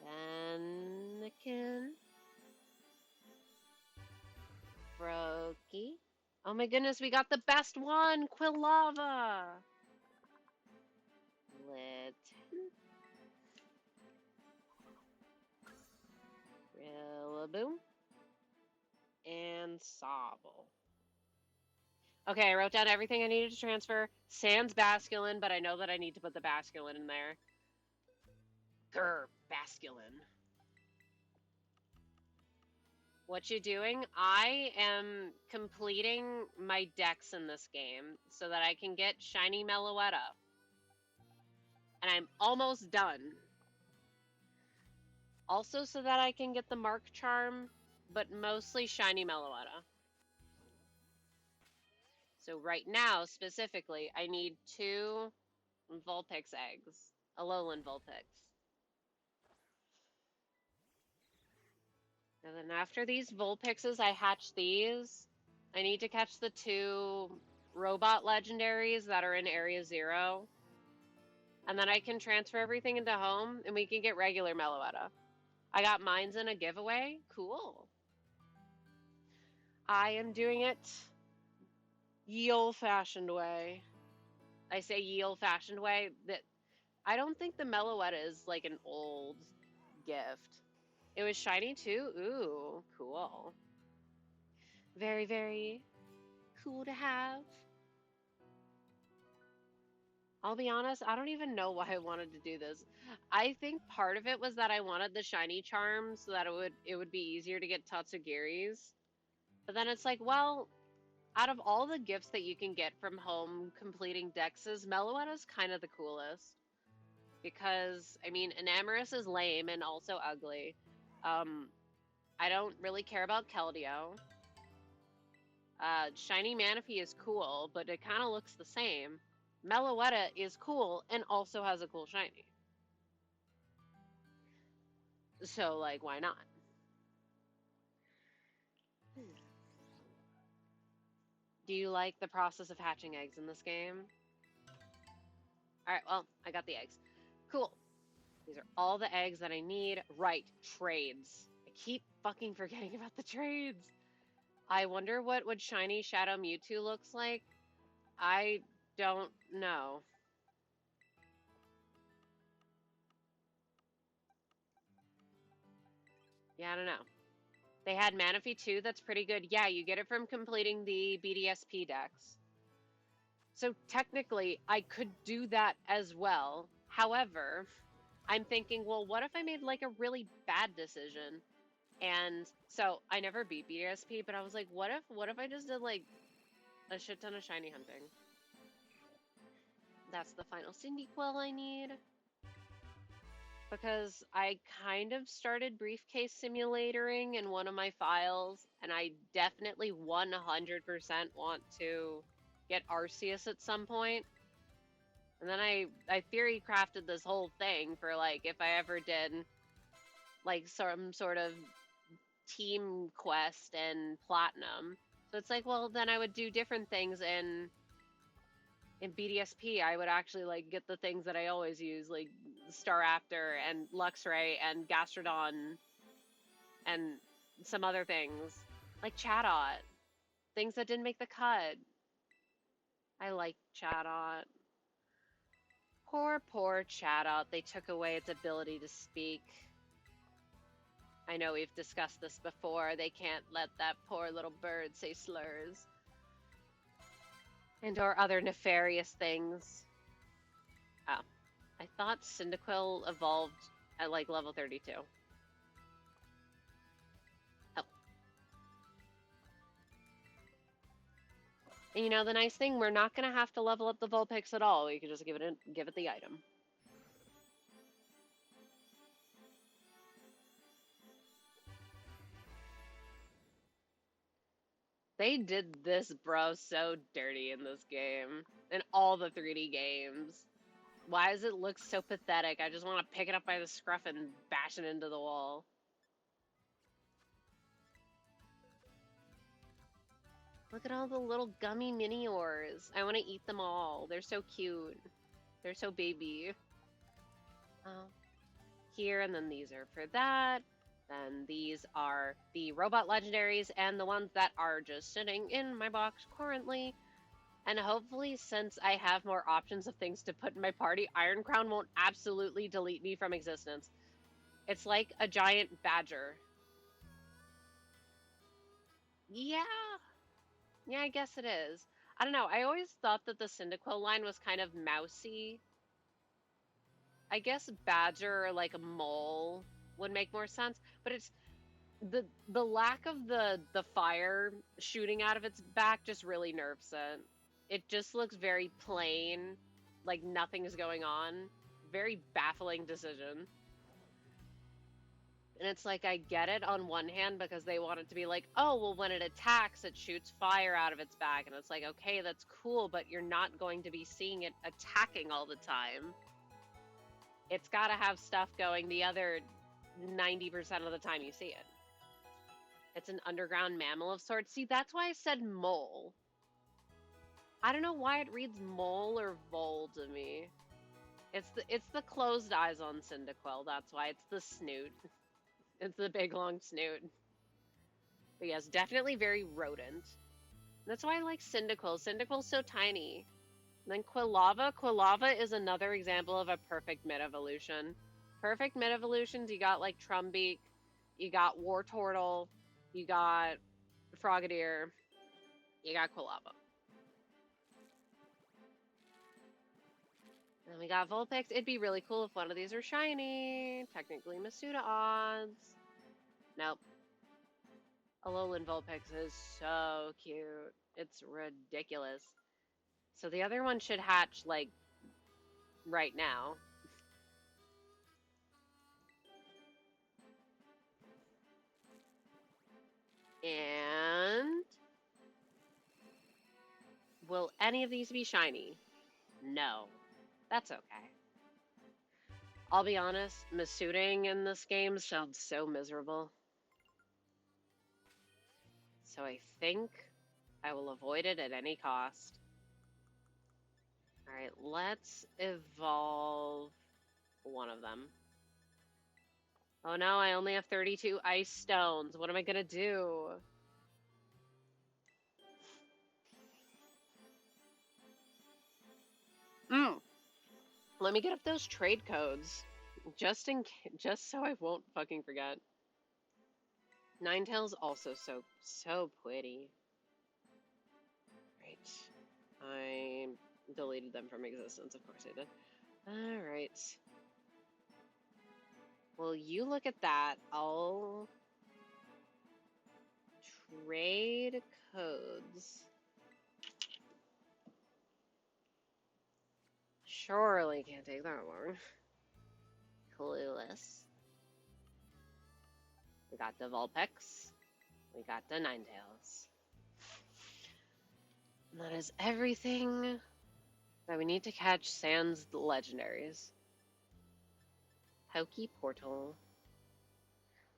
Anakin. Froakie. Oh my goodness, we got the best one! Quilava! Litten. Rillaboom. And Sobble. Okay, I wrote down everything I needed to transfer. Sans Basculin, but I know that I need to put the Basculin in there. Grr, Basculin. What you doing? I am completing my decks in this game so that I can get Shiny Meloetta. And I'm almost done. Also so that I can get the Mark Charm, but mostly Shiny Meloetta. So right now, specifically, I need 2 Vulpix eggs. Alolan Vulpix. And then after these Vulpixes, I hatch these. I need to catch the 2 robot legendaries that are in Area 0. And then I can transfer everything into home and we can get regular Meloetta. I got mines in a giveaway. Cool. I am doing it ye old fashioned way. I say ye old fashioned way. That I don't think the Meloetta is like an old gift. It was shiny too. Ooh, cool. Very, very cool to have. I'll be honest, I don't even know why I wanted to do this. I think part of it was that I wanted the shiny charm so that it would be easier to get Tatsugiris. But then it's like, well, out of all the gifts that you can get from home completing dexes, Meloetta's kind of the coolest. Because, I mean, Enamorous is lame and also ugly. I don't really care about Keldeo. Shiny Manaphy is cool, but it kind of looks the same. Meloetta is cool and also has a cool shiny. So, like, why not? Do you like the process of hatching eggs in this game? Alright, well, I got the eggs. Cool. These are all the eggs that I need. Right, trades. I keep fucking forgetting about the trades. I wonder what shiny Shadow Mewtwo looks like. I don't know. Yeah, I don't know. They had Manaphy too, that's pretty good. Yeah, you get it from completing the BDSP decks. So technically, I could do that as well. However, I'm thinking, well, what if I made like a really bad decision? And so I never beat BDSP, but I was like, what if I just did like a shit ton of shiny hunting? That's the final Cyndaquil I need. Because I kind of started briefcase simulatoring in one of my files, and I definitely 100% want to get Arceus at some point. And then I theory crafted this whole thing for like if I ever did like some sort of team quest and platinum. So it's like, well, then I would do different things in BDSP. I would actually like get the things that I always use, like Staraptor and Luxray and Gastrodon and some other things like Chatot, things that didn't make the cut. I like Chatot. Poor Chatot. They took away its ability to speak. I know we've discussed this before. They can't let that poor little bird say slurs. And or other nefarious things. Oh. I thought Cyndaquil evolved at like level 32. Oh. And you know the nice thing, we're not gonna have to level up the Vulpix at all. We can just give it the item. They did this, bro, so dirty in this game. In all the 3D games. Why does it look so pathetic? I just want to pick it up by the scruff and bash it into the wall. Look at all the little gummy mini-ores. I want to eat them all. They're so cute. They're so baby. Here, and then these are for that. Then these are the robot legendaries and the ones that are just sitting in my box currently. And hopefully, since I have more options of things to put in my party, Iron Crown won't absolutely delete me from existence. It's like a giant badger. Yeah. Yeah, I guess it is. I don't know. I always thought that the Cyndaquil line was kind of mousy. I guess badger or like a mole would make more sense, but it's the lack of the fire shooting out of its back just really nerfs it. It just looks very plain, like nothing's going on. Very baffling decision. And it's like, I get it on one hand because they want it to be like, oh, well, when it attacks, it shoots fire out of its back. And it's like, okay, that's cool, but you're not going to be seeing it attacking all the time. It's got to have stuff going the other 90% of the time you see it. It's an underground mammal of sorts. See, that's why I said mole. I don't know why it reads mole or vole to me. It's the closed eyes on Cyndaquil. That's why it's the snoot. It's the big long snoot. But yes, definitely very rodent. That's why I like Cyndaquil. Cyndaquil's so tiny. And then Quilava. Quilava is another example of a perfect mid-evolution. Perfect mid-evolutions, you got like Trumbeak, you got Wartortle, you got Frogadier, you got Quilava. And we got Vulpix. It'd be really cool if one of these are shiny. Technically Masuda odds. Nope. Alolan Vulpix is so cute. It's ridiculous. So the other one should hatch, like, right now. And will any of these be shiny? No. That's okay. I'll be honest, Masuding in this game sounds so miserable. So I think I will avoid it at any cost. Alright, let's evolve one of them. Oh no, I only have 32 ice stones. What am I gonna do? Let me get up those trade codes. Just so I won't fucking forget. Ninetales also so pretty. Right. I deleted them from existence, of course I did. Alright. Well, you look at that. I'll trade codes. Surely can't take that long. Clueless. We got the Vulpix. We got the Ninetales. And that is everything that we need to catch sans the legendaries. Hokey Portal.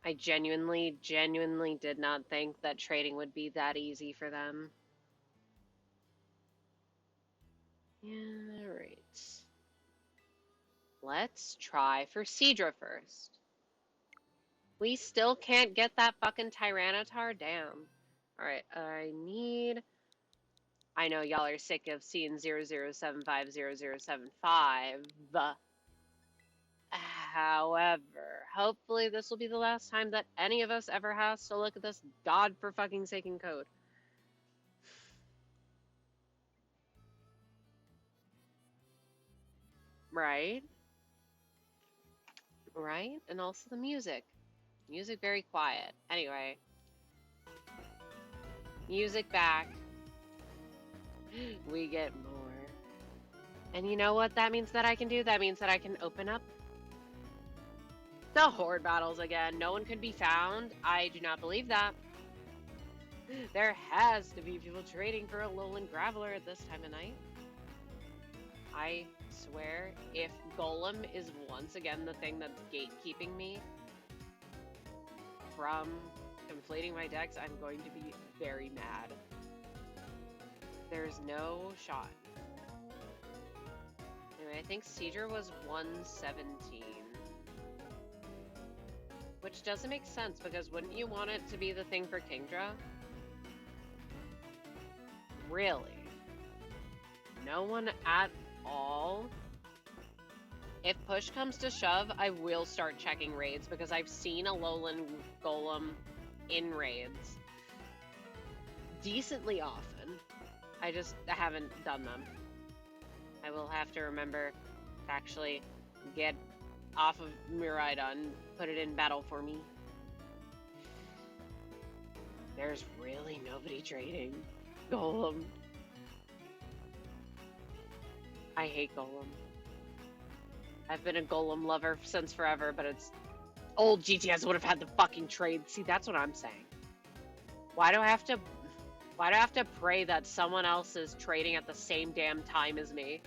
I genuinely did not think that trading would be that easy for them. Yeah, alright. Let's try for Seadra first. We still can't get that fucking Tyranitar? Damn. Alright, I know y'all are sick of seeing 00750075. However, hopefully this will be the last time that any of us ever has to look at this god-for-fucking-saking code. Right? Right? And also the music. Music very quiet. Anyway. Music back. We get more. And you know what that means that I can do? That means that I can open up the horde battles again. No one could be found. I do not believe that. There has to be people trading for a Alolan Graveler at this time of night. I swear, if Golem is once again the thing that's gatekeeping me from completing my decks, I'm going to be very mad. There's no shot. Anyway, I think Seadra was 117. Which doesn't make sense, because wouldn't you want it to be the thing for Kingdra? Really? No one at all? If push comes to shove, I will start checking raids, because I've seen Alolan Golem in raids decently often. I just haven't done them. I will have to remember to actually get off of Miraida and put it in battle for me. There's really nobody trading Golem. I hate Golem. I've been a Golem lover since forever, but it's old GTS would have had the fucking trade. See, that's what I'm saying. Why do I have to pray that someone else is trading at the same damn time as me?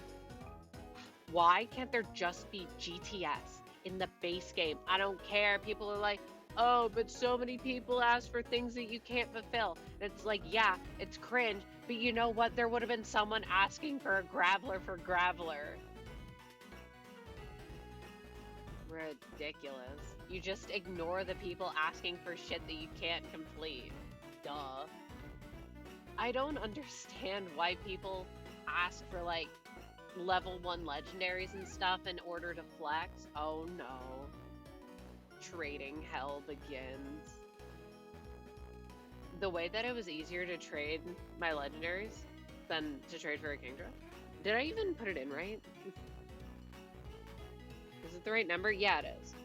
Why can't there just be GTS in the base game? I don't care. People are like, oh, but so many people ask for things that you can't fulfill. And it's like, yeah, it's cringe But you know what? There would have been someone asking for a Graveler for Graveler. Ridiculous. You just ignore the people asking for shit that you can't complete. Duh. I don't understand why people ask for, like, level 1 legendaries and stuff in order to flex. Oh no. Trading hell begins. The way that it was easier to trade my legendaries than to trade for a Kingdra. Did I even put it in right? Is it the right number? Yeah, it is.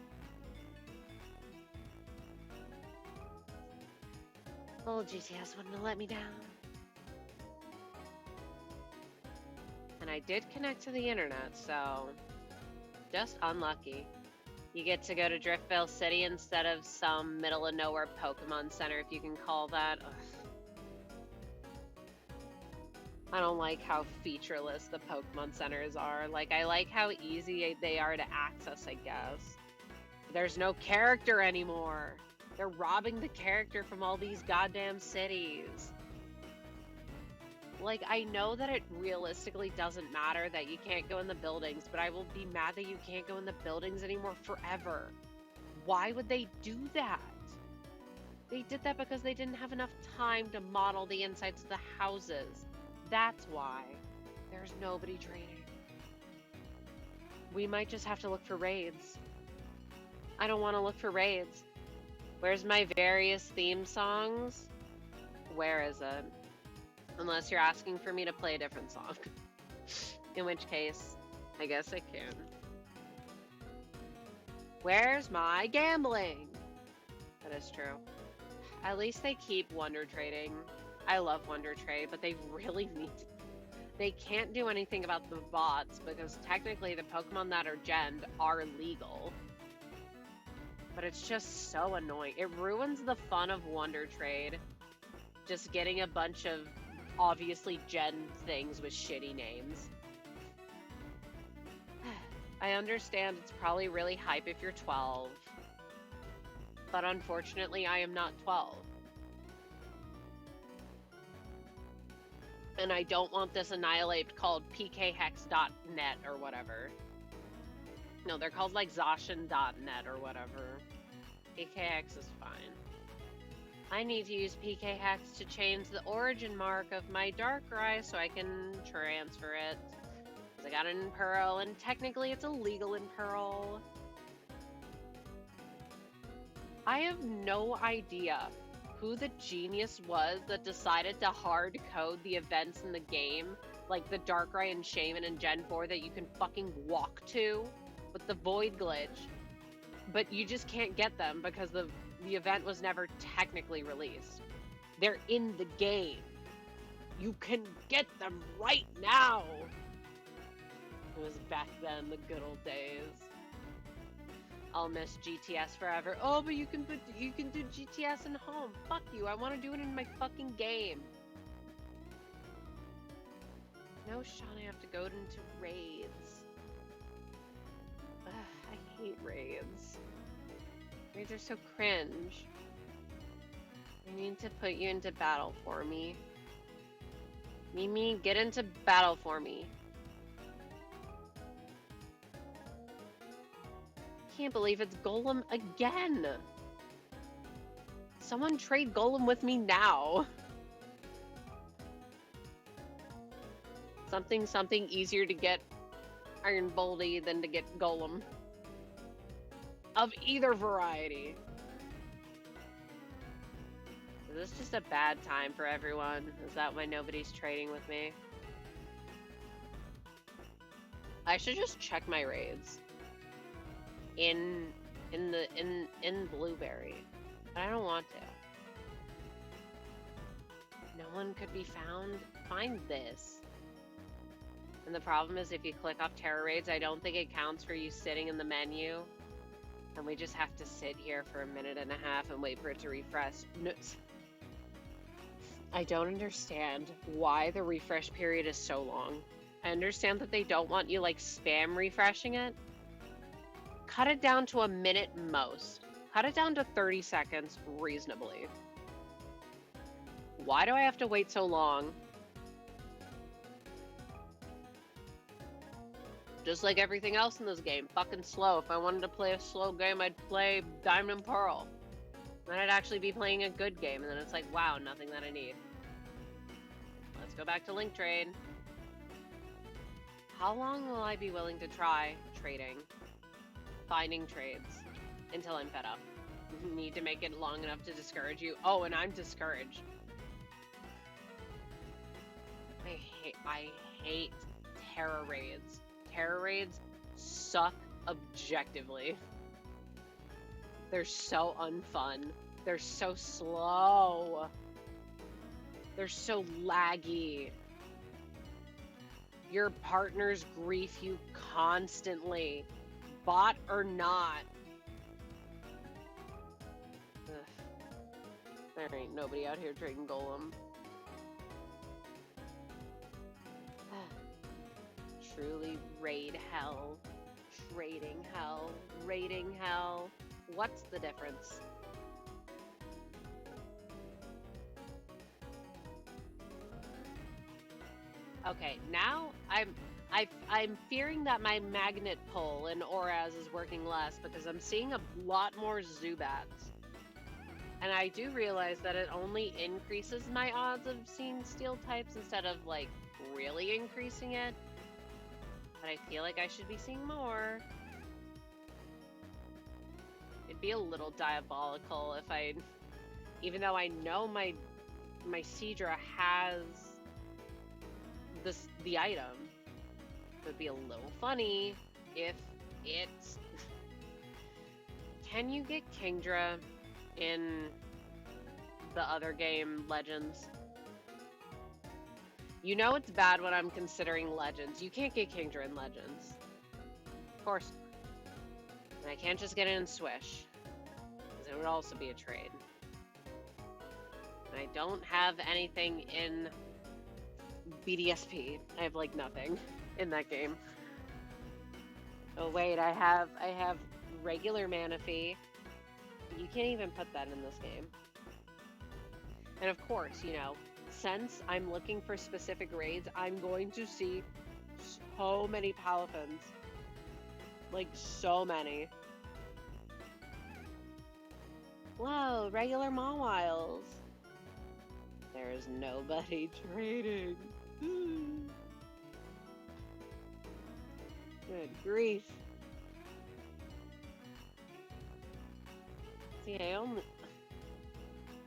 Old GTS wouldn't have let me down. And I did connect to the internet, so just unlucky. You get to go to Driftvale City instead of some middle of nowhere Pokemon Center, if you can call that. Ugh. I don't like how featureless the Pokemon Centers are. Like, I like how easy they are to access, I guess. There's no character anymore. They're robbing the character from all these goddamn cities. Like, I know that it realistically doesn't matter that you can't go in the buildings, but I will be mad that you can't go in the buildings anymore forever. Why would they do that? They did that because they didn't have enough time to model the insides of the houses. That's why. There's nobody trading. We might just have to look for raids. I don't want to look for raids. Where's my various theme songs? Where is it? Unless you're asking for me to play a different song. In which case, I guess I can. Where's my gambling? That is true. At least they keep Wonder Trading. I love Wonder Trade, but they really need to. They can't do anything about the bots because technically the Pokemon that are genned are legal. But it's just so annoying. It ruins the fun of Wonder Trade. Just getting a bunch of obviously gen things with shitty names. I understand it's probably really hype if you're 12. But unfortunately, I am not 12. And I don't want this Annihilate called pkhex.net or whatever. No, they're called like Zacian.net or whatever. PKX is fine. I need to use PKHex to change the origin mark of my Darkrai so I can transfer it. I got it in Pearl, and technically it's illegal in Pearl. I have no idea who the genius was that decided to hard code the events in the game, like the Darkrai and Shaman and Gen 4 that you can fucking walk to with the Void glitch. But you just can't get them because the event was never technically released. They're in the game. You can get them right now. It was back then, the good old days. I'll miss GTS forever. Oh, but you can do GTS in home. Fuck you. I want to do it in my fucking game. No, Sean, I have to go into raids. Ugh, I hate raids. Raids are so cringe. I need to put you into battle for me. Mimi, get into battle for me. Can't believe it's Golem again. Someone trade Golem with me now. Something easier to get Iron Boldy than to get Golem. Of either variety. Is this just a bad time for everyone? Is that why nobody's trading with me? I should just check my raids. In Blueberry. But I don't want to. No one could be found. Find this. And the problem is if you click off Terror Raids, I don't think it counts for you sitting in the menu. And we just have to sit here for a minute and a half and wait for it to refresh. No. I don't understand why the refresh period is so long. I understand that they don't want you like spam refreshing it. Cut it down to a minute most. Cut it down to 30 seconds reasonably. Why do I have to wait so long Just like everything else in this game, fucking slow. If I wanted to play a slow game, I'd play Diamond and Pearl. Then I'd actually be playing a good game, and then it's like, wow, nothing that I need. Let's go back to Link Trade. How long will I be willing to try trading? Finding trades until I'm fed up. Need to make it long enough to discourage you. Oh, and I'm discouraged. I hate Terra raids. Terra raids suck objectively. They're so unfun. They're so slow. They're so laggy. Your partners grief you constantly, bot or not. Ugh. There ain't nobody out here trading Golem. Truly raid hell, trading hell, raiding hell. What's the difference? Okay, now I'm fearing that my magnet pull in Oraz is working less because I'm seeing a lot more Zubats. And I do realize that it only increases my odds of seeing steel types instead of like really increasing it. But I feel like I should be seeing more. It'd be a little diabolical if I, even though I know my Seadra has the item, it would be a little funny if it's. Can you get Kingdra in the other game, Legends? You know it's bad when I'm considering Legends. You can't get Kingdra in Legends. Of course. And I can't just get it in Swish. Because it would also be a trade. And I don't have anything in BDSP. I have like nothing in that game. Oh wait, I have regular Manaphy. You can't even put that in this game. And of course, you know, since I'm looking for specific raids, I'm going to see so many Palafins. Like, so many. Whoa, regular Mawiles. There is nobody trading. Good grief. See, I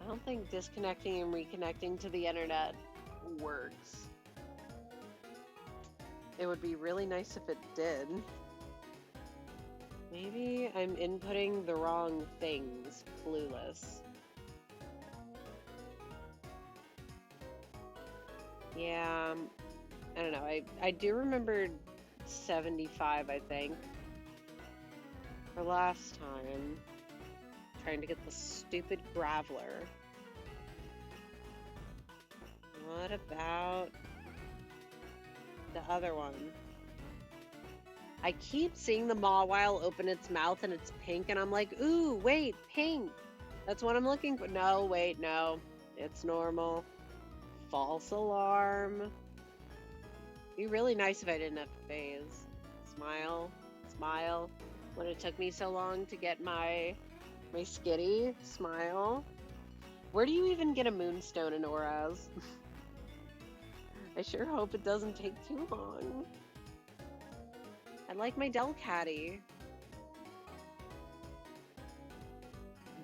don't think disconnecting and reconnecting to the internet works. It would be really nice if it did. Maybe I'm inputting the wrong things. Clueless. Yeah, I don't know. I do remember 75, I think. For last time. Trying to get the stupid Graveler. What about the other one? I keep seeing the Mawile open its mouth and it's pink, and I'm like, ooh, wait, pink. That's what I'm looking for. No, wait, no. It's normal. False alarm. Be really nice if I didn't have to phase. Smile. Smile. When it took me so long to get my skitty. Smile. Where do you even get a moonstone in Oraz? I sure hope it doesn't take too long. I like my Delcatty.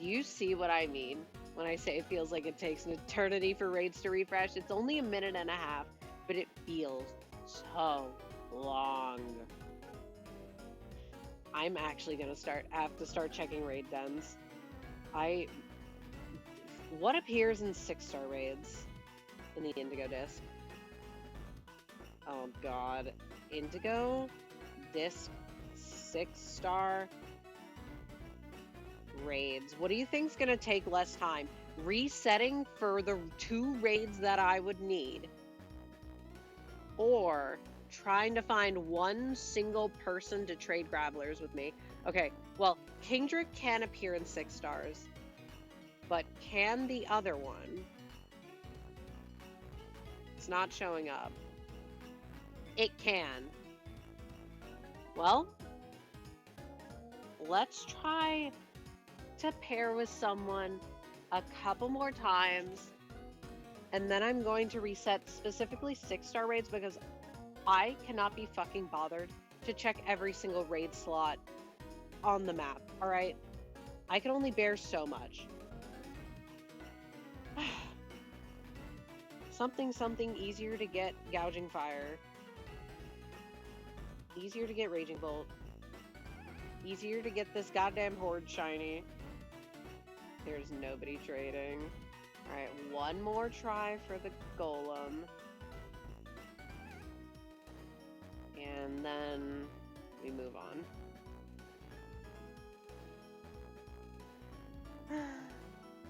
Do you see what I mean when I say it feels like it takes an eternity for raids to refresh? It's only a minute and a half, but it feels so long. I'm actually gonna have to start checking raid dens. What appears in 6-star raids in the Indigo disc? Oh god. Indigo disc 6-star raids. What do you think's gonna take less time? Resetting for the 2 raids that I would need, or trying to find one single person to trade Gravelers with me? Okay, well, Kingdra can appear in 6 stars, but can the other one? It's not showing up. It can. Well, let's try to pair with someone a couple more times, and then I'm going to reset specifically 6-star raids because I cannot be fucking bothered to check every single raid slot on the map, alright? I can only bear so much. Something easier to get Gouging Fire. Easier to get Raging Bolt. Easier to get this goddamn Horde shiny. There's nobody trading. Alright, one more try for the Golem. And then we move on.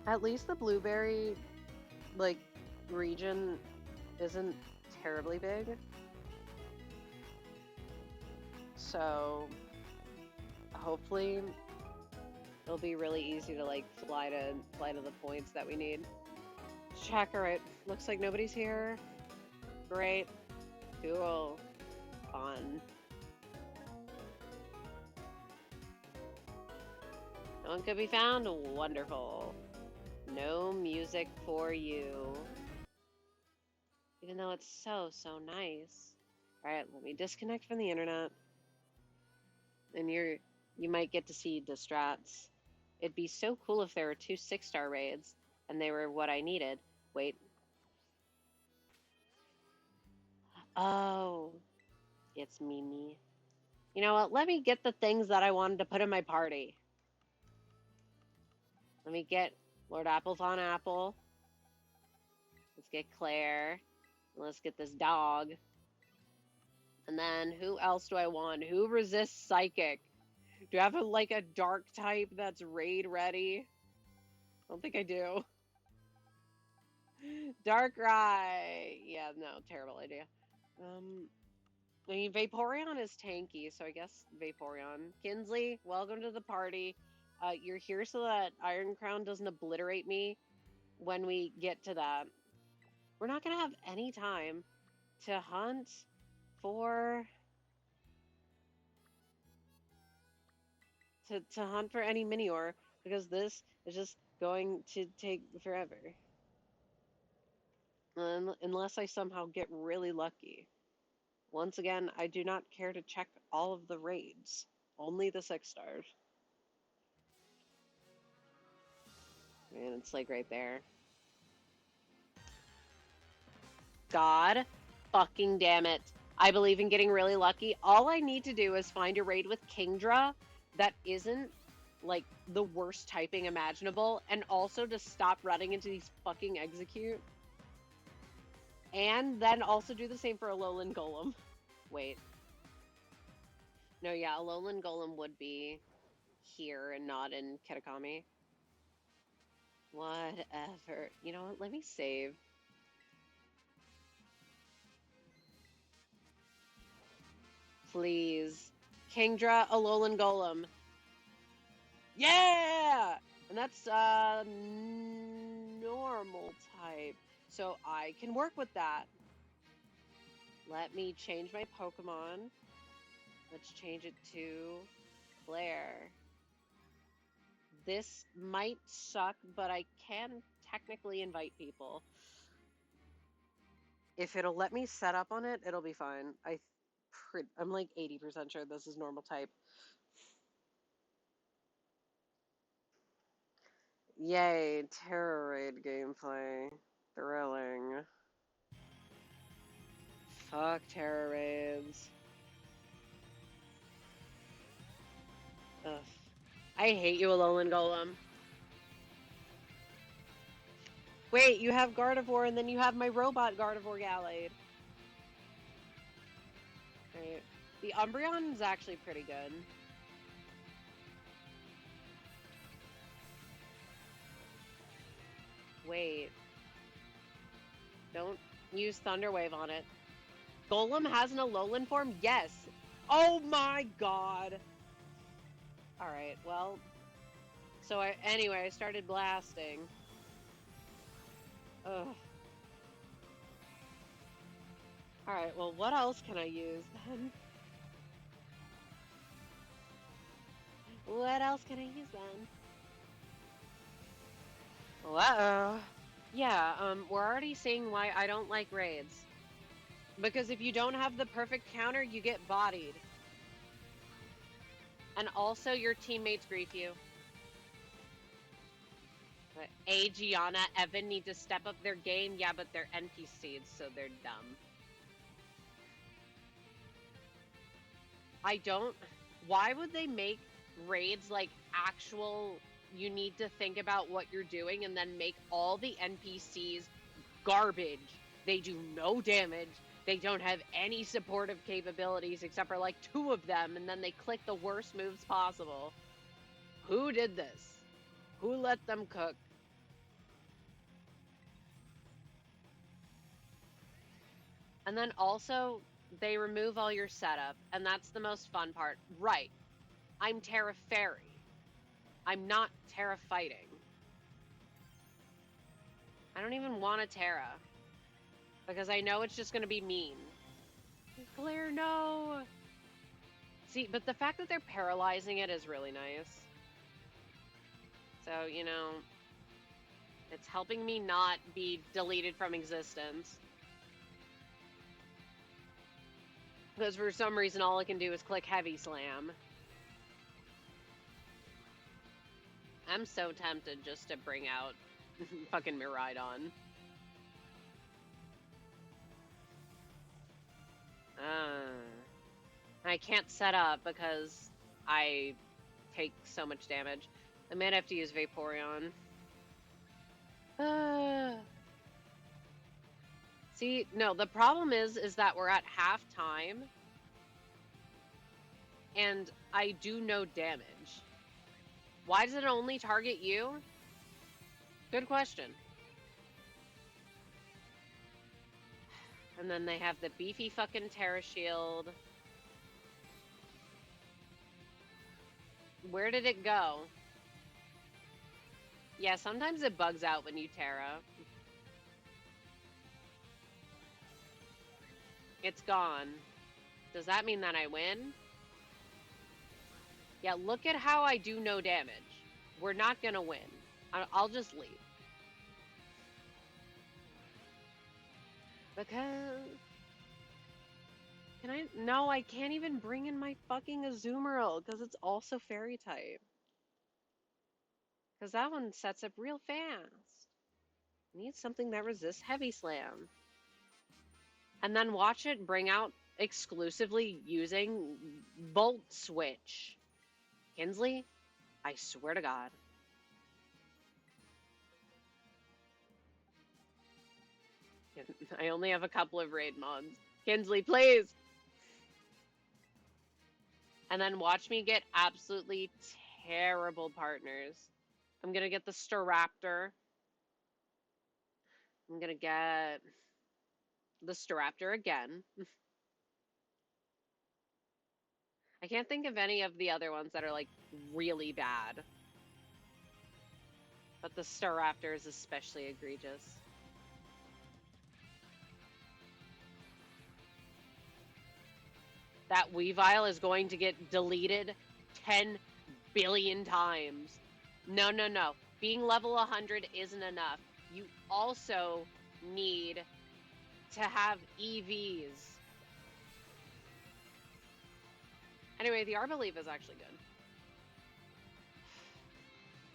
At least the blueberry, like, region isn't terribly big. So, hopefully, it'll be really easy to, like, fly to the points that we need. Check, alright. Looks like nobody's here. Great. Cool. Fun. No one could be found? Wonderful. No music for you. Even though it's so nice. Alright, let me disconnect from the internet. And you might get to see distrats. It'd be so cool if there were 2 6-star raids, and they were what I needed. Wait. Oh. It's Mimi. You know what? Let me get the things that I wanted to put in my party. Let me get Lord Apple's on Apple. Let's get Claire. Let's get this dog. And then who else do I want? Who resists Psychic? Do I have a dark type that's raid ready? I don't think I do. Darkrai. Yeah, no, terrible idea. I mean, Vaporeon is tanky, so I guess Vaporeon. Kinsley, welcome to the party. You're here so that Iron Crown doesn't obliterate me when we get to that. We're not going to have any time to hunt for... To hunt for any Minior, because this is just going to take forever. Unless I somehow get really lucky. Once again, I do not care to check all of the raids. Only the 6-stars. And it's like right there. God fucking damn it. I believe in getting really lucky. All I need to do is find a raid with Kingdra that isn't like the worst typing imaginable, and also to stop running into these fucking execute. And then also do the same for Alolan Golem. Wait. No, yeah, Alolan Golem would be here and not in Kitakami. Whatever. You know what? Let me save. Please. Kingdra, Alolan Golem. Yeah! And that's normal type. So I can work with that. Let me change my Pokemon. Let's change it to Claire. This might suck, but I can technically invite people. If it'll let me set up on it, it'll be fine. I'm like 80% sure this is normal type. Yay, Terror Raid gameplay. Thrilling. Fuck Terror Raids. Ugh. I hate you, Alolan Golem. Wait, you have Gardevoir, and then you have my robot Gardevoir Gallade. Right. The Umbreon is actually pretty good. Wait. Don't use Thunder Wave on it. Golem has an Alolan form? Yes. Oh my god. Alright, well. So anyway, I started blasting. Ugh. Alright, well, what else can I use then? What else can I use then? Uh-oh. Yeah, we're already seeing why I don't like raids. Because if you don't have the perfect counter, you get bodied. And also your teammates grief you. But Gianna, Evan need to step up their game. Yeah, but they're NPCs, so they're dumb. I don't... Why would they make raids like actual... You need to think about what you're doing and then make all the NPCs garbage. They do no damage. They don't have any supportive capabilities except for like 2 of them, and then they click the worst moves possible. Who did this? Who let them cook? And then also, they remove all your setup, and that's the most fun part. Right. I'm Terra Fairy. I'm not Terra fighting. I don't even want a Terra. Because I know it's just going to be mean. Claire, no! See, but the fact that they're paralyzing it is really nice. So, you know, it's helping me not be deleted from existence. Because for some reason, all I can do is click Heavy Slam. I'm so tempted just to bring out fucking Miraidon. I can't set up because I take so much damage. I might have to use Vaporeon. See, no, the problem is that we're at half time and I do no damage. Why does it only target you? Good question. And then they have the beefy fucking Terra Shield. Where did it go? Yeah, sometimes it bugs out when you Terra. It's gone. Does that mean that I win? Yeah, look at how I do no damage. We're not gonna win. I'll just leave. Because... Can I? No, I can't even bring in my fucking Azumarill because it's also fairy type. Because that one sets up real fast. I need something that resists Heavy Slam. And then watch it bring out exclusively using Volt Switch. Kinsley, I swear to God. I only have a couple of raid mods. Kinsley, please! And then watch me get absolutely terrible partners. I'm gonna get the Staraptor. I'm gonna get the Staraptor again. I can't think of any of the other ones that are like really bad. But the Staraptor is especially egregious. That Weavile is going to get deleted 10 billion times. No, no, no. Being level 100 isn't enough. You also need to have EVs. Anyway, the Arbaleaf is actually good.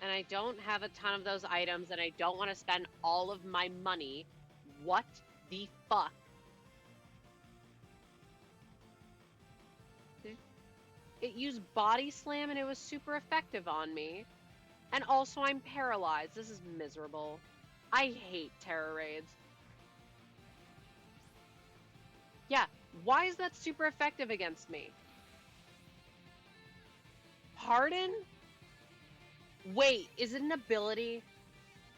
And I don't have a ton of those items, and I don't want to spend all of my money. What the fuck? It used Body Slam, and it was super effective on me. And also, I'm paralyzed. This is miserable. I hate Terror Raids. Yeah, why is that super effective against me? Pardon? Wait, is it an ability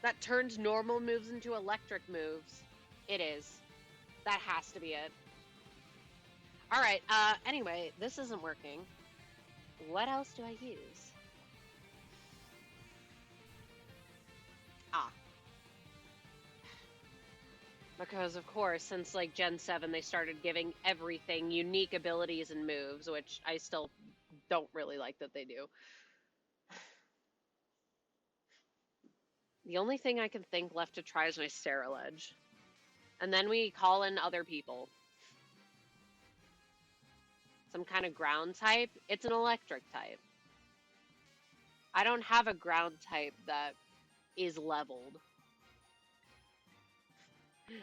that turns normal moves into electric moves? It is. That has to be it. Alright, anyway, this isn't working. What else do I use? Ah. Because, of course, since, like, Gen 7, they started giving everything unique abilities and moves, which I still don't really like that they do. The only thing I can think left to try is my Sterilege. And then we call in other people. Some kind of ground type. It's an electric type. I don't have a ground type that is leveled.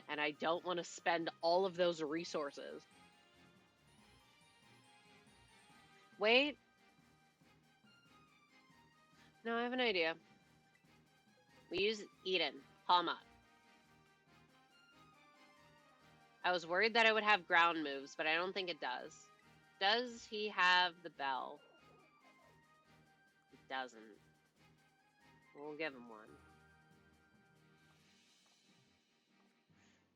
And I don't want to spend all of those resources. Wait. No, I have an idea. We use Eden. Palm up. I was worried that it would have ground moves, but I don't think it does. Does he have the bell? It doesn't. We'll give him one.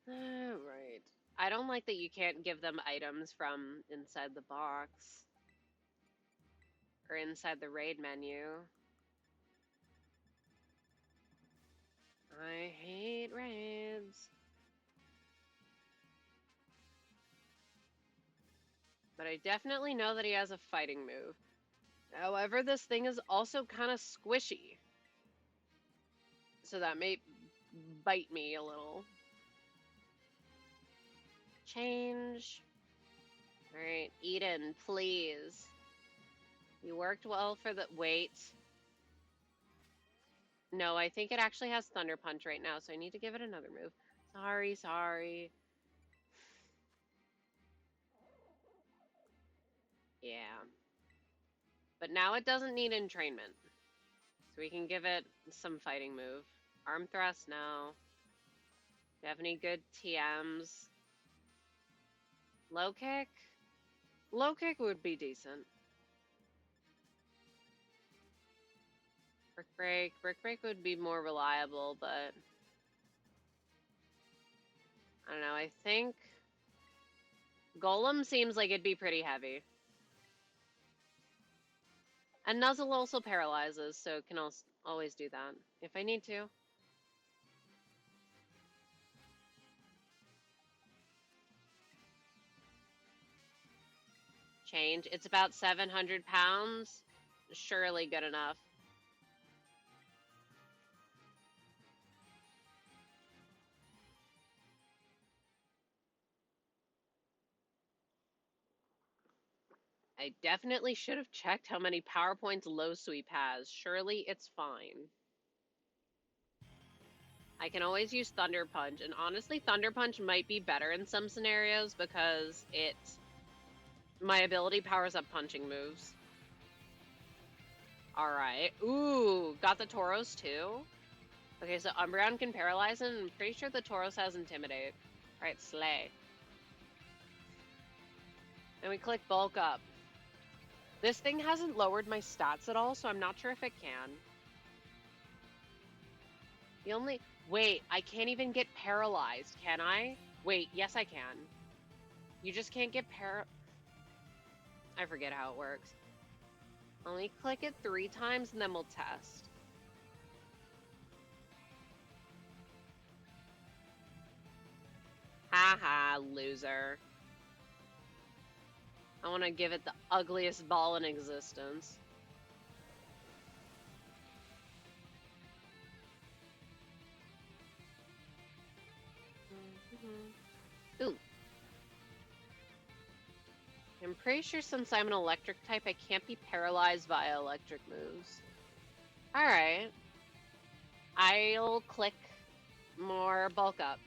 Alright. I don't like that you can't give them items from inside the box. Or inside the raid menu. I hate raids. But I definitely know that he has a fighting move. However, this thing is also kind of squishy. So that may bite me a little. Change. Alright, Eden, please. You worked well for the... Wait. No, I think it actually has Thunder Punch right now, so I need to give it another move. Sorry. Yeah. But now it doesn't need entrainment. So we can give it some fighting move. Arm thrust, no. Do you have any good TMs? Low kick? Low kick would be decent. Brick break. Brick break would be more reliable, but... I don't know, I think... Golem seems like it'd be pretty heavy. And Nuzzle also paralyzes, so it can also always do that if I need to. Change. It's about 700 pounds. Surely good enough. I definitely should have checked how many power points Low Sweep has. Surely it's fine. I can always use Thunder Punch, and honestly, Thunder Punch might be better in some scenarios because my ability powers up punching moves. Alright. Ooh, got the Tauros too? Okay, so Umbreon can paralyze, and I'm pretty sure the Tauros has Intimidate. Alright, Slay. And we click Bulk Up. This thing hasn't lowered my stats at all, so I'm not sure if it can. The only... Wait, I can't even get paralyzed, can I? Wait, yes I can. You just can't get I forget how it works. Only click it 3 times and then we'll test. Haha, loser. I want to give it the ugliest ball in existence. Ooh. I'm pretty sure since I'm an electric type, I can't be paralyzed via electric moves. Alright. I'll click more bulk up.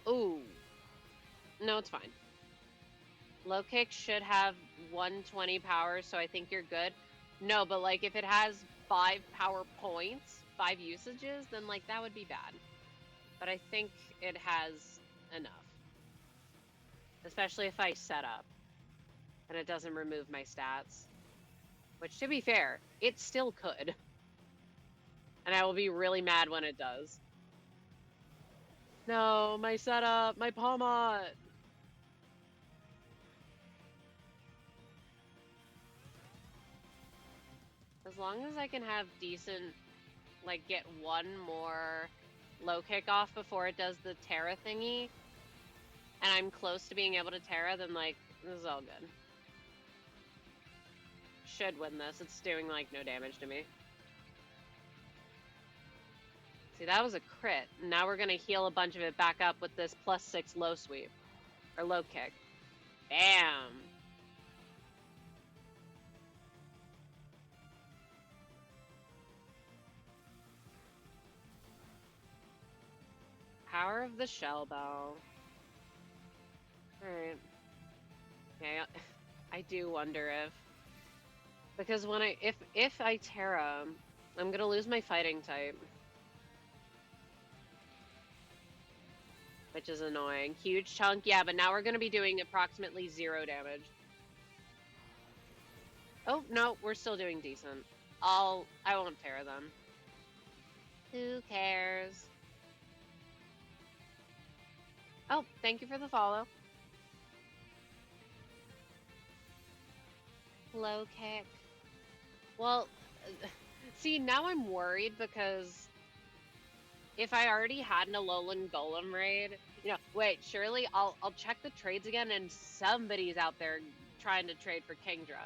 Ooh. No, it's fine. Low kick should have 120 power, so I think you're good. No, but like if it has 5 power points, 5 usages, then like that would be bad. But I think it has enough. Especially if I set up and it doesn't remove my stats. Which, to be fair, it still could. And I will be really mad when it does. No, my setup, my Palmot. As long as I can have decent, like, get one more low kick off before it does the Terra thingy, and I'm close to being able to Terra, then, like, this is all good. should win this. It's doing, like, no damage to me. See, that was a crit. Now we're going to heal a bunch of it back up with this +6 low sweep. Or low kick. Bam! Power of the Shell Bell. Alright. Okay, I do wonder if... Because when if I Terra, I'm gonna lose my fighting type. Which is annoying. Huge chunk, yeah, but now we're gonna be doing approximately 0 damage. Oh, no, we're still doing decent. I won't Terra them. Who cares? Oh, thank you for the follow. Low kick. Well, see, now I'm worried because if I already had an Alolan Golem raid, wait, surely I'll check the trades again and somebody's out there trying to trade for Kingdra.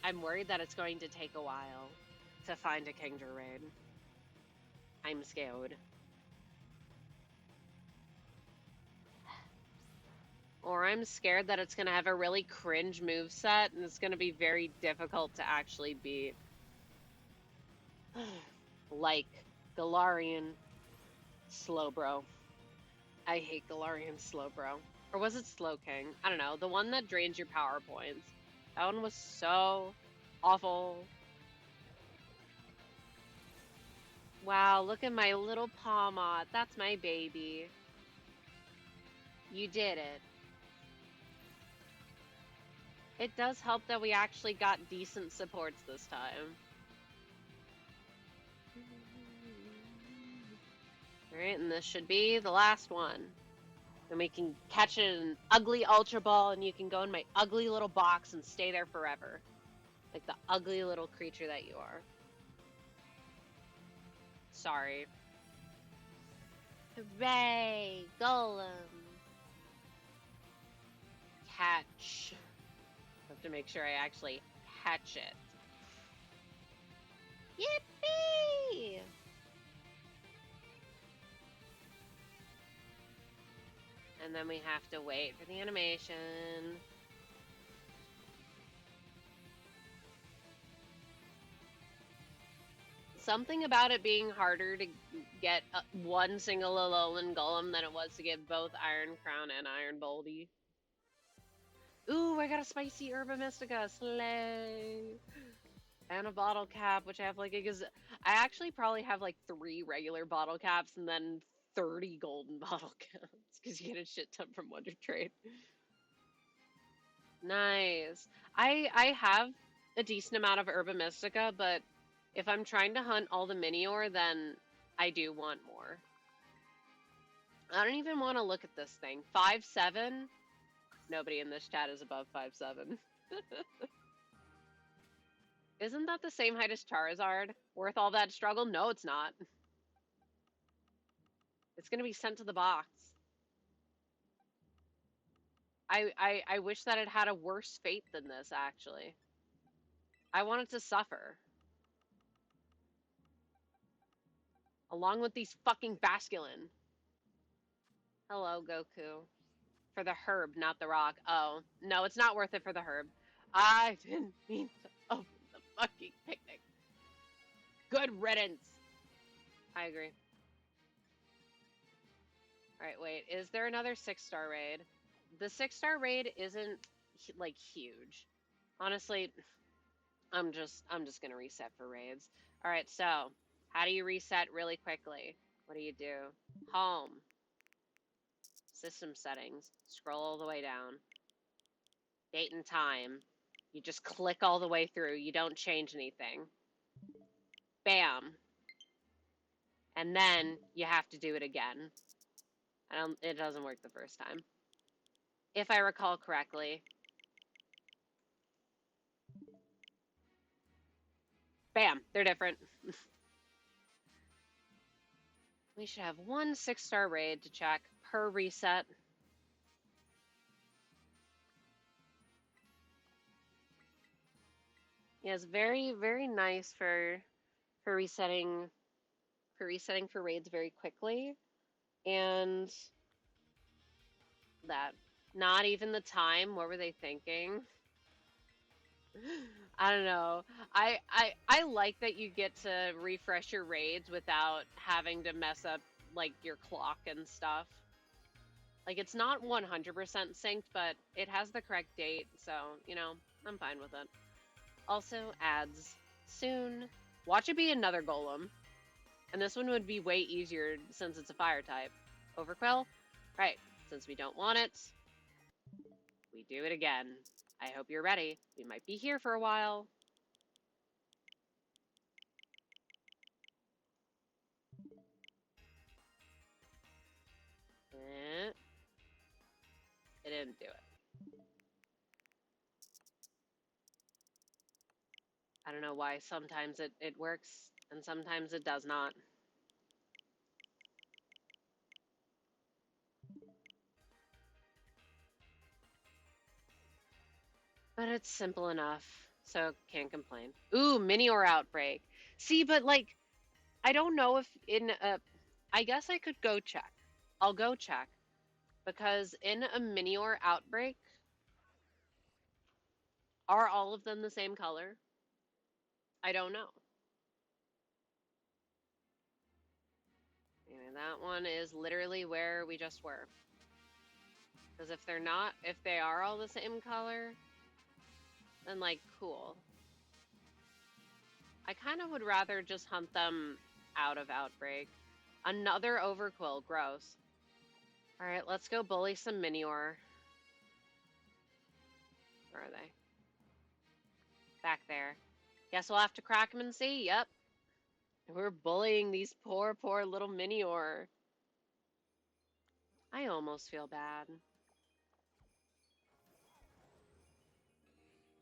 I'm worried that it's going to take a while to find a Kingdra raid. I'm scared. Or I'm scared that it's going to have a really cringe moveset and it's going to be very difficult to actually beat. Like Galarian Slowbro. I hate Galarian Slowbro. Or was it Slowking? I don't know. The one that drains your power points. That one was so awful. Wow, look at my little Pawmot. That's my baby. You did it. It does help that we actually got decent supports this time. Alright, and this should be the last one. And we can catch it in an ugly Ultra Ball, and you can go in my ugly little box and stay there forever. Like the ugly little creature that you are. Sorry. Hooray! Golem! Catch. I have to make sure I actually hatch it. Yippee! And then we have to wait for the animation. Something about it being harder to get one single Alolan Golem than it was to get both Iron Crown and Iron Boldy. Ooh, I got a spicy Herba Mystica. Slay! And a bottle cap, which I have like I actually probably have like 3 regular bottle caps and then 30 golden bottle caps because you get a shit ton from Wonder Trade. Nice. I have a decent amount of Herba Mystica, but if I'm trying to hunt all the Minior, then I do want more. I don't even want to look at this thing. 5'7"? Nobody in this chat is above 5'7". Isn't that the same height as Charizard? Worth all that struggle? No, it's not. It's gonna be sent to the box. I wish that it had a worse fate than this, actually. I want it to suffer. Along with these fucking Basculin. Hello, Goku. For the herb, not the rock. Oh, no, it's not worth it for the herb. I didn't mean to open the fucking picnic. Good riddance. I agree. Alright, wait. Is there another 6-star raid? The 6-star raid isn't, like, huge. Honestly, I'm just gonna reset for raids. Alright, so, how do you reset really quickly? What do? Home. System settings. Scroll all the way down. Date and time. You just click all the way through. You don't change anything. Bam. And then you have to do it again. It doesn't work the first time. If I recall correctly. Bam. They're different. We should have 1 6-star raid to check per reset. Yes, very, very nice for resetting for raids very quickly. And that not even the time. What were they thinking? I don't know. I like that you get to refresh your raids without having to mess up like your clock and stuff. Like it's not 100% synced, but it has the correct date, so, I'm fine with it. Also, ads. Soon. Watch it be another golem. And this one would be way easier since it's a fire type. Overquill? Right. Since we don't want it, we do it again. I hope you're ready. We might be here for a while. Eh, it didn't do it. I don't know why sometimes it works and sometimes it does not. But it's simple enough, so can't complain. Ooh, mini or outbreak. See, but like, I don't know if in a. I guess I could go check. I'll go check. Because in a mini or outbreak, are all of them the same color? I don't know. And that one is literally where we just were. Because if they're not, if they are all the same color, then like, cool. I kind of would rather just hunt them out of Outbreak. Another Overquill, gross. Alright, let's go bully some Minior. Where are they? Back there. Guess we'll have to crack them and see, yep. We're bullying these poor, poor little Minior. I almost feel bad.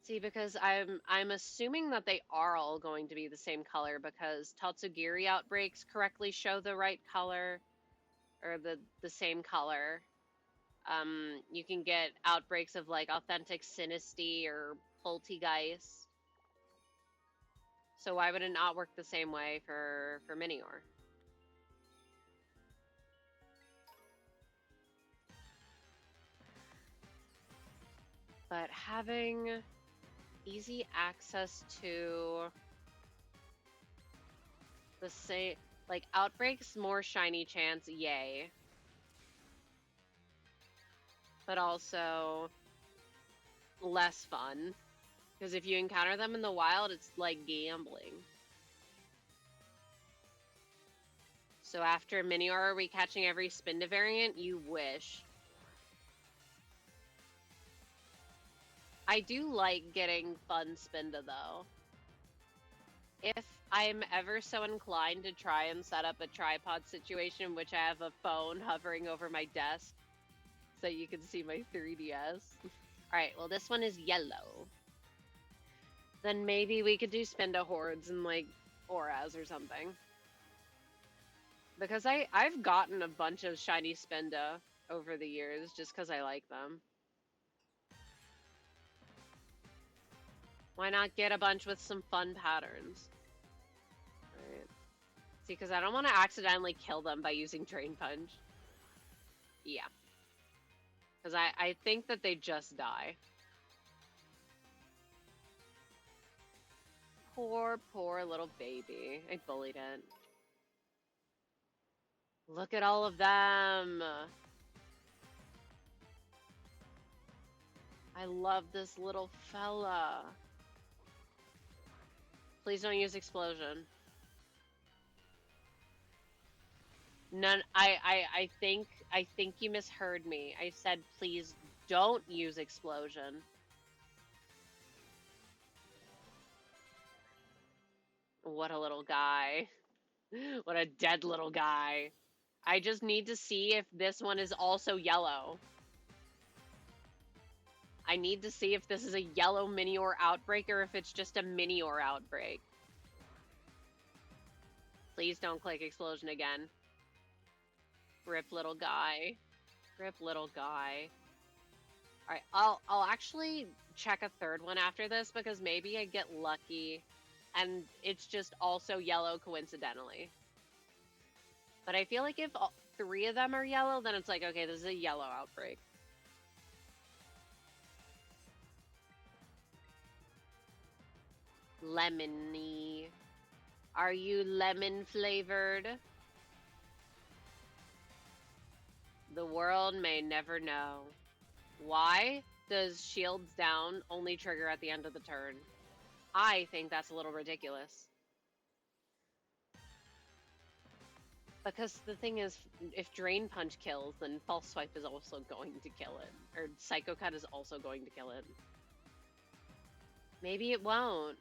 See, because I'm assuming that they are all going to be the same color because Tatsugiri outbreaks correctly show the right color or the same color. You can get outbreaks of like authentic Sinisty or Poltegeist. So why would it not work the same way for Minior? But having easy access to the same, like, outbreaks, more shiny chance, yay. But also less fun. Because if you encounter them in the wild, it's like gambling. So after Minior, are we catching every Spinda variant? You wish. I do like getting fun Spinda, though. If I'm ever so inclined to try and set up a tripod situation in which I have a phone hovering over my desk so you can see my 3DS. Alright, well this one is yellow. Then maybe we could do Spinda hordes and like auras or something. Because I've gotten a bunch of shiny Spinda over the years just because I like them. Why not get a bunch with some fun patterns? Alright. See, because I don't want to accidentally kill them by using Drain Punch. Yeah. Because I think that they just die. Poor, poor little baby. I bullied it. Look at all of them. I love this little fella. Please don't use explosion. None. I think you misheard me. I said please don't use explosion. What a little guy. What a dead little guy. I just need to see if this one is also yellow. I need to see if this is a yellow Minior outbreak or if it's just a Minior outbreak. Please don't click explosion again. Rip little guy. Rip little guy. Alright, I'll actually check a third one after this because maybe I get lucky and it's just also yellow coincidentally. But I feel like if all three of them are yellow, then it's like, okay, this is a yellow outbreak. Lemony. Are you lemon flavored? The world may never know. Why does shields down only trigger at the end of the turn? I think that's a little ridiculous. Because the thing is, if Drain Punch kills, then False Swipe is also going to kill it. Or Psycho Cut is also going to kill it. Maybe it won't.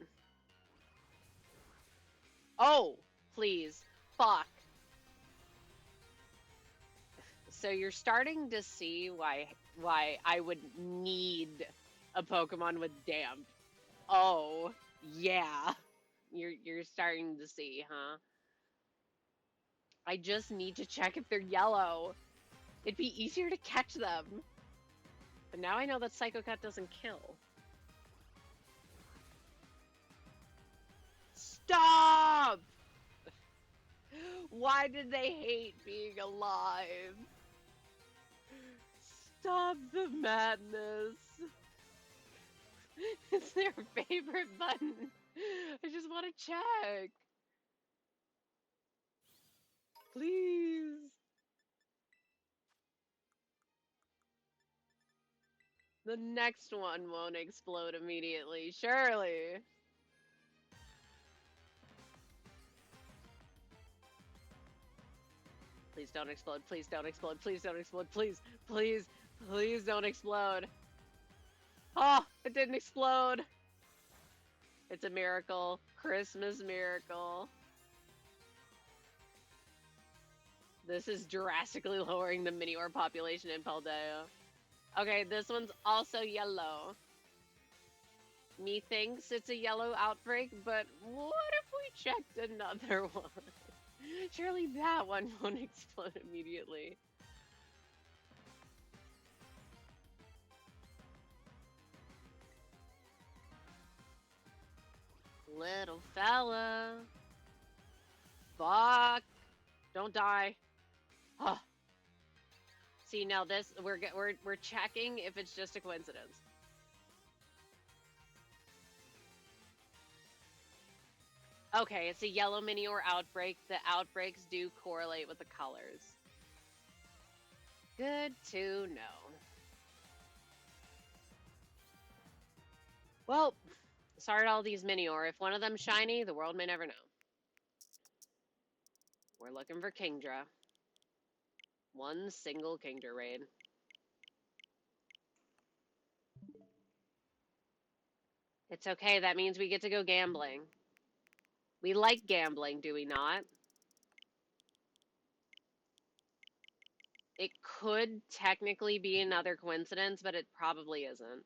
Oh, please. Fuck. So you're starting to see why I would need a Pokemon with Damp. Oh, yeah. You're starting to see, huh? I just need to check if they're yellow. It'd be easier to catch them. But now I know that Psycho Cut doesn't kill. Stop! Why did they hate being alive? Stop the madness. It's their favorite button. I just want to check. Please. The next one won't explode immediately, surely. Please don't explode, please don't explode, please don't explode, please, please, please don't explode. Oh, it didn't explode. It's a miracle. Christmas miracle. This is drastically lowering the Minior population in Paldea. Okay, this one's also yellow. Me thinks it's a yellow outbreak, but what if we checked another one? Surely that one won't explode immediately. Little fella. Fuck. Don't die. Huh. See, now this we're checking if it's just a coincidence. Okay, it's a yellow Minior outbreak. The outbreaks do correlate with the colors. Good to know. Well, sorry to all these Minior. If one of them's shiny, the world may never know. We're looking for Kingdra. One single Kingdra raid. It's okay, that means we get to go gambling. We like gambling, do we not? It could technically be another coincidence, but it probably isn't.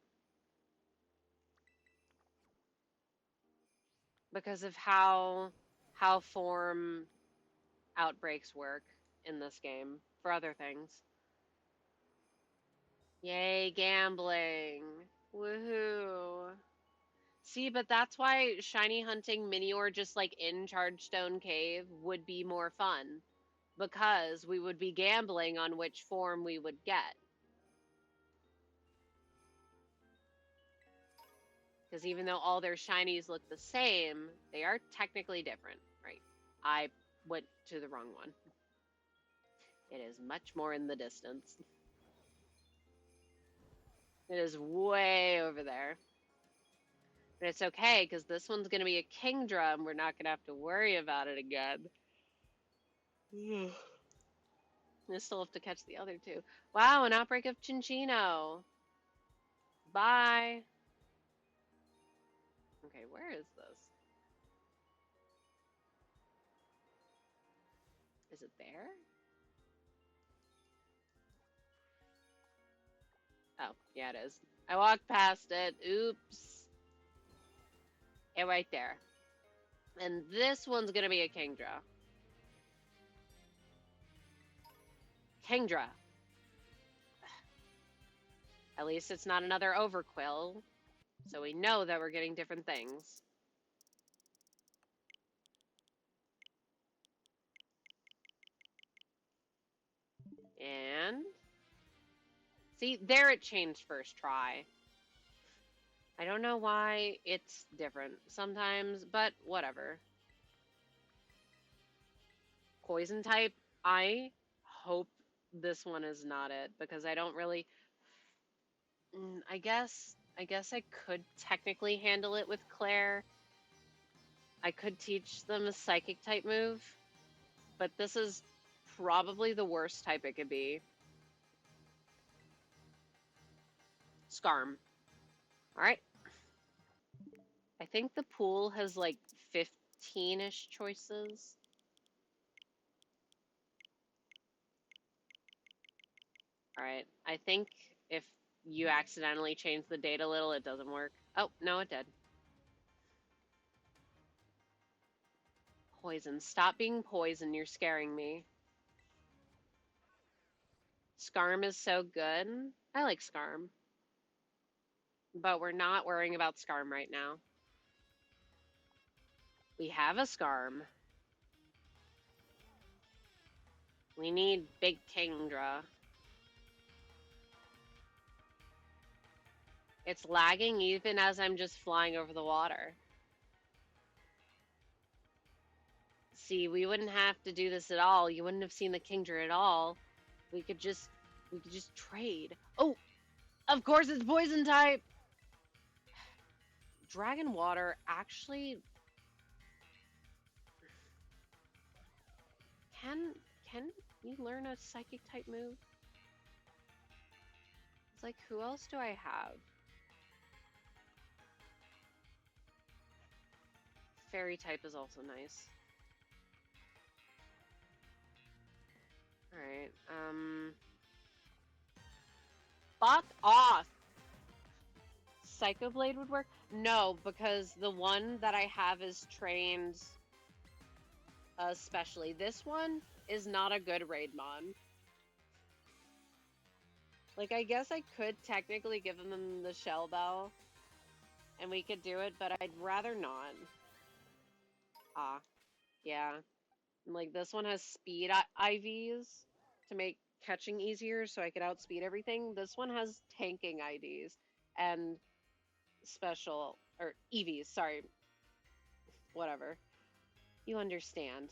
Because of how form outbreaks work in this game for other things. Yay, gambling. Woohoo. See, but that's why shiny hunting Minior just like in Chargestone Cave would be more fun. Because we would be gambling on which form we would get. Because even though all their shinies look the same, they are technically different. Right. I went to the wrong one. It is much more in the distance. It is way over there. But it's okay, because this one's going to be a Kingdra, and we're not going to have to worry about it again. I still have to catch the other two. Wow, an outbreak of Chinchino. Bye. Okay, where is this? Is it there? Oh, yeah, it is. I walked past it. Oops. And right there. And this one's going to be a Kingdra. Kingdra. At least it's not another overquill, so we know that we're getting different things. And see, there it changed first try. I don't know why it's different sometimes, but whatever. Poison type, I hope this one is not it because I don't really I guess I could technically handle it with Claire. I could teach them a psychic type move, but this is probably the worst type it could be. Scarm. All right. I think the pool has like 15-ish choices. All right. I think if you accidentally change the date a little, it doesn't work. Oh, no, it did. Poison. Stop being poison. You're scaring me. Scarm is so good. I like Scarm. But we're not worrying about Scarm right now. We have a Scarm. We need Big Kingdra. It's lagging even as I'm just flying over the water. See, we wouldn't have to do this at all. You wouldn't have seen the Kingdra at all. We could just trade. Oh, of course it's poison type. Dragon water actually can you learn a psychic type move? It's like, who else do I have? Fairy type is also nice. Alright, fuck off! Psycho Blade would work? No, because the one that I have is trained especially. This one is not a good raid mon. Like, I guess I could technically give them the shell bell, and we could do it, but I'd rather not. Ah, yeah. Like, this one has speed IVs to make catching easier so I could outspeed everything. This one has tanking IDs and special, or EVs, sorry. Whatever. You understand.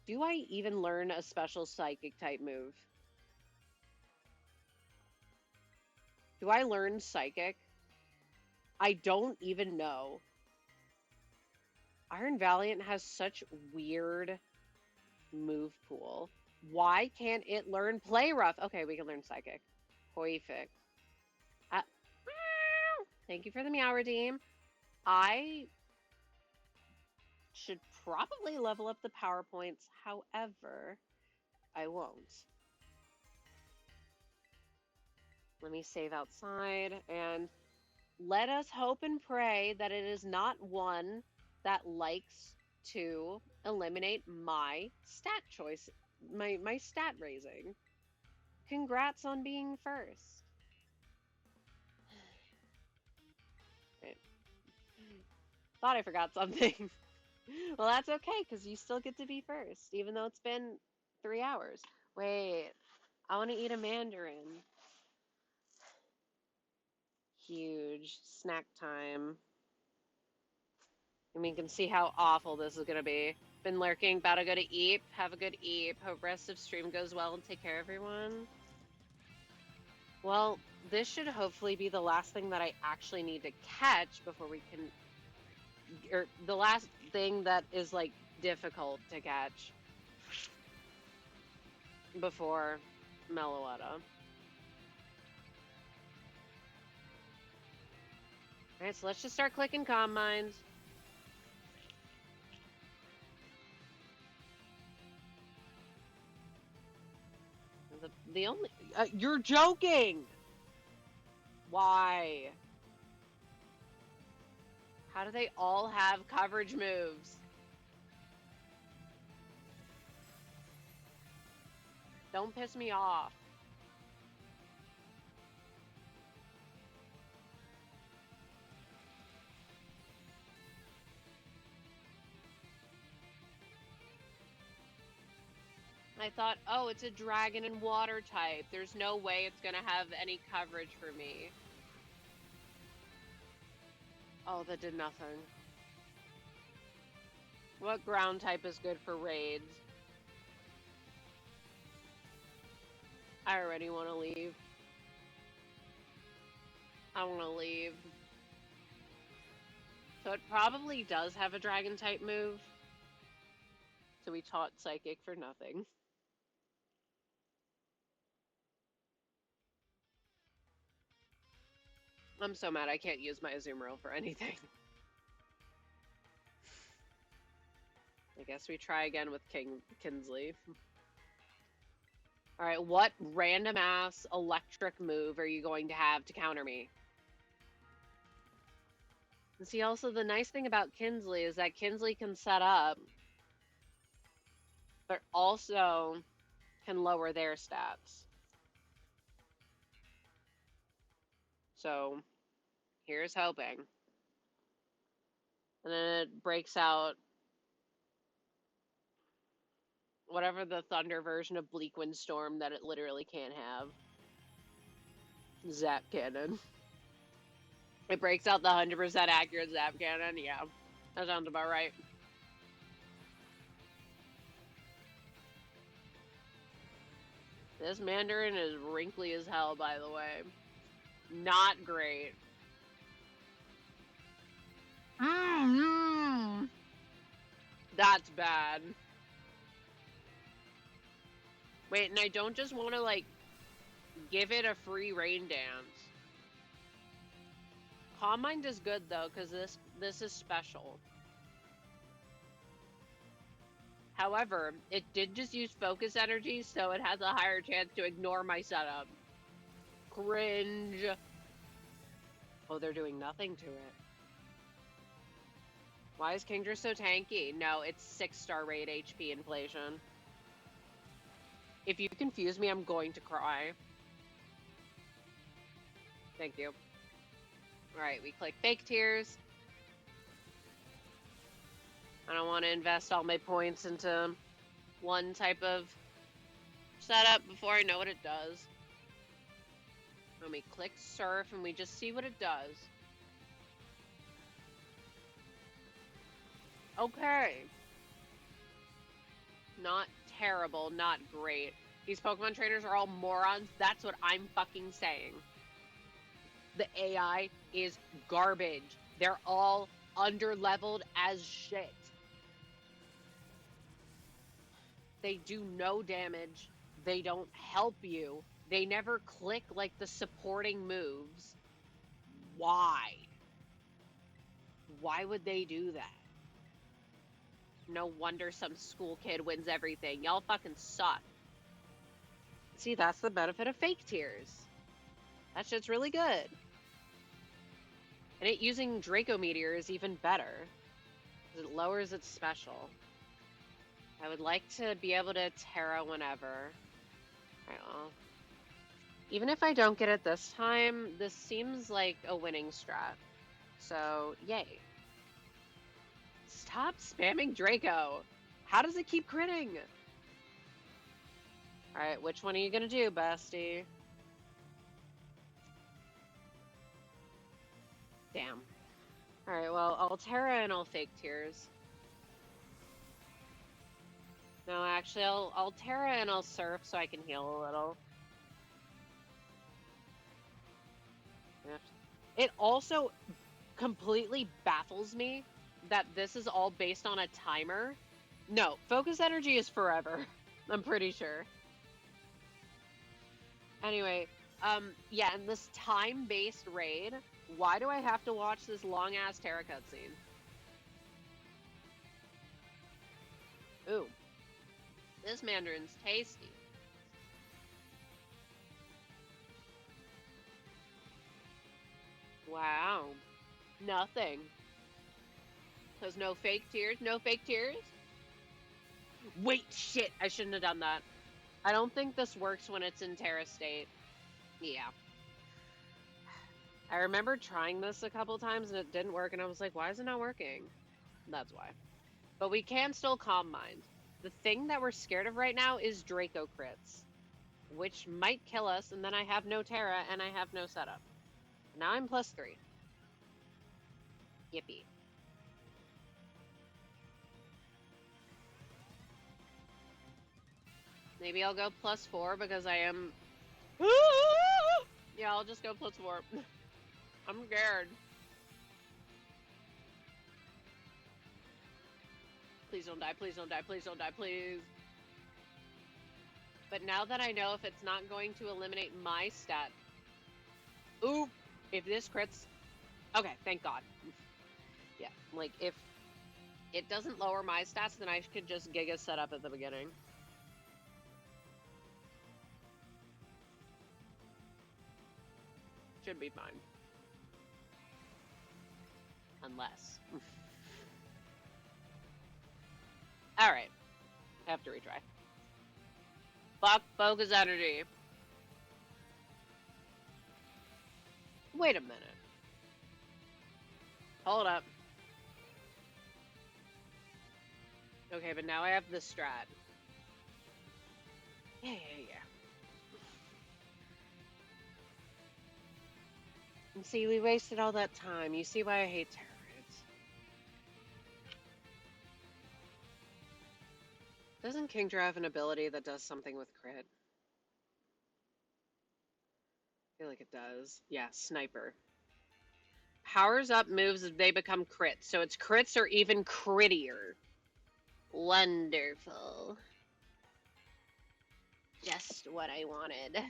Do I even learn a special psychic type move? Do I learn psychic? I don't even know. Iron Valiant has such weird move pool. Why can't it learn Play Rough? Okay, we can learn Psychic. Perfect. Thank you for the meow redeem. I should probably level up the power points. However, I won't. Let me save outside and let us hope and pray that it is not one that likes to eliminate my stat choice, my stat raising. Congrats on being first. Right. Thought I forgot something. Well, that's okay, because you still get to be first, even though it's been 3 hours. Wait, I want to eat a mandarin. Huge snack time. And we can see how awful this is going to be. Been lurking, about to go to eat. Have a good eat. Hope rest of stream goes well and take care, everyone. Well, this should hopefully be the last thing that I actually need to catch before we can... Or the last thing that is, like, difficult to catch before Meloetta. Alright, so let's just start clicking comm mines. The only... you're joking! Why? How do they all have coverage moves? Don't piss me off. I thought, oh, it's a dragon and water type. There's no way it's gonna have any coverage for me. Oh, that did nothing. What ground type is good for raids? I already want to leave. I want to leave. So it probably does have a dragon type move. So we taught psychic for nothing. I'm so mad I can't use my Azumarill for anything. I guess we try again with Kinsley. Alright, what random ass electric move are you going to have to counter me? And see, also the nice thing about Kinsley is that Kinsley can set up, but also can lower their stats. So here's hoping. And then it breaks out whatever the thunder version of Bleak Wind Storm that it literally can't have. Zap Cannon. It breaks out the 100% accurate Zap Cannon. Yeah, that sounds about right. This Mandarin is wrinkly as hell, by the way. Not great. That's bad. Wait, and I don't just want to, like, give it a free rain dance. Calm Mind is good, though, because this is special. However, it did just use focus energy, so it has a higher chance to ignore my setup. Cringe. Oh, they're doing nothing to it. Why is Kingdra so tanky? No, it's 6-star raid HP inflation. If you confuse me, I'm going to cry. Thank you. Alright, we click Fake Tears. I don't want to invest all my points into one type of setup before I know what it does. Let me click Surf and we just see what it does. Okay. Not terrible, not great. These Pokemon trainers are all morons. That's what I'm fucking saying. The AI is garbage. They're all under-leveled as shit. They do no damage. They don't help you. They never click like the supporting moves. Why? Why would they do that? No wonder some school kid wins everything. Y'all fucking suck. See, that's the benefit of Fake Tears. That shit's really good. And it using Draco Meteor is even better. Because it lowers its special. I would like to be able to Terra whenever. Alright, well. Even if I don't get it this time, this seems like a winning strat. So, yay. Stop spamming Draco! How does it keep critting? Alright, which one are you gonna do, bestie? Damn. Alright, well, I'll Terra and I'll Fake Tears. No, actually, I'll Terra and I'll Surf so I can heal a little. It also completely baffles me that this is all based on a timer. No, focus energy is forever. I'm pretty sure. Anyway, yeah, in this time-based raid, why do I have to watch this long-ass Terra cutscene? Ooh. This Mandarin's tasty. Wow. Nothing. Because no Fake Tears? No Fake Tears? Wait, shit! I shouldn't have done that. I don't think this works when it's in Terra state. Yeah. I remember trying this a couple times and it didn't work, and I was like, why is it not working? That's why. But we can still Calm Mind. The thing that we're scared of right now is Draco crits, which might kill us, and then I have no Terra, and I have no setup. Now I'm +3. Yippee. Maybe I'll go +4 because I am... Yeah, I'll just go +4. I'm scared. Please don't die, please don't die, please don't die, please. But now that I know if it's not going to eliminate my stat... Ooh! If this crits... Okay, thank God. Yeah, like, if it doesn't lower my stats, then I could just Giga set up at the beginning. Should be fine. Unless. Alright. Have to retry. Fuck focus energy. Wait a minute. Hold up. Okay, but now I have the strat. Yeah. And see, we wasted all that time. You see why I hate terrorists. Doesn't Kingdra have an ability that does something with crit? I feel like it does. Yeah, Sniper. Powers up moves if they become crits. So it's crits or even crittier. Wonderful. Just what I wanted.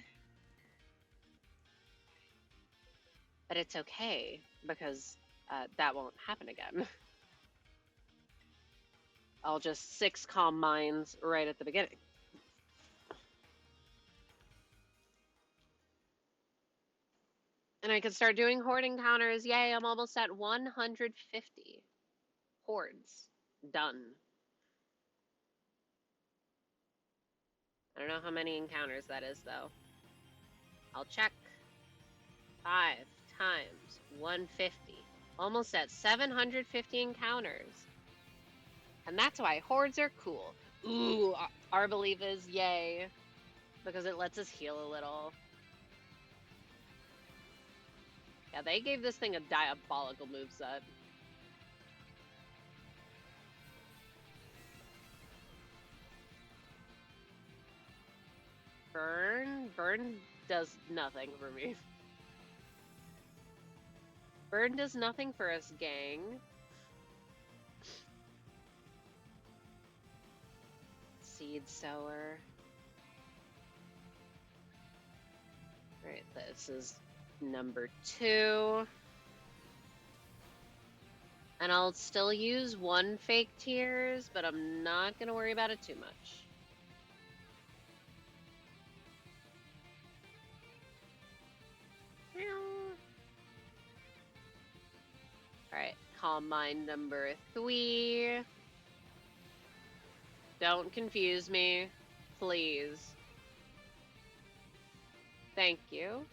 But it's okay, because that won't happen again. I'll just 6 Calm Minds right at the beginning. And I can start doing horde encounters. Yay, I'm almost at 150 hordes. Done. I don't know how many encounters that is, though. I'll check. 5 times 150. Almost at 750 encounters. And that's why hordes are cool. Ooh, our belief is yay. Because it lets us heal a little. Yeah, they gave this thing a diabolical moveset. Burn does nothing for me. Burn does nothing for us, gang. Seed Sower. Alright, this is number 2. And I'll still use 1 fake tears, but I'm not gonna worry about it too much. Alright, Calm Mind number 3. Don't confuse me, please. Thank you.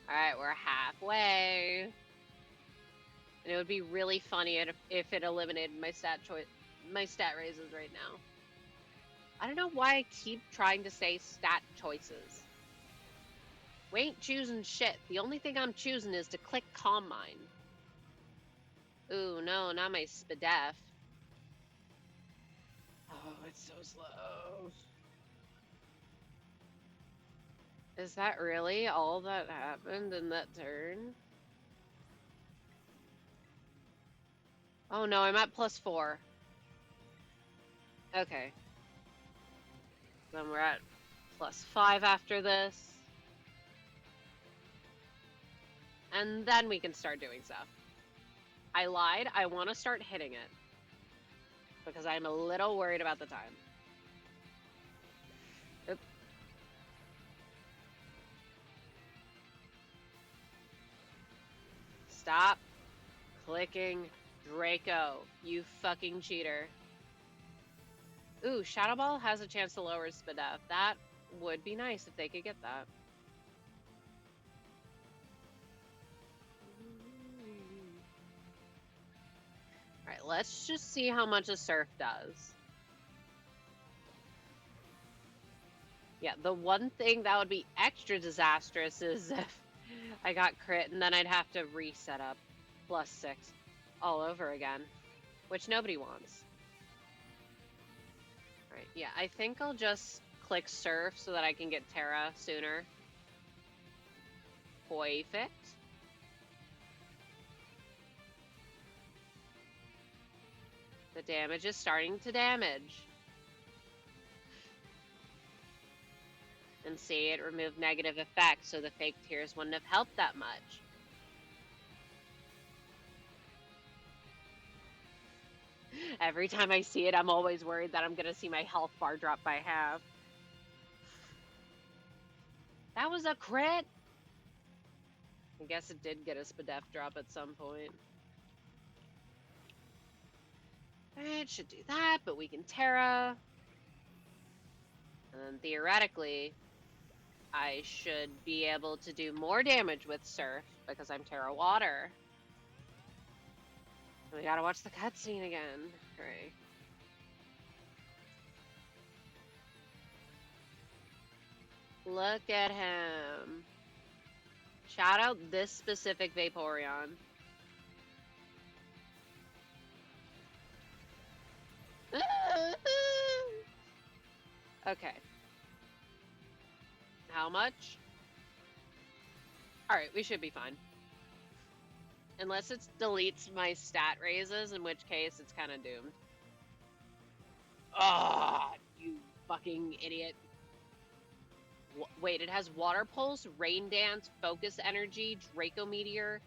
Alright, we're halfway. And it would be really funny if it eliminated my stat raises right now. I don't know why I keep trying to say stat choices. We ain't choosing shit. The only thing I'm choosing is to click Calm Mind. Ooh, no, not my SPDF. Oh, it's so slow. Is that really all that happened in that turn? Oh no, I'm at +4. Okay. Then we're at +5 after this. And then we can start doing stuff. I lied. I want to start hitting it. Because I'm a little worried about the time. Oop. Stop clicking Draco, you fucking cheater. Ooh, Shadow Ball has a chance to lower his SPDF. That would be nice if they could get that. Alright, let's just see how much a surf does. Yeah, the one thing that would be extra disastrous is if I got crit and then I'd have to reset up +6 all over again, which nobody wants. Alright, yeah, I think I'll just click surf so that I can get Terra sooner. Perfect. The damage is starting to damage. And see, it removed negative effects, so the fake tears wouldn't have helped that much. Every time I see it, I'm always worried that I'm gonna see my health bar drop by half. That was a crit! I guess it did get a Spadef drop at some point. Alright, should do that, but we can Terra. And then theoretically, I should be able to do more damage with Surf because I'm Terra Water. And we gotta watch the cutscene again. Alright. Look at him. Shout out this specific Vaporeon. Okay. How much? Alright, we should be fine. Unless it deletes my stat raises, in which case it's kind of doomed. Ah, you fucking idiot. Wait, it has Water Pulse, Rain Dance, Focus Energy, Draco Meteor,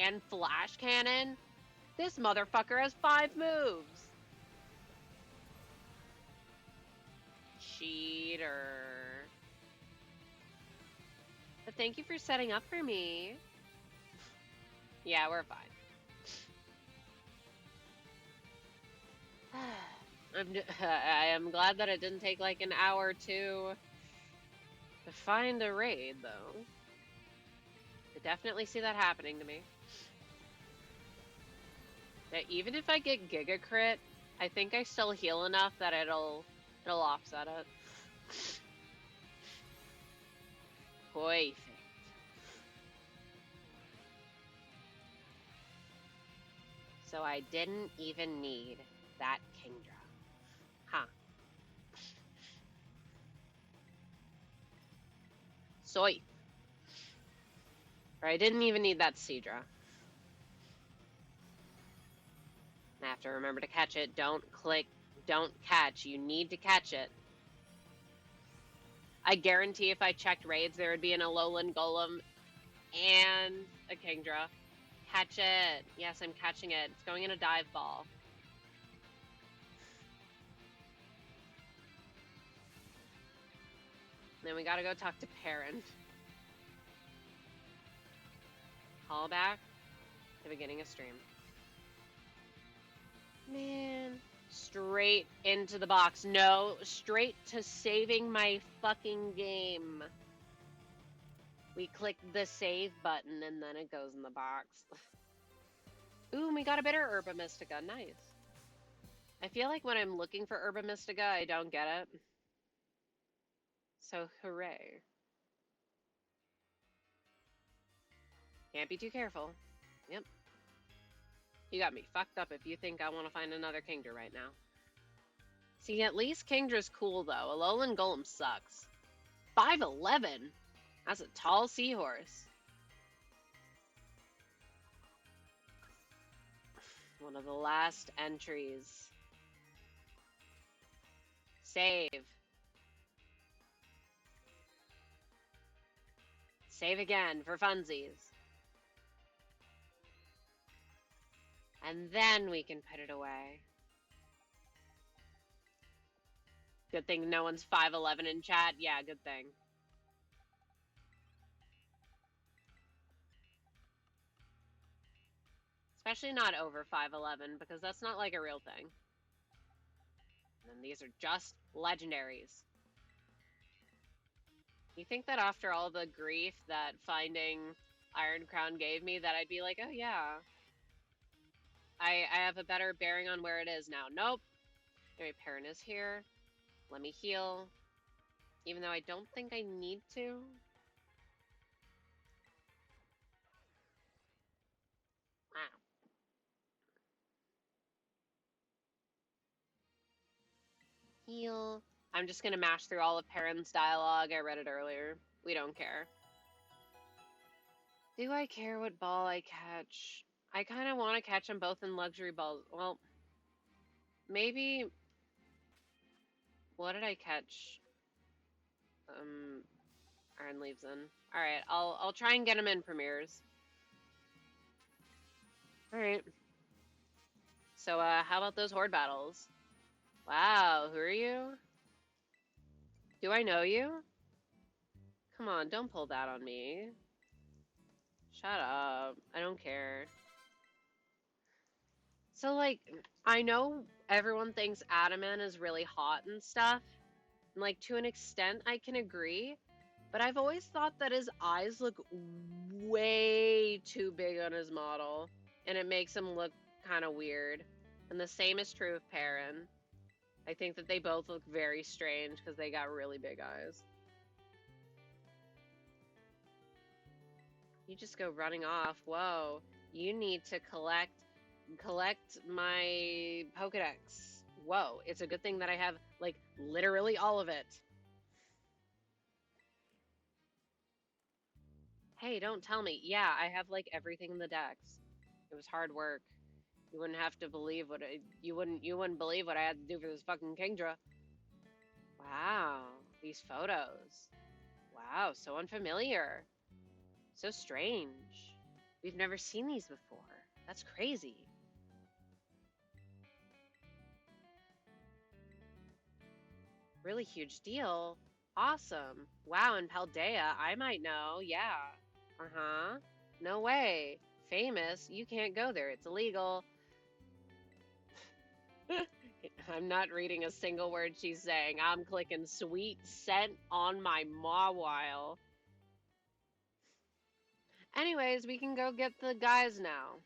and Flash Cannon? This motherfucker has 5 moves! Cheater. But thank you for setting up for me. Yeah, we're fine. I am glad that it didn't take like an hour or two to find a raid, though. I definitely see that happening to me. That even if I get Giga Crit, I think I still heal enough that it'll offset it. Perfect. So I didn't even need that Kingdra. Huh. Soy. Or I didn't even need that Seadra. I have to remember to catch it. Don't click, don't catch. You need to catch it. I guarantee if I checked raids, there would be an Alolan Golem and a Kingdra. Catch it. Yes, I'm catching it. It's going in a dive ball. Then we gotta go talk to Parent. Call back to beginning of stream. Man. Straight into the box. No, straight to saving my fucking game. We click the save button and then it goes in the box. Ooh, we got a better Herba Mystica. Nice. I feel like when I'm looking for Herba Mystica, I don't get it. So, hooray. Can't be too careful. Yep. You got me fucked up if you think I want to find another Kingdra right now. See, at least Kingdra's cool, though. Alolan Golem sucks. 5'11"? That's a tall seahorse. One of the last entries. Save. Save again for funsies. And then we can put it away. Good thing no one's 5'11" in chat. Yeah, good thing. Especially not over 5'11", because that's not like a real thing. And these are just legendaries. You think that after all the grief that finding Iron Crown gave me, that I'd be like, oh yeah, I have a better bearing on where it is now. Nope. My parent is here. Let me heal. Even though I don't think I need to. Wow. Heal. I'm just gonna mash through all of Perrin's dialogue. I read it earlier. We don't care. Do I care what ball I catch? I kind of want to catch them both in luxury balls. Well, maybe. What did I catch? Iron leaves in. All right, I'll try and get him in premieres. All right. So, how about those horde battles? Wow, who are you? Do I know you? Come on, don't pull that on me. Shut up. I don't care. So, like, I know everyone thinks Adaman is really hot and stuff. And, like, to an extent, I can agree. But I've always thought that his eyes look way too big on his model. And it makes him look kind of weird. And the same is true of Perrin. I think that they both look very strange because they got really big eyes. You just go running off. Whoa. You need to collect my Pokedex. Whoa. It's a good thing that I have, like, literally all of it. Hey, don't tell me. Yeah, I have, like, everything in the dex. It was hard work. You wouldn't have to believe you wouldn't believe what I had to do for this fucking Kingdra. Wow, these photos. Wow, so unfamiliar. So strange. We've never seen these before. That's crazy. Really huge deal. Awesome. Wow, in Paldea, I might know. Yeah. Uh-huh. No way. Famous. You can't go there. It's illegal. I'm not reading a single word she's saying. I'm clicking sweet scent on my Mawile. Anyways, we can go get the guys now.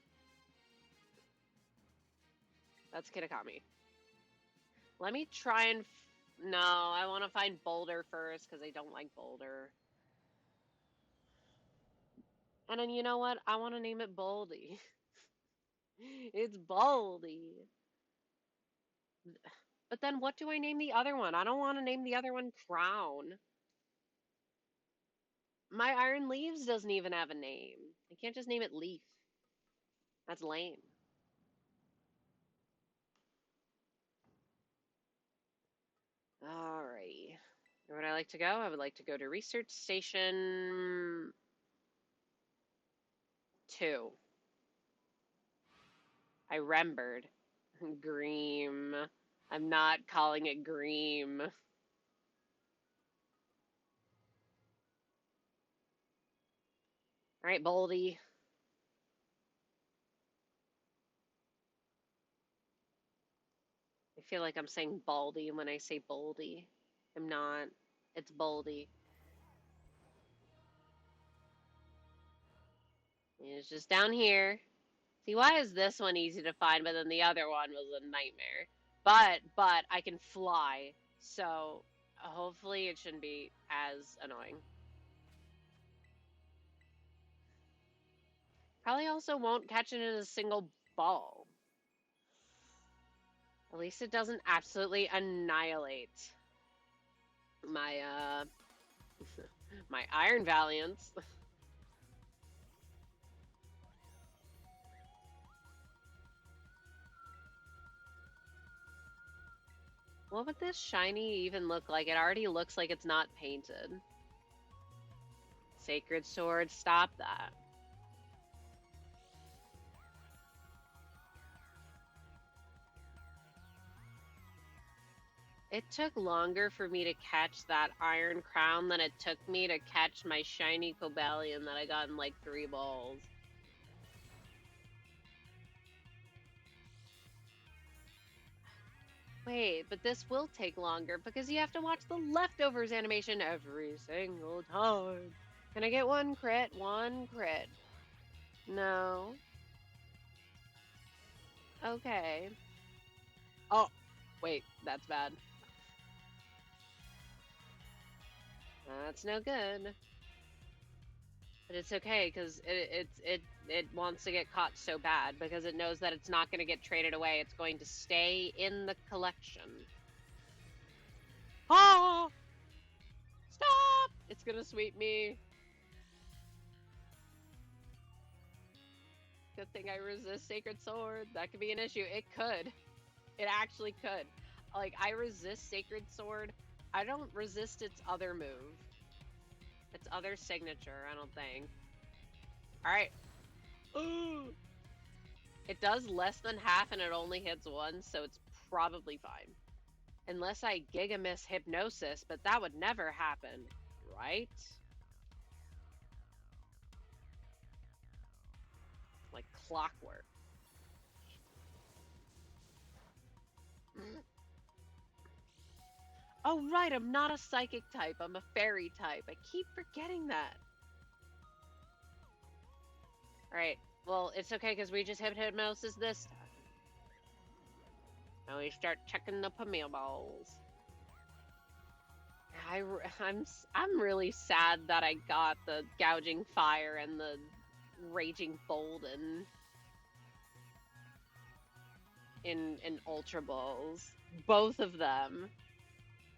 That's Kitakami. Let me try and... No, I want to find Boulder first because I don't like Boulder. And then you know what? I want to name it Boldy. It's Baldy. But then what do I name the other one? I don't want to name the other one Crown. My Iron Leaves doesn't even have a name. I can't just name it Leaf. That's lame. Alrighty. Where would I like to go? I would like to go to Research Station 2. I remembered. Greem. I'm not calling it Greem. Alright, Boldy. I feel like I'm saying Baldy when I say Boldy. I'm not. It's Boldy. It's just down here. See, why is this one easy to find, but then the other one was a nightmare? But I can fly, so hopefully it shouldn't be as annoying. Probably also won't catch it in a single ball. At least it doesn't absolutely annihilate my, my Iron Valiants. What would this shiny even look like? It already looks like it's not painted. Sacred Sword, stop that. It took longer for me to catch that Iron Crown than it took me to catch my shiny Cobalion that I got in like 3 balls. Wait, but this will take longer because you have to watch the leftovers animation every single time. Can I get 1 crit? 1 crit. No. Okay. Oh, wait, that's bad. That's no good. But it's okay because it wants to get caught so bad because it knows that it's not going to get traded away. It's going to stay in the collection. Ah! Stop! It's gonna sweep me. Good thing I resist Sacred Sword. That could be an issue. It could. It actually could. Like, I resist Sacred Sword. I don't resist its other move. Its other signature, I don't think. Alright. Ooh! It does less than half and it only hits once, so it's probably fine. Unless I Giga Miss Hypnosis, but that would never happen, right? Like clockwork. Oh, right, I'm not a psychic type. I'm a fairy type. I keep forgetting that. Alright, well, it's okay because we just hit hypnosis this time. Now we start checking the Pamil balls. I'm really sad that I got the Gouging Fire and the Raging Bolden in Ultra Balls. Both of them.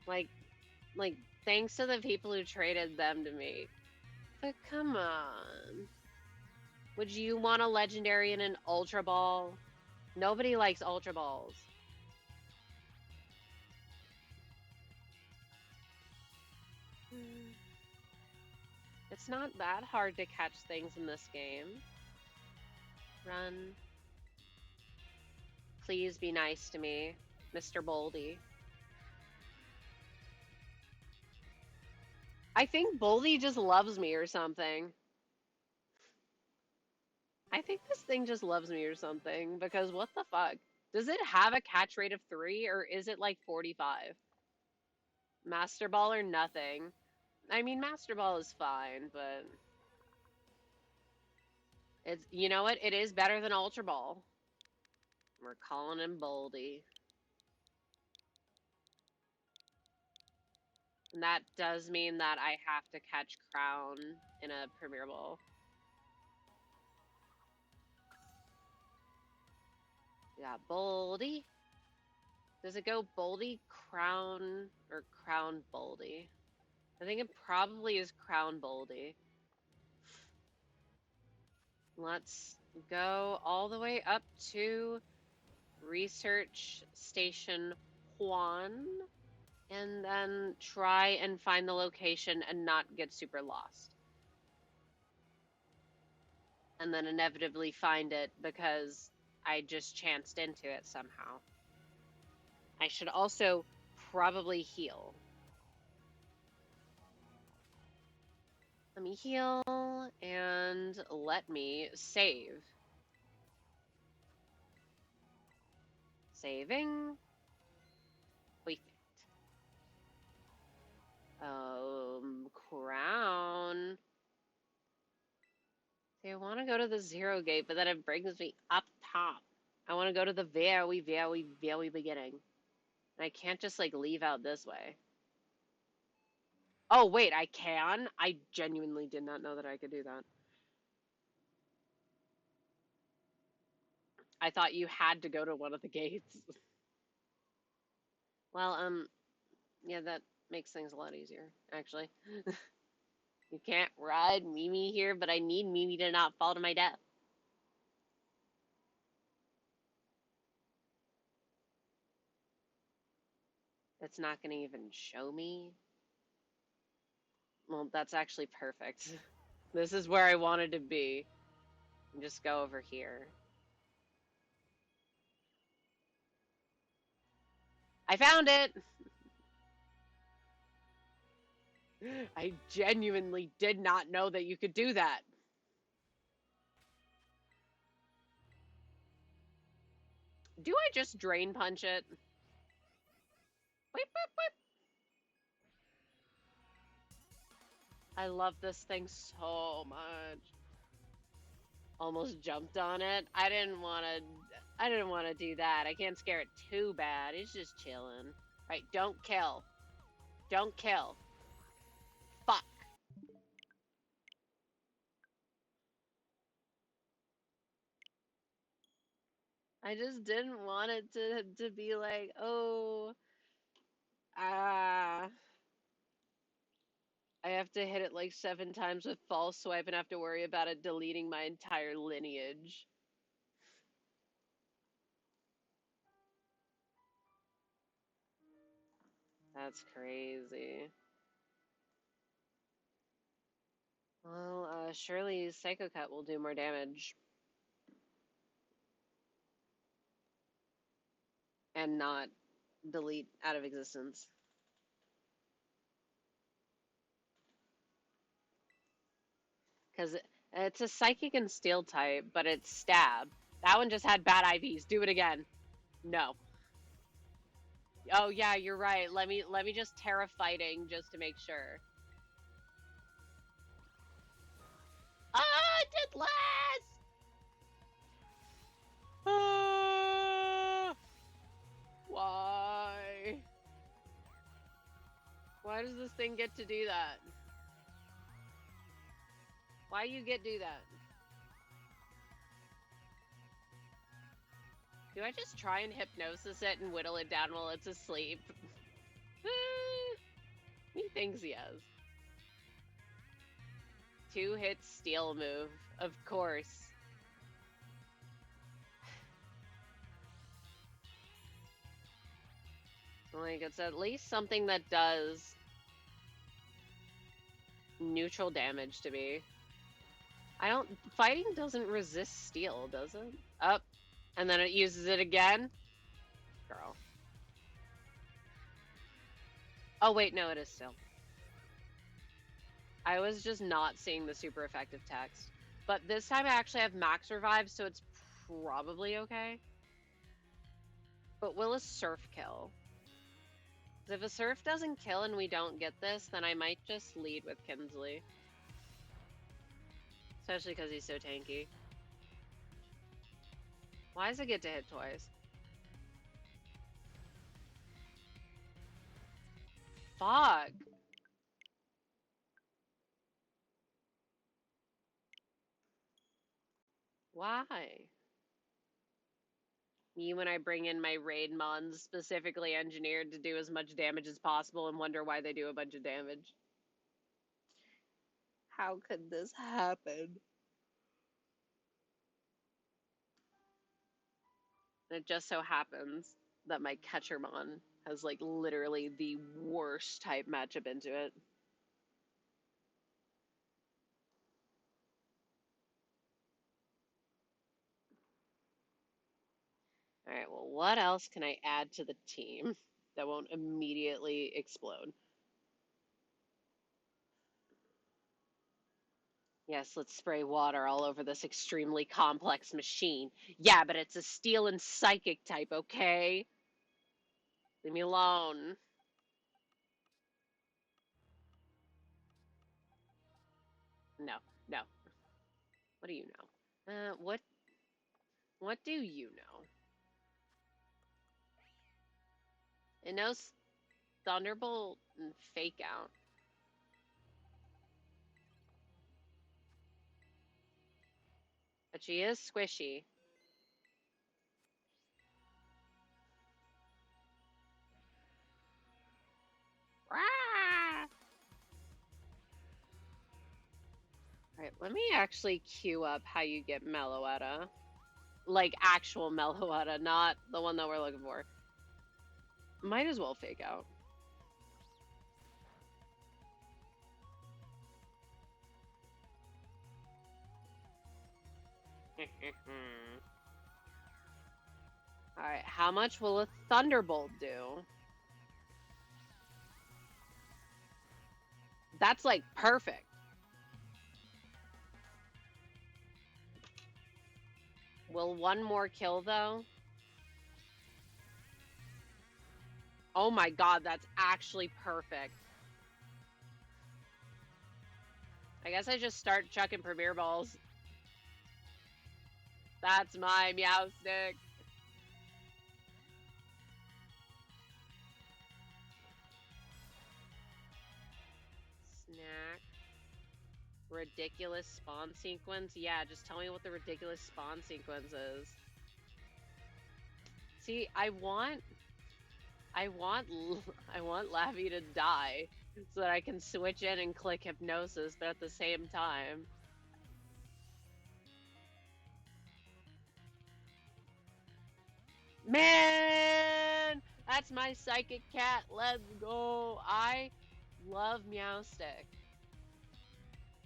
Like, thanks to the people who traded them to me. But come on. Would you want a legendary in an Ultra Ball? Nobody likes Ultra Balls. It's not that hard to catch things in this game. Run. Please be nice to me, Mr. Boldy. I think Boldy just loves me or something. I think this thing just loves me or something, because what the fuck? Does it have a catch rate of 3, or is it like 45? Master Ball or nothing? I mean, Master Ball is fine, but... it's, you know what? It is better than Ultra Ball. We're calling him Boldy. And that does mean that I have to catch Crown in a Premier Ball. We got Boldy. Does it go Boldy, Crown, or Crown Boldy? I think it probably is Crown Boldy. Let's go all the way up to Research Station Juan, and then try and find the location and not get super lost. And then inevitably find it because I just chanced into it somehow. I should also probably heal. Let me heal and let me save. Saving. Perfect. Crown. See, I want to go to the 0 gate, but then it brings me up top. I want to go to the very, very, very beginning. And I can't just, like, leave out this way. Oh, wait, I can? I genuinely did not know that I could do that. I thought you had to go to one of the gates. Well, yeah, that makes things a lot easier, actually. You can't ride Mimi here, but I need Mimi to not fall to my death. It's not going to even show me. Well, that's actually perfect. This is where I wanted to be. Just go over here. I found it! I genuinely did not know that you could do that. Do I just drain punch it? Whip, whip, whip. I love this thing so much. Almost jumped on it. I didn't want to... I didn't want to do that. I can't scare it too bad. It's just chilling. Right, don't kill. Don't kill. Fuck. I just didn't want it to be like, oh, ah. I have to hit it like 7 times with false swipe and have to worry about it deleting my entire lineage. That's crazy. Well, surely Psycho Cut will do more damage and not delete out of existence. Because it's a psychic and steel type, but it's stab. That one just had bad IVs. Do it again. No. Oh yeah, you're right. Let me just Terra fighting just to make sure. Ah, it did less. Ah, why? Why does this thing get to do that? Why you get to do that? Do I just try and hypnosis it and whittle it down while it's asleep? He thinks he has. 2-hit steal move, of course. Like, it's at least something that does neutral damage to me. Fighting doesn't resist steel, does it? Up, and then it uses it again? Girl. Oh wait, no, it is still. I was just not seeing the super effective text. But this time I actually have max revive, so it's probably okay. But will a surf kill? If a surf doesn't kill and we don't get this, then I might just lead with Kinsley. Especially because he's so tanky. Why does it get to hit twice? Fuck. Why? Me when I bring in my raid mons specifically engineered to do as much damage as possible and wonder why they do a bunch of damage. How could this happen? And it just so happens that my Catchermon has like literally the worst type matchup into it. Alright, well, what else can I add to the team that won't immediately explode? Yes, let's spray water all over this extremely complex machine. Yeah, but it's a steel and psychic type, okay? Leave me alone. No, no. What do you know? What do you know? It knows Thunderbolt and Fake Out. But she is squishy. Alright, let me actually queue up how you get Meloetta. Like actual Meloetta, not the one that we're looking for. Might as well Fake Out. Alright, how much will a Thunderbolt do? That's like perfect. Will one more kill though? Oh my god, that's actually perfect. I guess I just start chucking Premier Balls. That's my Meowstic. Ridiculous spawn sequence? Yeah, just tell me what the ridiculous spawn sequence is. See, I want Laffy to die so that I can switch in and click hypnosis, but at the same time. Man! That's my psychic cat. Let's go. I love Meowstick.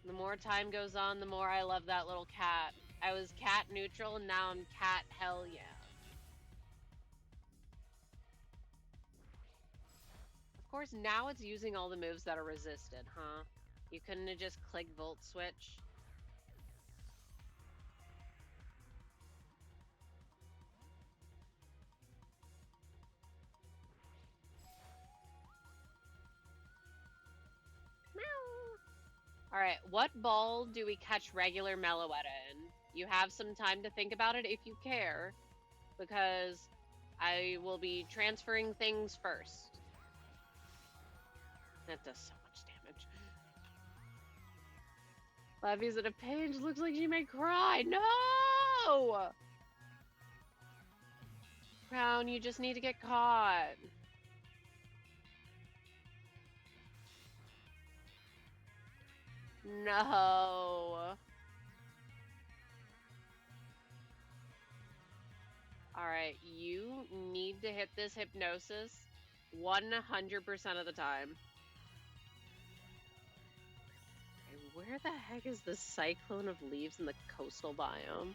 The more time goes on, the more I love that little cat. I was cat neutral, and now I'm cat hell yeah. Of course, now it's using all the moves that are resisted, huh? You couldn't have just clicked Volt Switch? Alright, what ball do we catch regular Meloetta in? You have some time to think about it if you care, because I will be transferring things first. That does so much damage. Laffy's at a page. Looks like she may cry. No! Crown, you just need to get caught. No. Alright, you need to hit this hypnosis 100% of the time. Okay, where the heck is the cyclone of leaves in the coastal biome?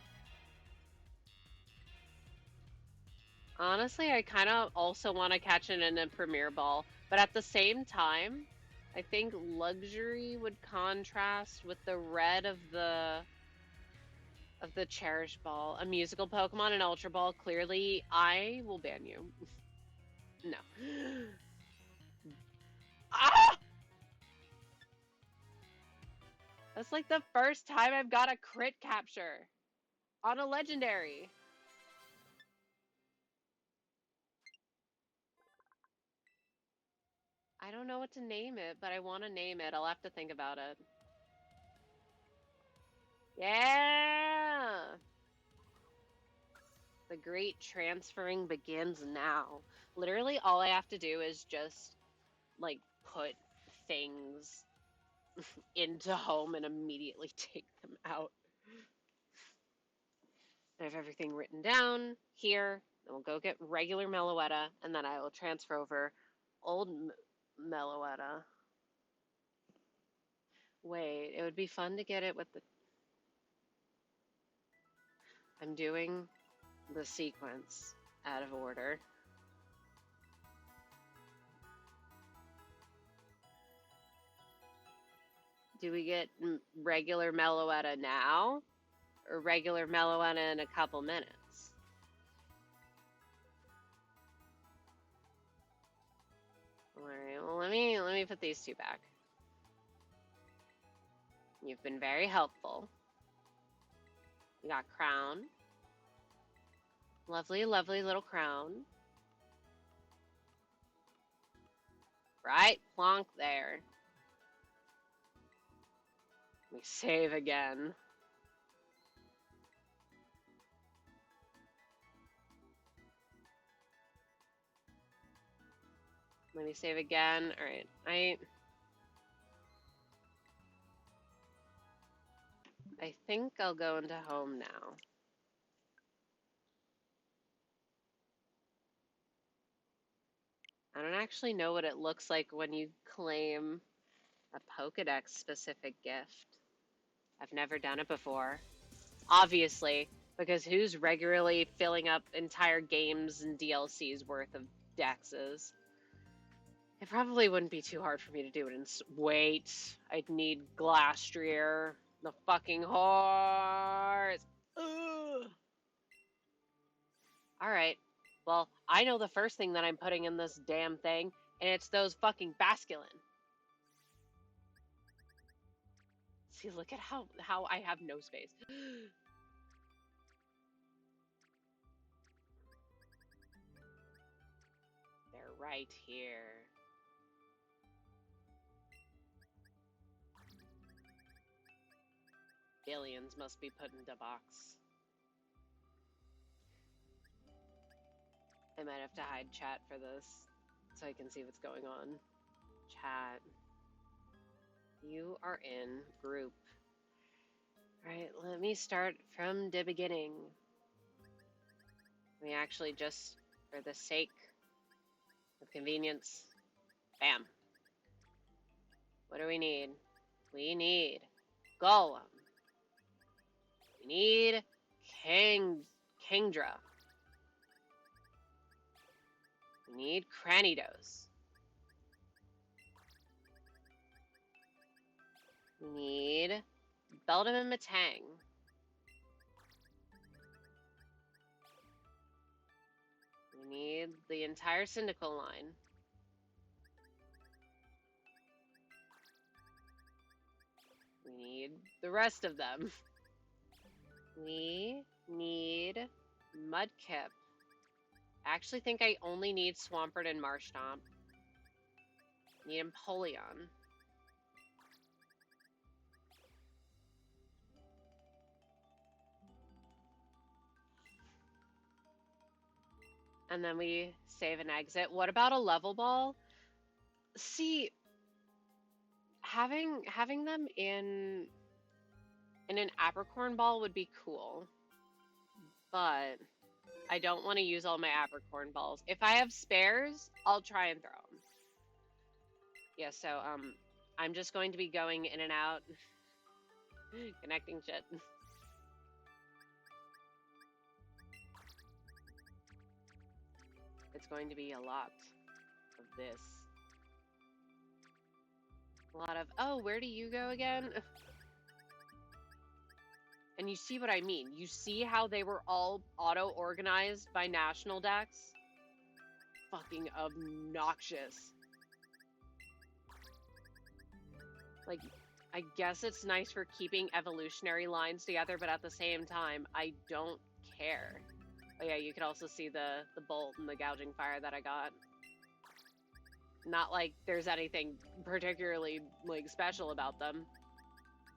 Honestly, I kind of also want to catch it in a Premier Ball, but at the same time, I think Luxury would contrast with the red of the Cherish Ball. A musical Pokemon, an Ultra Ball, clearly I will ban you. No. Ah! That's like the first time I've got a crit capture on a legendary. I don't know what to name it, but I want to name it. I'll have to think about it. Yeah! The great transferring begins now. Literally, all I have to do is just, like, put things into home and immediately take them out. I have everything written down here. Then we'll go get regular Meloetta, and then I will transfer over old Meloetta. Wait, it would be fun to get it with the... I'm doing the sequence out of order. Do we get regular Meloetta now? Or regular Meloetta in a couple minutes? Alright, well let me put these two back. You've been very helpful. We got Crown. Lovely, lovely little Crown. Right plonk there. We save again. Let me save again. Alright, I think I'll go into home now. I don't actually know what it looks like when you claim a Pokedex specific gift. I've never done it before. Obviously, because who's regularly filling up entire games and DLCs worth of dexes? It probably wouldn't be too hard for me to do it in... Wait, I'd need Glastrier, the fucking horse. Ugh. Alright, well, I know the first thing that I'm putting in this damn thing, and it's those fucking Basculin. See, look at how I have no space. They're right here. billions must be put into a box. I might have to hide chat for this so I can see what's going on. Chat. You are in group. Alright, let me start from the beginning. We actually just, for the sake of convenience, bam. What do we need? We need Golem. We need Kingdra. We need Cranidos. We need Beldam and Matang. We need the entire Syndical line. We need the rest of them. We need Mudkip. I actually think I only need Swampert and Marshtomp. Need Empoleon. And then we save and exit. What about a level ball? See, having them in an apricorn ball would be cool, but I don't want to use all my apricorn balls. If I have spares, I'll try and throw them. Yeah, so I'm just going to be going in and out, connecting shit. It's going to be a lot of this. A lot of, oh, where do you go again? And you see what I mean. You see how they were all auto-organized by national decks? Fucking obnoxious. Like, I guess it's nice for keeping evolutionary lines together, but at the same time, I don't care. Oh yeah, you can also see the bolt and the gouging fire that I got. Not like there's anything particularly, like, special about them.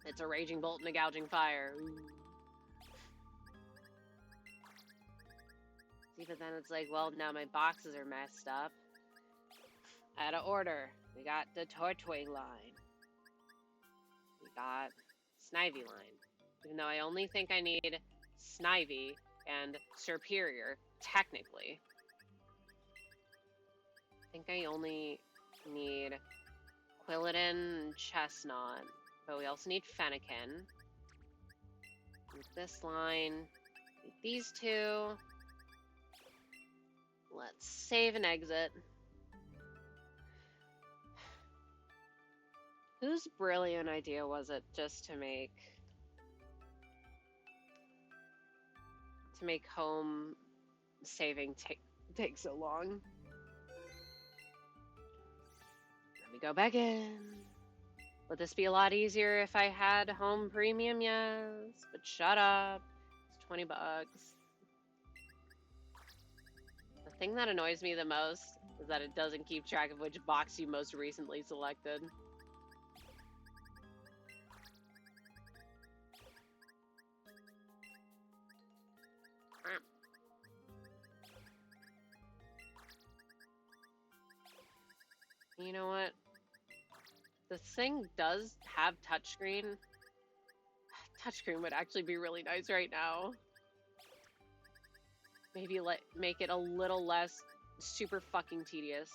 It's a raging bolt and a gouging fire. Ooh. See, but then it's like, well, now my boxes are messed up. Out of order. We got the Tortwig line. We got Snivy line. Even though I only think I need Snivy and Superior, technically. I think I only need Quilladin and Chestnut. But we also need Fennekin. Need this line. Need these two. Let's save and exit. Whose brilliant idea was it just to make home saving take so long? Let me go back in. Would this be a lot easier if I had home premium? Yes, but shut up. It's 20 bucks. The thing that annoys me the most is that it doesn't keep track of which box you most recently selected. You know what? This thing does have touchscreen. Touchscreen would actually be really nice right now. Maybe make it a little less super fucking tedious.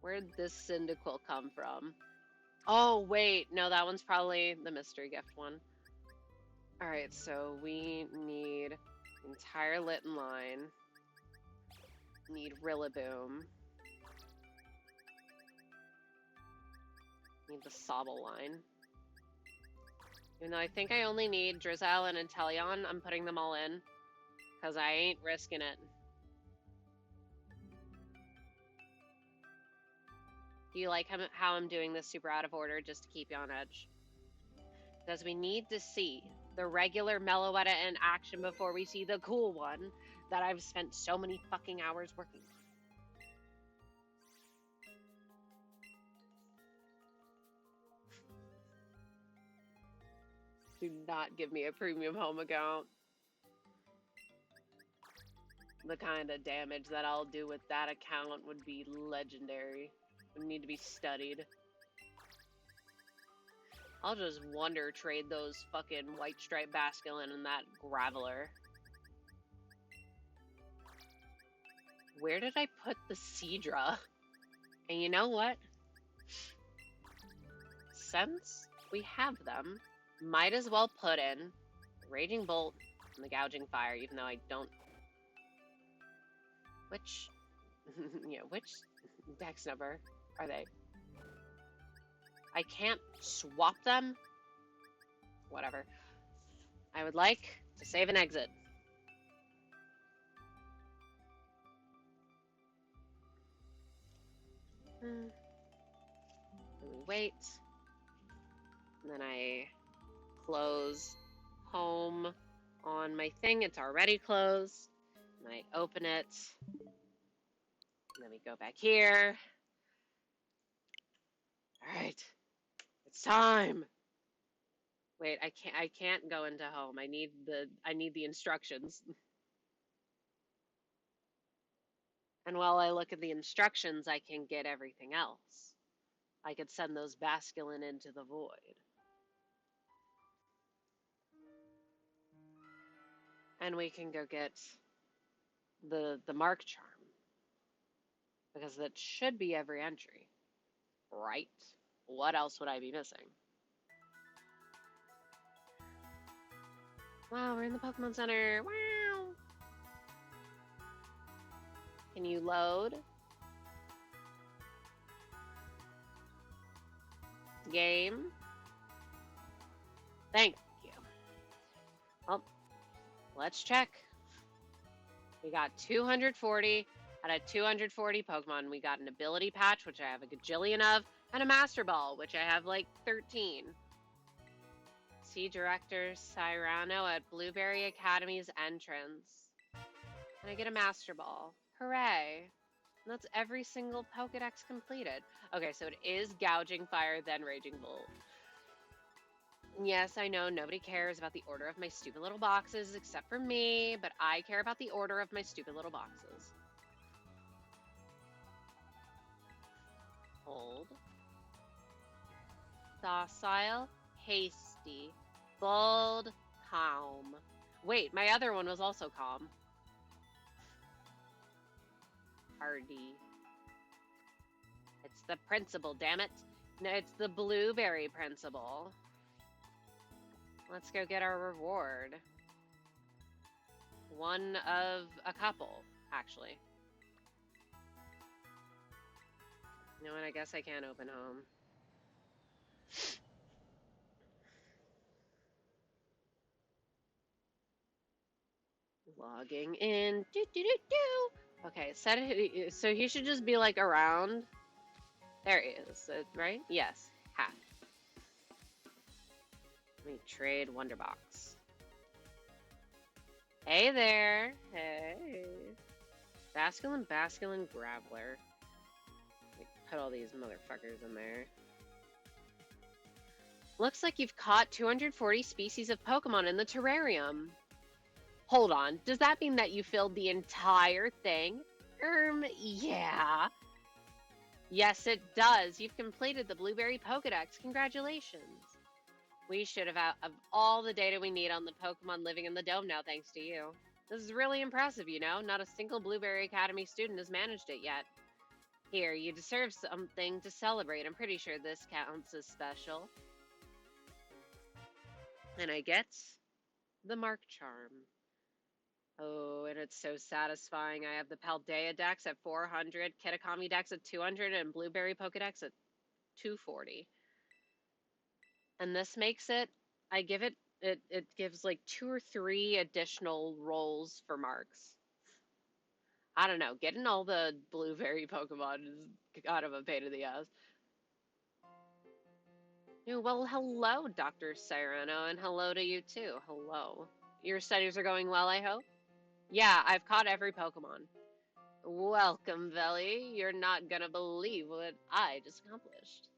Where'd this Cyndaquil come from? Oh, wait. No, that one's probably the mystery gift one. Alright, so we need entire Litten line. Need Rillaboom. Need the Sobble line. Even though I think I only need Drizzile and Inteleon, I'm putting them all in. Because I ain't risking it. Do you like how I'm doing this super out of order just to keep you on edge? Because we need to see the regular Meloetta in action before we see the cool one that I've spent so many fucking hours working on. Do not give me a premium home account. The kind of damage that I'll do with that account would be legendary. Would need to be studied. I'll just wonder trade those fucking white stripe basculin and that graveler. Where did I put the Seadra? And you know what? Since we have them, might as well put in the Raging Bolt and the Gouging Fire, even though I don't... Which... yeah, which dex number are they? I can't swap them? Whatever. I would like to save and exit. Then we wait. And then I close home on my thing. It's already closed. And I open it. And then we go back here. All right. It's time. Wait, I can't go into home. I need the instructions. And while I look at the instructions, I can get everything else. I could send those basculin into the void. And we can go get the mark charm. Because that should be every entry. Right? What else would I be missing? Wow, we're in the Pokemon Center. Wow! Can you load? Game. Thank you. Well, let's check. We got 240 out of 240 Pokemon. We got an ability patch, which I have a gajillion of, and a Master Ball, which I have like 13. See Director Cyrano at Blueberry Academy's entrance. And I get a Master Ball. Hooray! And that's every single Pokedex completed. Okay, so it is Gouging Fire, then Raging Bolt. Yes, I know nobody cares about the order of my stupid little boxes except for me, but I care about the order of my stupid little boxes. Hold. Docile, hasty, bold, calm. Wait, my other one was also calm. Hardy. It's the principal, damn it. No, it's the blueberry principal. Let's go get our reward. One of a couple, actually. You know what? I guess I can't open home. Logging in. Do, do, do, do. Okay, set it. So he should just be like around. There he is, right? Yes, half. Let me trade Wonderbox. Hey there. Hey. Basculin, Graveler. Let me put all these motherfuckers in there. Looks like you've caught 240 species of Pokemon in the terrarium. Hold on, does that mean that you filled the entire thing? Yeah. Yes, it does. You've completed the Blueberry Pokedex. Congratulations. We should have all the data we need on the Pokemon living in the dome now, thanks to you. This is really impressive, you know? Not a single Blueberry Academy student has managed it yet. Here, you deserve something to celebrate. I'm pretty sure this counts as special. And I get the Mark Charm. Oh, and it's so satisfying. I have the Paldea Dex at 400, Kitakami Dex at 200, and Blueberry Pokedex at 240. And this makes it, it gives like 2 or 3 additional rolls for marks. I don't know, getting all the Blueberry Pokemon is kind of a pain in the ass. Well, hello, Dr. Cyrano, and hello to you too. Hello. Your studies are going well, I hope? Yeah, I've caught every Pokemon. Welcome, Velly. You're not gonna believe what I just accomplished.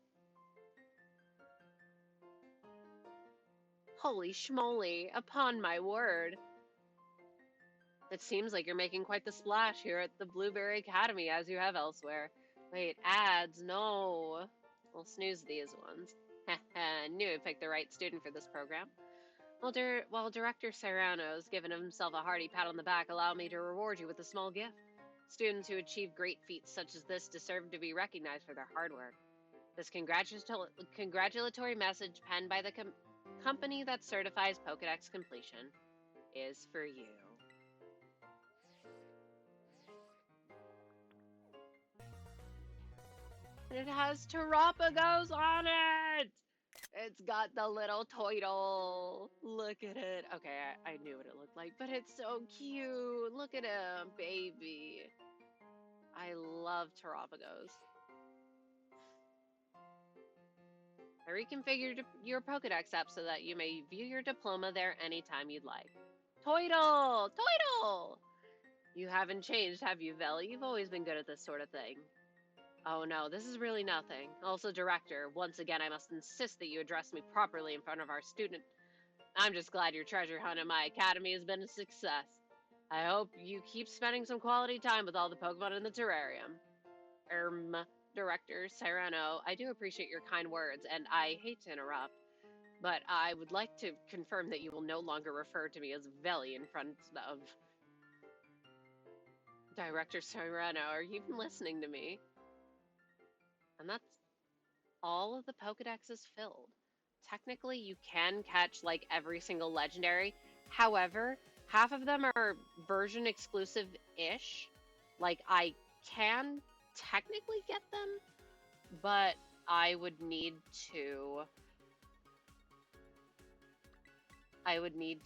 Holy schmoly, upon my word. It seems like you're making quite the splash here at the Blueberry Academy, as you have elsewhere. Wait, ads, no. We'll snooze these ones. Knew I picked the right student for this program. While Director Serrano's given himself a hearty pat on the back, allow me to reward you with a small gift. Students who achieve great feats such as this deserve to be recognized for their hard work. This congratulatory message penned by the company that certifies Pokedex completion is for you. And it has Terapagos on it! It's got the little turtle. Look at it. Okay, I knew what it looked like, but it's so cute. Look at him, baby. I love Terapagos. I reconfigured your Pokedex app so that you may view your diploma there anytime you'd like. Toidle! Toidle! You haven't changed, have you, Veli? You've always been good at this sort of thing. Oh no, this is really nothing. Also, Director, once again I must insist that you address me properly in front of our student. I'm just glad your treasure hunt at my academy has been a success. I hope you keep spending some quality time with all the Pokemon in the terrarium. Director Serrano, I do appreciate your kind words, and I hate to interrupt, but I would like to confirm that you will no longer refer to me as Veli in front of... Director Serrano, are you even listening to me? And that's all of the Pokedex is filled. Technically, you can catch like every single legendary. However, half of them are version exclusive-ish. Like, I can technically get them, but I would need to I'd need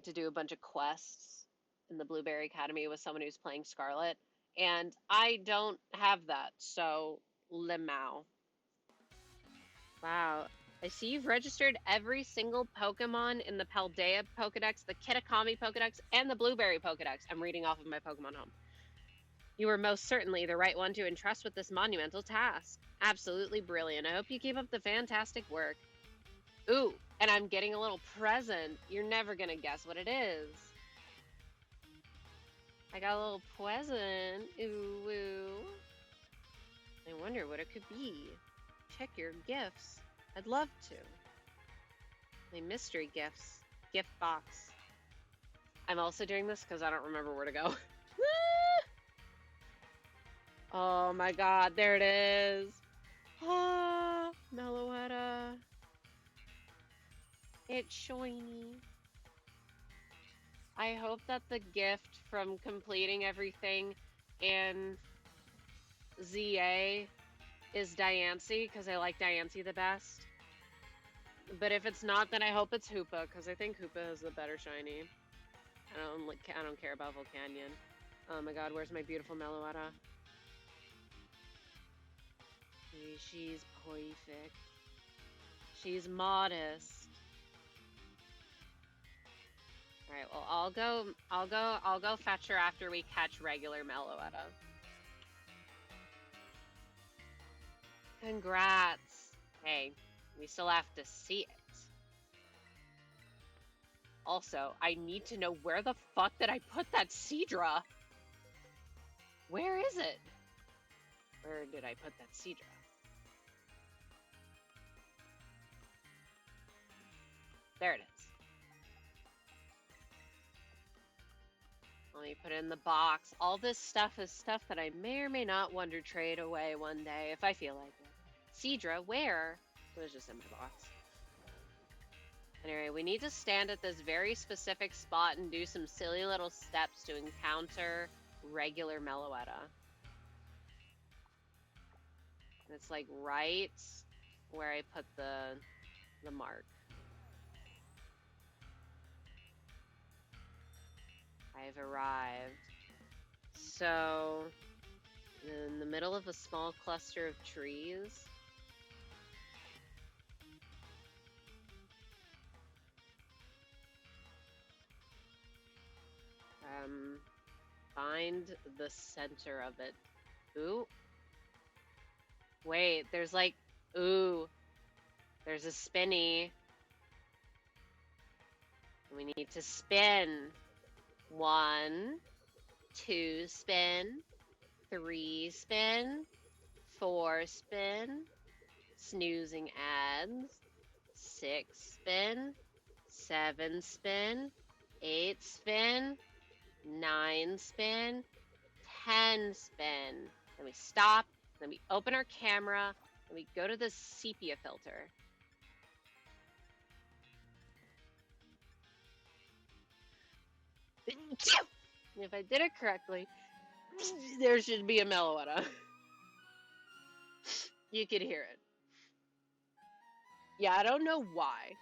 to do a bunch of quests in the Blueberry Academy with someone who's playing Scarlet, and I don't have that, so lemao. Wow. I see you've registered every single Pokemon in the Paldea Pokedex, the Kitakami Pokedex, and the Blueberry Pokedex. I'm reading off of my Pokemon Home. You are most certainly the right one to entrust with this monumental task. Absolutely brilliant. I hope you keep up the fantastic work. Ooh, and I'm getting a little present. You're never gonna guess what it is. I got a little present. Ooh, woo. I wonder what it could be. Check your gifts. I'd love to. My mystery gifts. Gift box. I'm also doing this because I don't remember where to go. Oh my god, there it is. Ah, Meloetta. It's shiny. I hope that the gift from completing everything in ZA is Diancie, because I like Diancie the best. But if it's not, then I hope it's Hoopa, because I think Hoopa has the better shiny. I don't care about Volcanion. Oh my god, where's my beautiful Meloetta? She's perfect. She's modest. Alright, well I'll go fetch her after we catch regular Meloetta. Congrats! Hey, we still have to see it. Also, I need to know where the fuck did I put that Seadra? Where is it? Where did I put that Seadra? There it is. Let me put it in the box. All this stuff is stuff that I may or may not want to trade away one day if I feel like it. Seadra, where? It was just in my box. Anyway, we need to stand at this very specific spot and do some silly little steps to encounter regular Meloetta. And it's like right where I put the mark. I've arrived. So, in the middle of a small cluster of trees. Find the center of it. Ooh. Wait, there's like, ooh. There's a spinny. We need to spin. 1, 2 spin, 3 spin, 4 spin, snoozing ads, 6 spin, 7 spin, 8 spin, 9 spin, 10 spin. Then we stop, then we open our camera, and we go to the sepia filter. If I did it correctly, there should be a Meloetta. You could hear it. Yeah, I don't know why.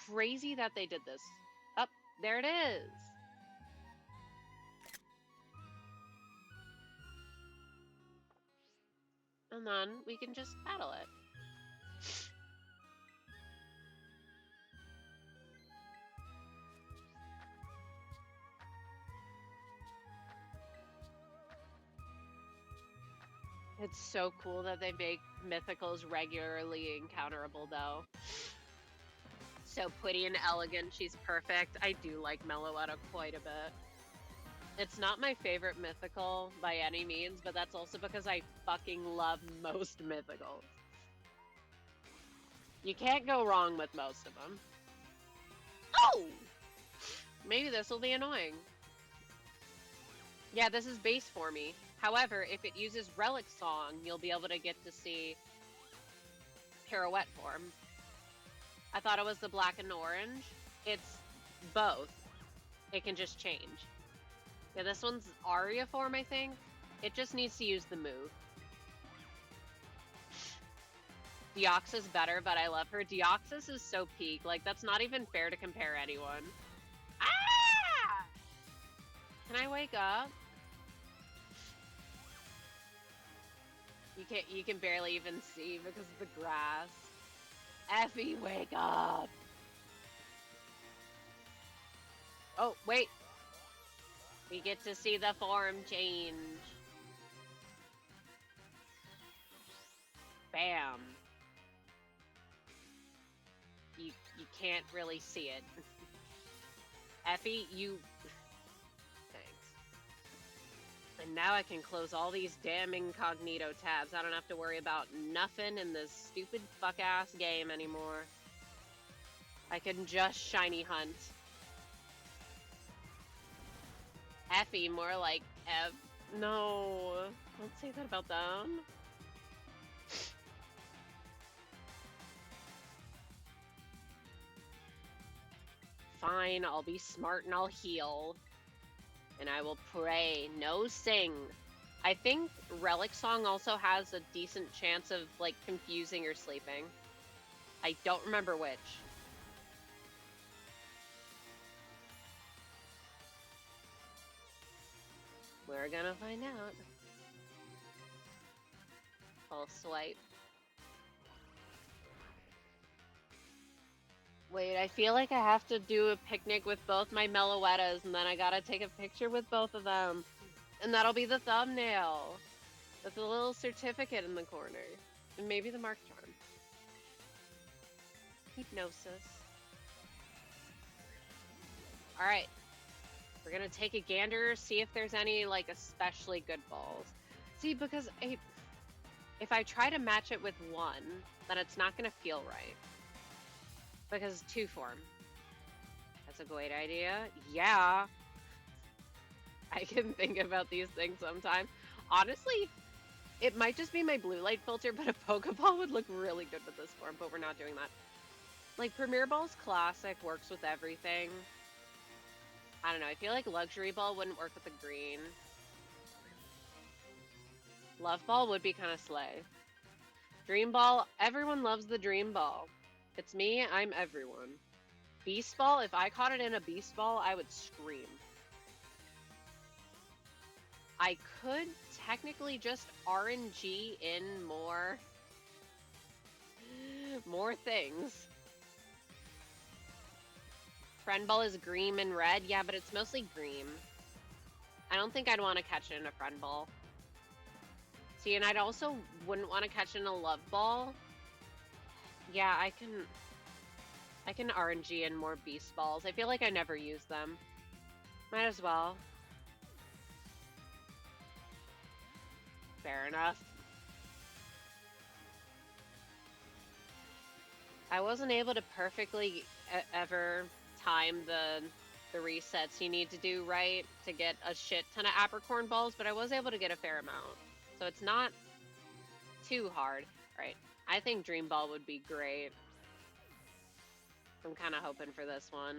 Crazy that they did this. Up, there it is. And then we can just battle it. It's so cool that they make mythicals regularly encounterable, though. So pretty and elegant, she's perfect. I do like Meloetta quite a bit. It's not my favorite mythical by any means, but that's also because I fucking love most mythicals. You can't go wrong with most of them. Oh! Maybe this will be annoying. Yeah, this is base for me. However, if it uses Relic Song, you'll be able to get to see Pirouette form. I thought it was the black and orange. It's both. It can just change. Yeah, this one's Aria form, I think. It just needs to use the move. Deoxys better, but I love her. Deoxys is so peak. Like, that's not even fair to compare anyone. Ah! Can I wake up? You can barely even see because of the grass. Effie, wake up! Oh, wait. We get to see the form change. Bam. You can't really see it. Effie, you... Thanks. And now I can close all these damn incognito tabs. I don't have to worry about nothing in this stupid fuck-ass game anymore. I can just shiny hunt. Effie, more like Ev. No, don't say that about them. Fine, I'll be smart and I'll heal. And I will pray, no sing. I think Relic Song also has a decent chance of, like, confusing or sleeping. I don't remember which. We're gonna find out. I'll swipe. Wait, I feel like I have to do a picnic with both my Meloettas, and then I gotta take a picture with both of them. And that'll be the thumbnail. With a little certificate in the corner. And maybe the mark charm. Hypnosis. Alright. We're gonna take a gander, see if there's any, like, especially good balls. See, because if I try to match it with one, then it's not gonna feel right. Because it's 2 form. That's a great idea. Yeah. I can think about these things sometimes. Honestly, it might just be my blue light filter, but a Pokeball would look really good with this form, but we're not doing that. Like, Premier Ball's classic works with everything. I don't know, I feel like Luxury Ball wouldn't work with the green. Love Ball would be kind of slay. Dream Ball, everyone loves the Dream Ball. It's me, I'm everyone. Beast Ball, if I caught it in a Beast Ball, I would scream. I could technically just RNG in more things. Friend Ball is green and red. Yeah, but it's mostly green. I don't think I'd want to catch it in a Friend Ball. See, and I'd also wouldn't want to catch it in a Love Ball. Yeah, I can RNG in more beast balls. I feel like I never use them. Might as well. Fair enough. I wasn't able to perfectly ever time the resets you need to do right to get a shit ton of apricorn balls, but I was able to get a fair amount. So it's not too hard. Right. I think Dream Ball would be great. I'm kind of hoping for this one.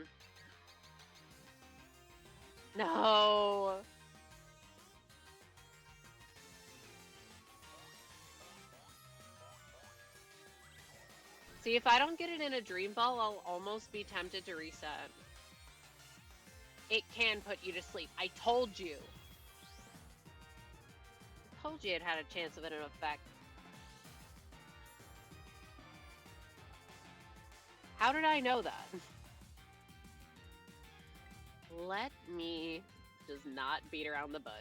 No. See, if I don't get it in a Dream Ball, I'll almost be tempted to reset. It can put you to sleep. I told you. I told you it had a chance of an effect. How did I know that? Let me just not beat around the bush.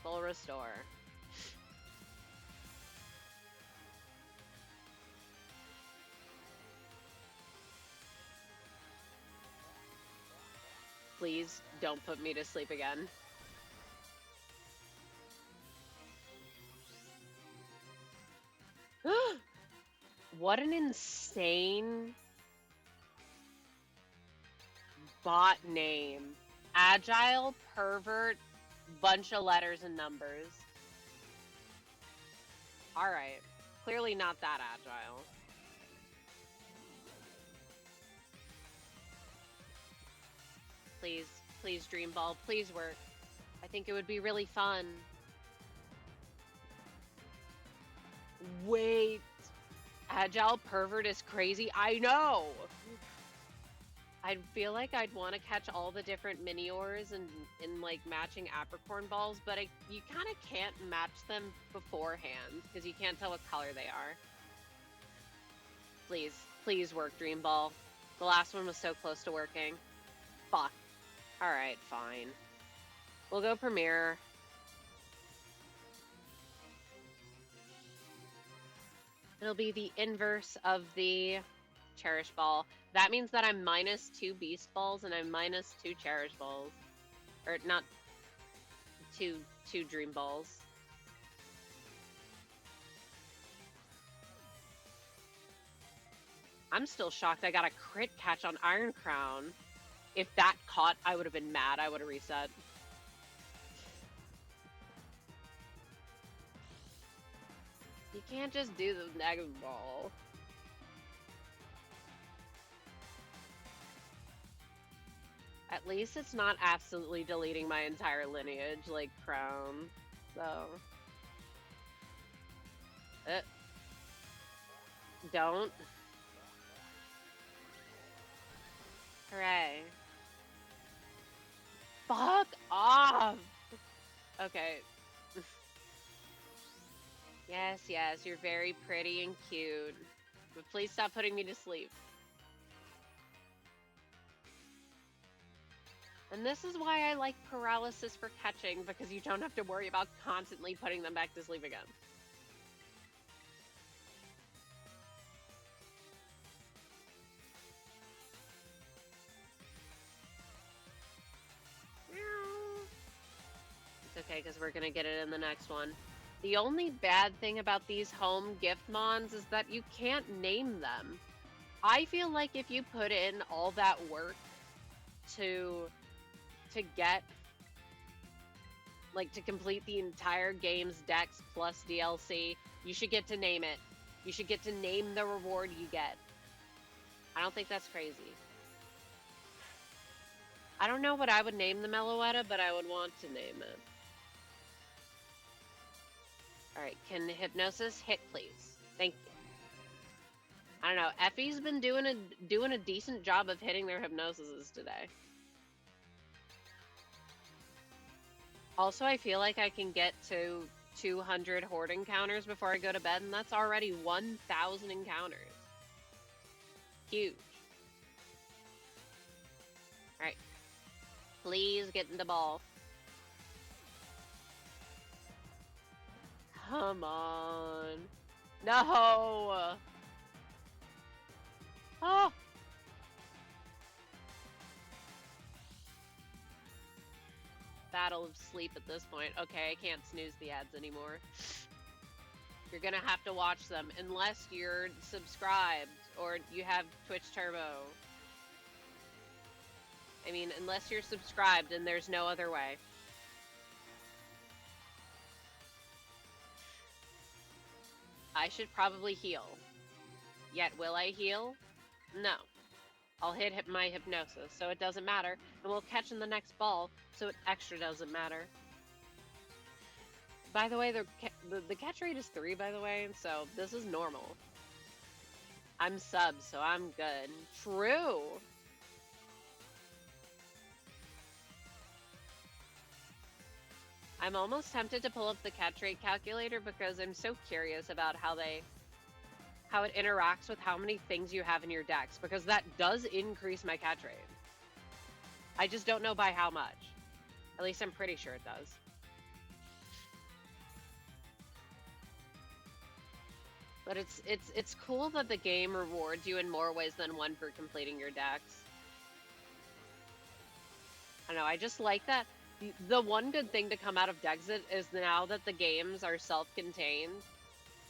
Full restore. Please don't put me to sleep again. What an insane bot name. Agile pervert, bunch of letters and numbers. Alright. Clearly not that agile. Please, please, Dream Ball, please work. I think it would be really fun. Wait. Agile pervert is crazy? I know! I feel like I'd want to catch all the different mini-ores in like matching apricorn balls, but you kind of can't match them beforehand because you can't tell what color they are. Please, please work, Dream Ball. The last one was so close to working. Fuck. Alright, fine. We'll go Premiere. It'll be the inverse of the Cherish Ball. That means that I'm minus 2 Beast Balls and I'm minus 2 Cherish Balls. Or not 2 Dream Balls. I'm still shocked I got a crit catch on Iron Crown. If that caught, I would have been mad. I would have reset. You can't just do the negative ball. At least it's not absolutely deleting my entire lineage like Crown. So. Don't. Hooray. Fuck off! Okay. Yes, yes, you're very pretty and cute. But please stop putting me to sleep. And this is why I like paralysis for catching, because you don't have to worry about constantly putting them back to sleep again. It's okay, because we're going to get it in the next one. The only bad thing about these home gift mons is that you can't name them. I feel like if you put in all that work to get, like, to complete the entire game's dex plus DLC, you should get to name it. You should get to name the reward you get. I don't think that's crazy. I don't know what I would name the Meloetta, but I would want to name it. Alright, can Hypnosis hit, please? Thank you. I don't know. Effie's been doing a decent job of hitting their Hypnosises today. Also, I feel like I can get to 200 Horde encounters before I go to bed, and that's already 1,000 encounters. Huge. Alright. Please get in the ball. Come on. No! Oh! Battle of sleep at this point. Okay, I can't snooze the ads anymore. You're gonna have to watch them unless you're subscribed or you have Twitch Turbo. I mean, unless you're subscribed and there's no other way. I should probably heal. Yet will I heal? No. I'll hit my hypnosis, so it doesn't matter. And we'll catch in the next ball, so it extra doesn't matter. By the way, the catch rate is 3, by the way, so this is normal. I'm sub, so I'm good. True! I'm almost tempted to pull up the catch rate calculator because I'm so curious about how it interacts with how many things you have in your decks, because that does increase my catch rate. I just don't know by how much. At least I'm pretty sure it does. But it's cool that the game rewards you in more ways than one for completing your decks. I know, I just like that. The one good thing to come out of Dexit is now that the games are self-contained,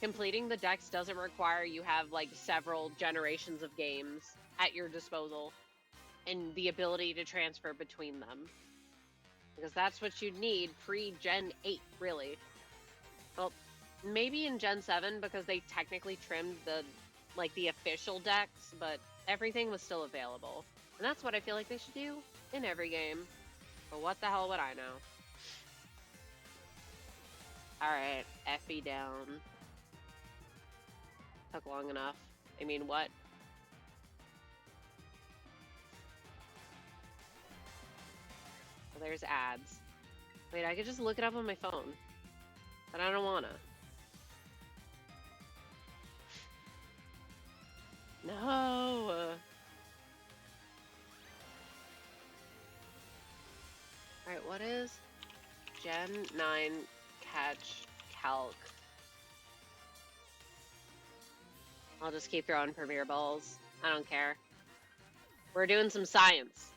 completing the decks doesn't require you have like several generations of games at your disposal and the ability to transfer between them. Because that's what you need pre-Gen 8, really. Well, maybe in Gen 7 because they technically trimmed the official decks, but everything was still available. And that's what I feel like they should do in every game. But what the hell would I know? Alright, Effie down. Took long enough. I mean, what? Well, there's ads. Wait, I could just look it up on my phone. But I don't wanna. No! Alright, what is Gen 9 catch calc? I'll just keep throwing Premier Balls. I don't care. We're doing some science.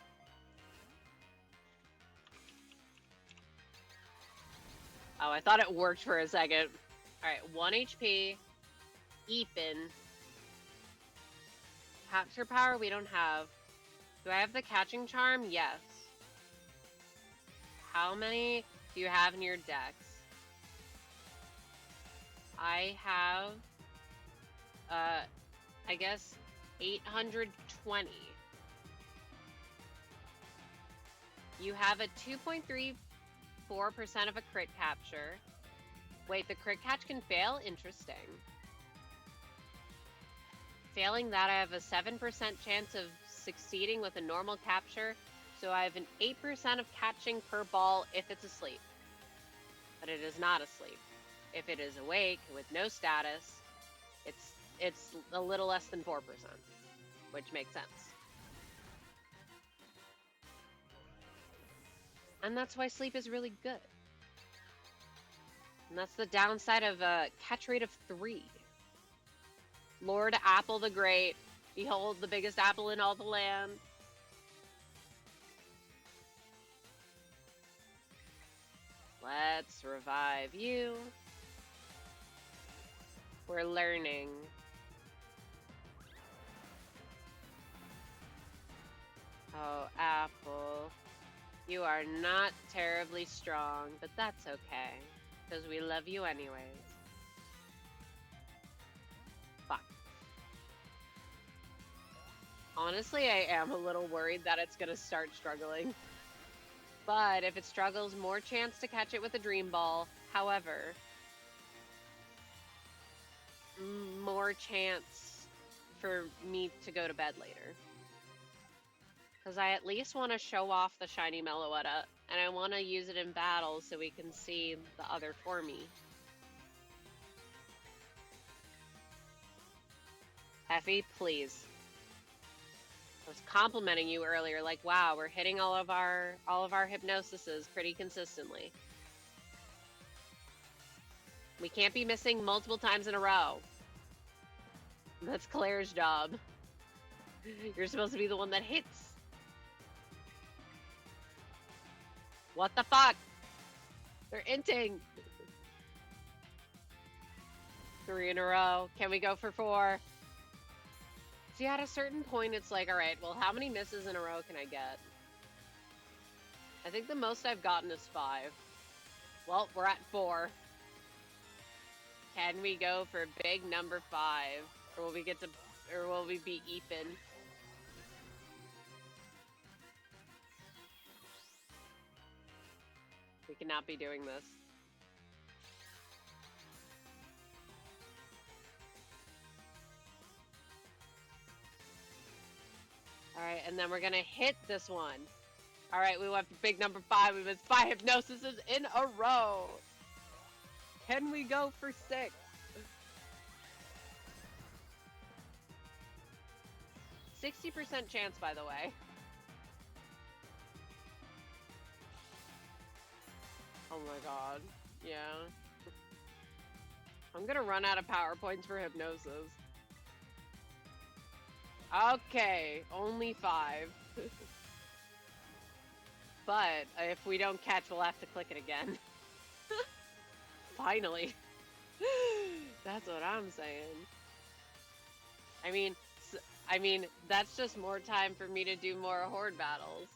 Oh, I thought it worked for a second. Alright, 1 HP. Ethan. Capture power we don't have. Do I have the catching charm? Yes. How many do you have in your decks? I have, I guess 820. You have a 2.34% of a crit capture. Wait, the crit catch can fail? Interesting. Failing that, I have a 7% chance of succeeding with a normal capture, so I have an 8% of catching per ball if it's asleep. But it is not asleep. If it is awake with no status, it's a little less than 4%, which makes sense. And that's why sleep is really good. And that's the downside of a catch rate of 3. Lord Apple the Great, behold the biggest apple in all the land. Let's revive you. We're learning. Oh, Apple. You are not terribly strong, but that's okay. Because we love you anyways. Fuck. Honestly, I am a little worried that it's gonna start struggling. But if it struggles, more chance to catch it with a Dream Ball. However, more chance for me to go to bed later. Because I at least want to show off the shiny Meloetta, and I want to use it in battle so we can see the other for me. Effie, please. I was complimenting you earlier, like, wow, we're hitting all of our hypnosises pretty consistently. We can't be missing multiple times in a row. That's Claire's job. You're supposed to be the one that hits. What the fuck? They're inting. 3 in a row. Can we go for 4? See, at a certain point, it's like, all right, well, how many misses in a row can I get? I think the most I've gotten is 5. Well, we're at 4. Can we go for big number 5? Or will we get to, or will we be even? We cannot be doing this. All right, and then we're gonna hit this one. All right, we went for big number 5. We missed 5 hypnosises in a row. Can we go for 6? 60% chance, by the way. Oh my god. Yeah. I'm gonna run out of PowerPoints for hypnosis. Okay, only 5. But if we don't catch, we'll have to click it again. Finally. That's what I'm saying. I mean, that's just more time for me to do more horde battles.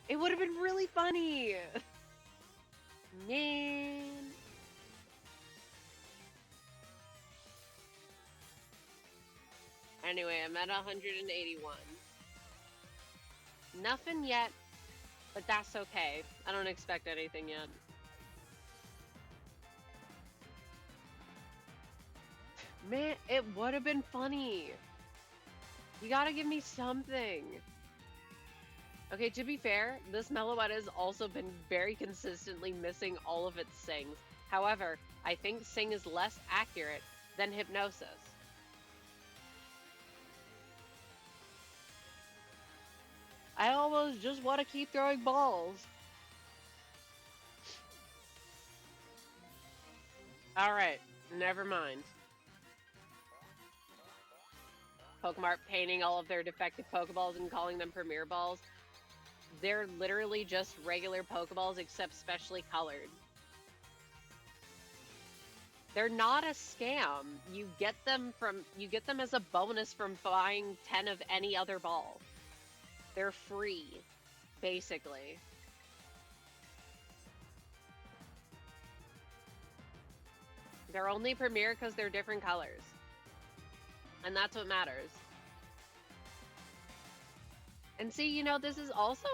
It would have been really funny. Man. Anyway, I'm at 181. Nothing yet, but that's okay. I don't expect anything yet. Man, it would have been funny. You gotta give me something. Okay, to be fair, this Meloetta has also been very consistently missing all of its sings. However, I think sing is less accurate than hypnosis. I almost just want to keep throwing balls. Alright, never mind. Pokemart painting all of their defective Pokeballs and calling them Premier Balls. They're literally just regular Pokeballs except specially colored. They're not a scam. You get them as a bonus from buying 10 of any other ball. They're free, basically. They're only Premier because they're different colors. And that's what matters. And see, you know, this is also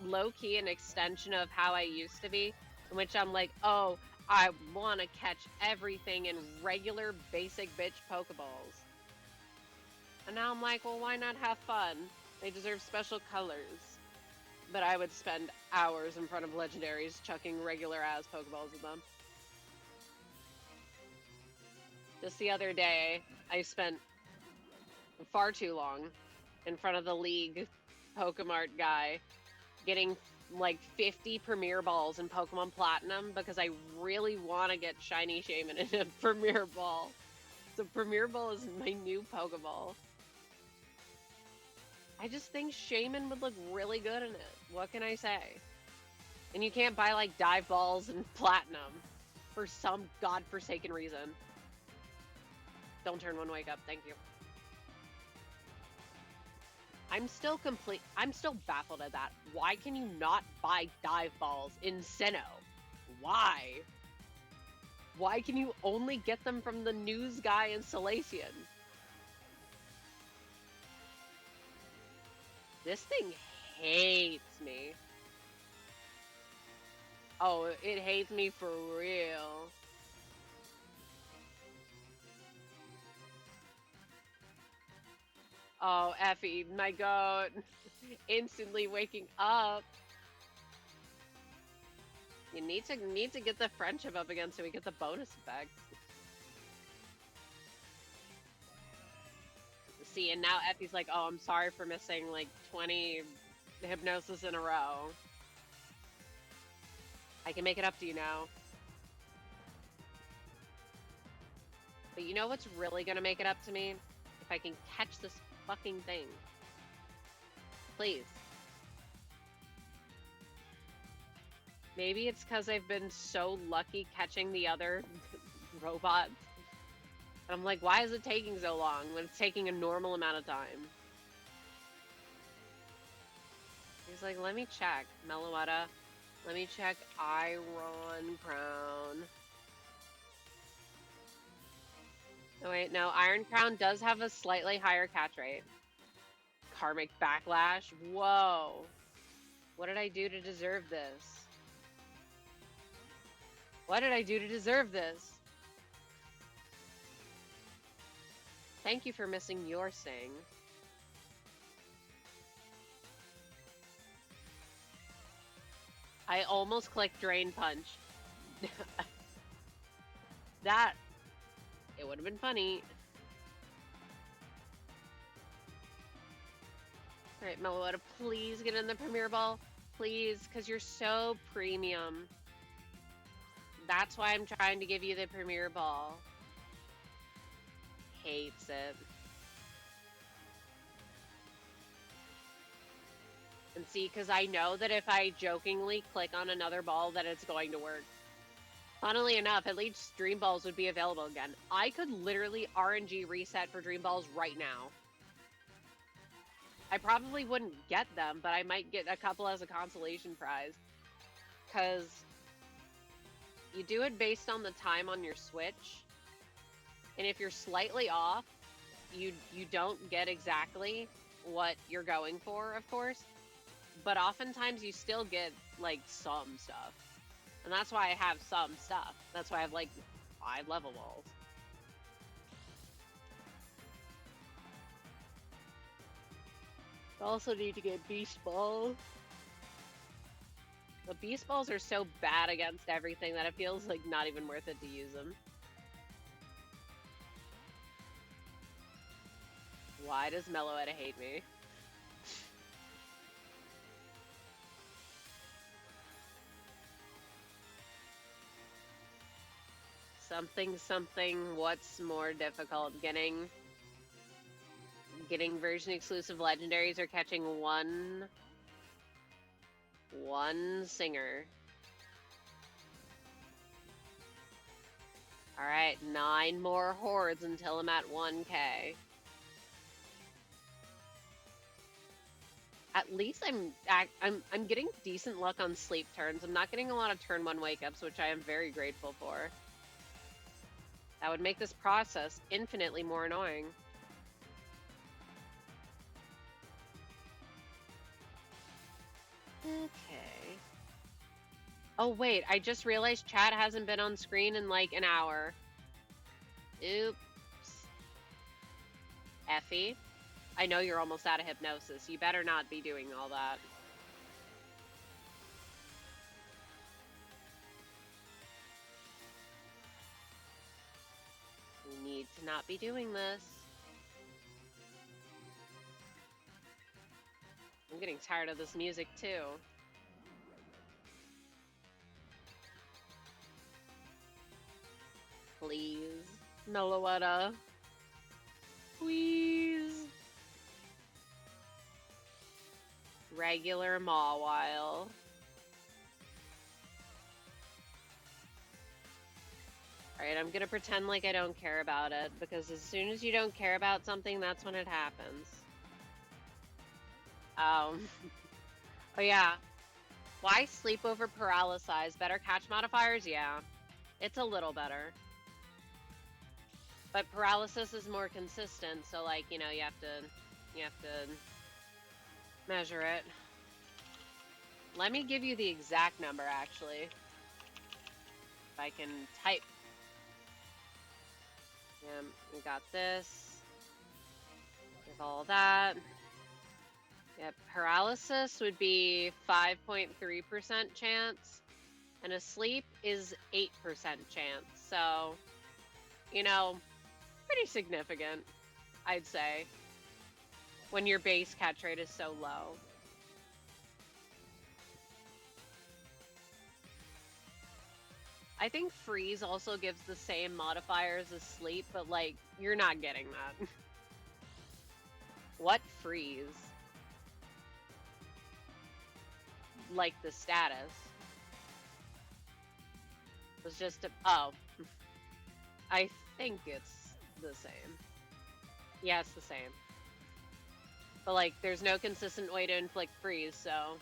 low-key an extension of how I used to be, in which I'm like, oh, I want to catch everything in regular, basic bitch Pokeballs. And now I'm like, well, why not have fun? They deserve special colors. But I would spend hours in front of legendaries chucking regular-ass Pokeballs at them. Just the other day, I spent far too long in front of the League Pokemart guy getting like 50 Premier Balls in Pokemon Platinum because I really want to get Shiny Shaman in a Premier Ball. So Premier Ball is my new Pokeball. I just think Shaman would look really good in it. What can I say? And you can't buy like dive balls in Platinum for some godforsaken reason. Don't turn one, wake up. Thank you. I'm still baffled at that. Why can you not buy dive balls in Sinnoh? Why? Why can you only get them from the news guy in Salacian? This thing hates me. Oh, it hates me for real. Oh, Effie, my god. Instantly waking up. You need to get the friendship up again so we get the bonus effect. See, and now Effie's like, oh, I'm sorry for missing like 20 hypnosis in a row. I can make it up to you now. But you know what's really gonna make it up to me? If I can catch this fucking thing. Please. Maybe it's because I've been so lucky catching the other robots. And I'm like, why is it taking so long when it's taking a normal amount of time? He's like, let me check. Meloetta. Let me check Iron Crown. Oh wait, no, Iron Crown does have a slightly higher catch rate. Karmic Backlash? Whoa. What did I do to deserve this? What did I do to deserve this? Thank you for missing your sing. I almost clicked Drain Punch. That, it would have been funny. Alright, Meloetta, please get in the Premier Ball. Please, because you're so premium. That's why I'm trying to give you the Premier Ball. Hates it. And see, because I know that if I jokingly click on another ball, that it's going to work. Funnily enough, at least Dream Balls would be available again. I could literally RNG reset for Dream Balls right now. I probably wouldn't get them, but I might get a couple as a consolation prize. Because you do it based on the time on your Switch. And if you're slightly off, you don't get exactly what you're going for, of course. But oftentimes you still get, like, some stuff. And that's why I have some stuff. That's why I have, like, 5 level balls. I also need to get Beast Balls. The Beast Balls are so bad against everything that it feels like not even worth it to use them. Why does Meloetta hate me? Something, what's more difficult? Getting version exclusive legendaries or catching one singer. Alright, 9 more hordes until I'm at 1k. At least I'm getting decent luck on sleep turns. I'm not getting a lot of turn 1 wake-ups, which I am very grateful for. That would make this process infinitely more annoying. Okay. Oh wait, I just realized chat hasn't been on screen in like an hour. Oops. Effie, I know you're almost out of hypnosis. You better not be doing all that. You need to not be doing this. I'm getting tired of this music too. Please, Meloetta. Please. Regular Mawile. Alright, I'm gonna pretend like I don't care about it, because as soon as you don't care about something, that's when it happens. Oh yeah. Why sleepover paralysis? Better catch modifiers? Yeah. It's a little better. But paralysis is more consistent, so like, you know, you have to measure it. Let me give you the exact number actually. If I can type. Yeah, we got this. With all that. Yep, paralysis would be 5.3% chance, and asleep is 8% chance. So, you know, pretty significant, I'd say, when your base catch rate is so low. I think freeze also gives the same modifiers as sleep, but like, you're not getting that. What freeze? Like the status. Was just a, oh. I think it's the same. Yeah, it's the same. But like, there's no consistent way to inflict freeze, so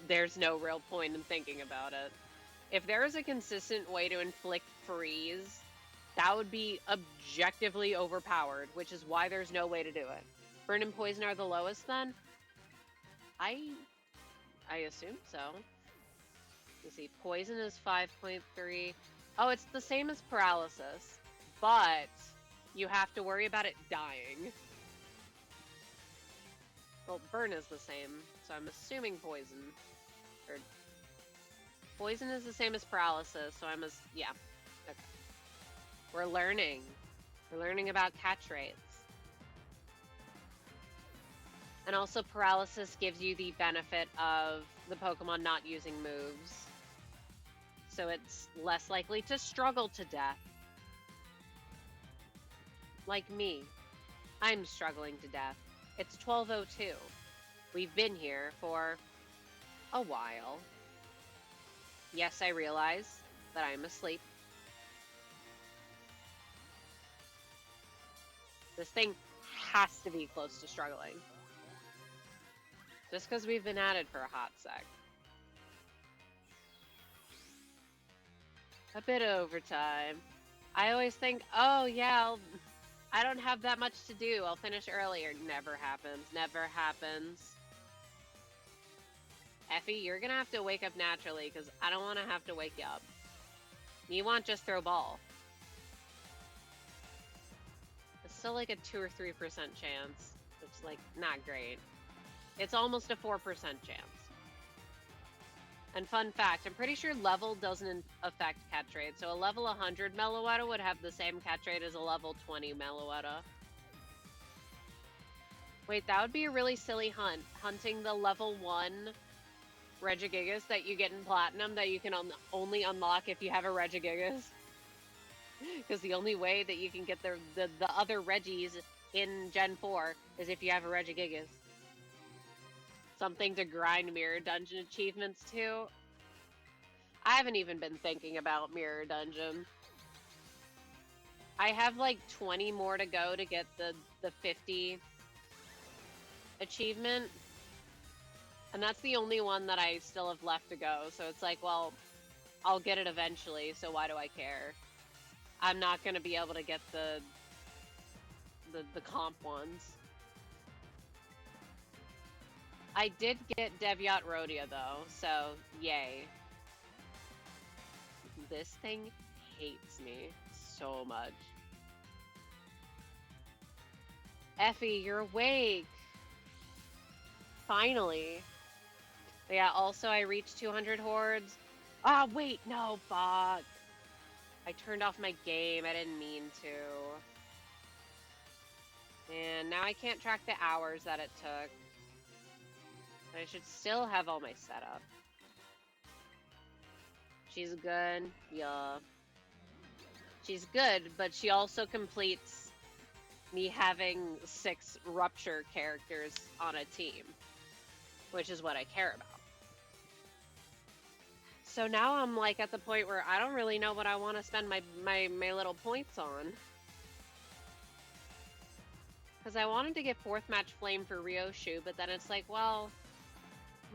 there's no real point in thinking about it. If there is a consistent way to inflict freeze, that would be objectively overpowered, which is why there's no way to do it. Burn and poison are the lowest then? I assume so. Let's see, poison is 5.3. Oh, it's the same as paralysis, but you have to worry about it dying. Well, burn is the same, so I'm assuming poison. Or poison is the same as paralysis, so yeah. Okay. We're learning. We're learning about catch rates. And also paralysis gives you the benefit of the Pokemon not using moves. So it's less likely to struggle to death. Like me. I'm struggling to death. It's 12:02. We've been here for a while. Yes, I realize that I'm asleep. This thing has to be close to struggling. Just because we've been at it for a hot sec. A bit of overtime. I always think, oh yeah, I don't have that much to do. I'll finish earlier. Never happens. Never happens. Effie, you're gonna have to wake up naturally because I don't want to have to wake you up. You want just throw ball. It's still like a 2 or 3% chance. It's like not great. It's almost a 4% chance. And fun fact, I'm pretty sure level doesn't affect catch rate. So a level 100 Meloetta would have the same catch rate as a level 20 Meloetta. Wait, that would be a really silly hunt. Hunting the level 1 Regigigas that you get in Platinum that you can only unlock if you have a Regigigas. Because the only way that you can get the other Regis in Gen 4 is if you have a Regigigas. Something to grind Mirror Dungeon achievements to. I haven't even been thinking about Mirror Dungeon. I have like 20 more to go to get the 50 achievement. And that's the only one that I still have left to go. So it's like, well, I'll get it eventually, so why do I care? I'm not going to be able to get the comp ones. I did get Deviat Rhodia, though, so yay. This thing hates me so much. Effie, you're awake! Finally. But yeah, also I reached 200 hordes. Ah, wait, no, fuck. I turned off my game, I didn't mean to. And now I can't track the hours that it took. But I should still have all my setup. She's good, yeah. She's good, but she also completes me having 6 Rupture characters on a team. Which is what I care about. So now I'm like at the point where I don't really know what I want to spend my little points on. Because I wanted to get 4th match flame for Ryoshu, but then it's like, well,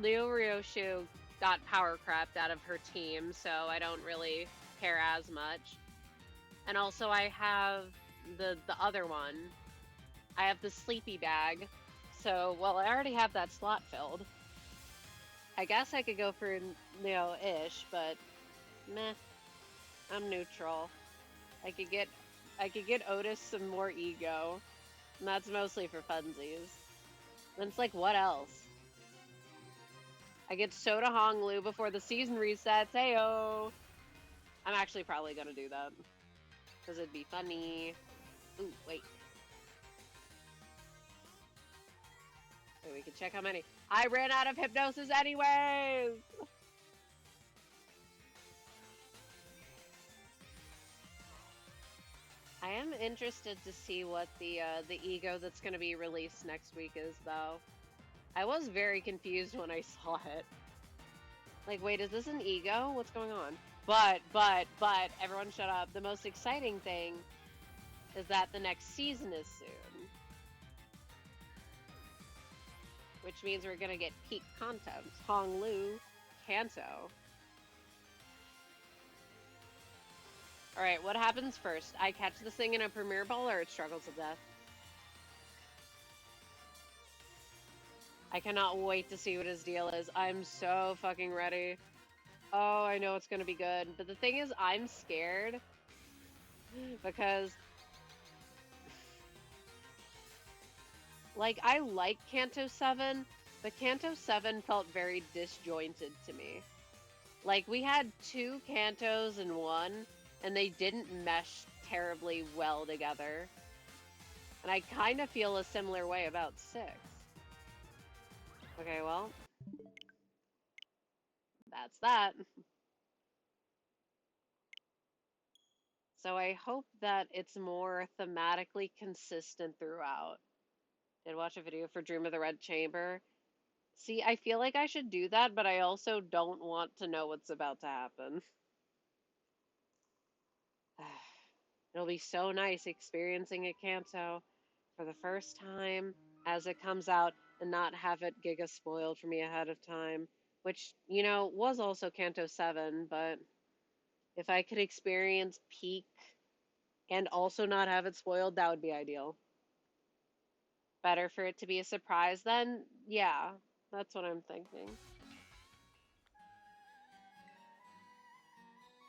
Leo Ryoshu got power crept out of her team, so I don't really care as much. And also I have the other one. I have the sleepy bag. So, well, I already have that slot filled. I guess I could go for Neo-ish, but meh. I'm neutral. I could get Otis some more ego. And that's mostly for funsies. Then it's like, what else? I get Soda Hong Lu before the season resets. Heyo! I'm actually probably gonna do that. Because it'd be funny. Ooh, wait. Wait, we can check how many. I ran out of hypnosis anyways! I am interested to see what the ego that's going to be released next week is, though. I was very confused when I saw it. Like, wait, is this an ego? What's going on? But, everyone shut up. The most exciting thing is that the next season is soon. Which means we're gonna get peak content. Honglu, Kanto. Alright, what happens first? I catch this thing in a premiere ball or it struggles to death? I cannot wait to see what his deal is. I'm so fucking ready. Oh, I know it's gonna be good. But the thing is, I'm scared because, like, I like Kanto 7, but Kanto 7 felt very disjointed to me. Like, we had two Kantos in one, and they didn't mesh terribly well together. And I kind of feel a similar way about 6. Okay, well, that's that. So I hope that it's more thematically consistent throughout. Did watch a video for Dream of the Red Chamber. See, I feel like I should do that, but I also don't want to know what's about to happen. It'll be so nice experiencing a Kanto for the first time as it comes out and not have it giga spoiled for me ahead of time, which, you know, was also Kanto 7, but if I could experience peak and also not have it spoiled, that would be ideal. Better for it to be a surprise then? Yeah, that's what I'm thinking.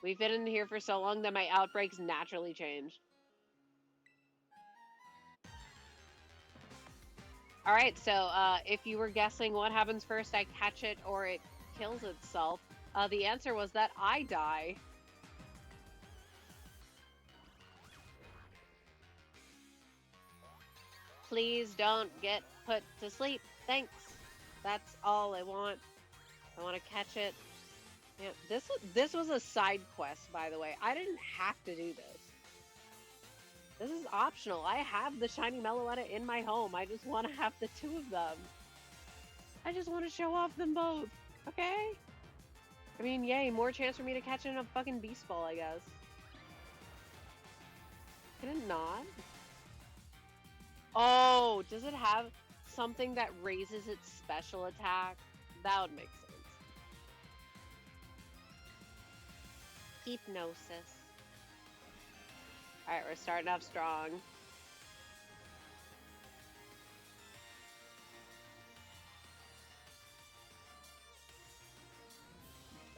We've been in here for so long that my outbreaks naturally change. All right, so if you were guessing what happens first, I catch it or it kills itself, the answer was that I die. Please don't get put to sleep. Thanks. That's all I want. I want to catch it. Yeah, this was a side quest, by the way. I didn't have to do this. This is optional. I have the shiny Meloetta in my home. I just want to have the two of them. I just want to show off them both. Okay? I mean, yay, more chance for me to catch in a fucking beast ball, I guess. Can it not? Oh, does it have something that raises its special attack? That would make sense. Hypnosis. Alright, we're starting off strong.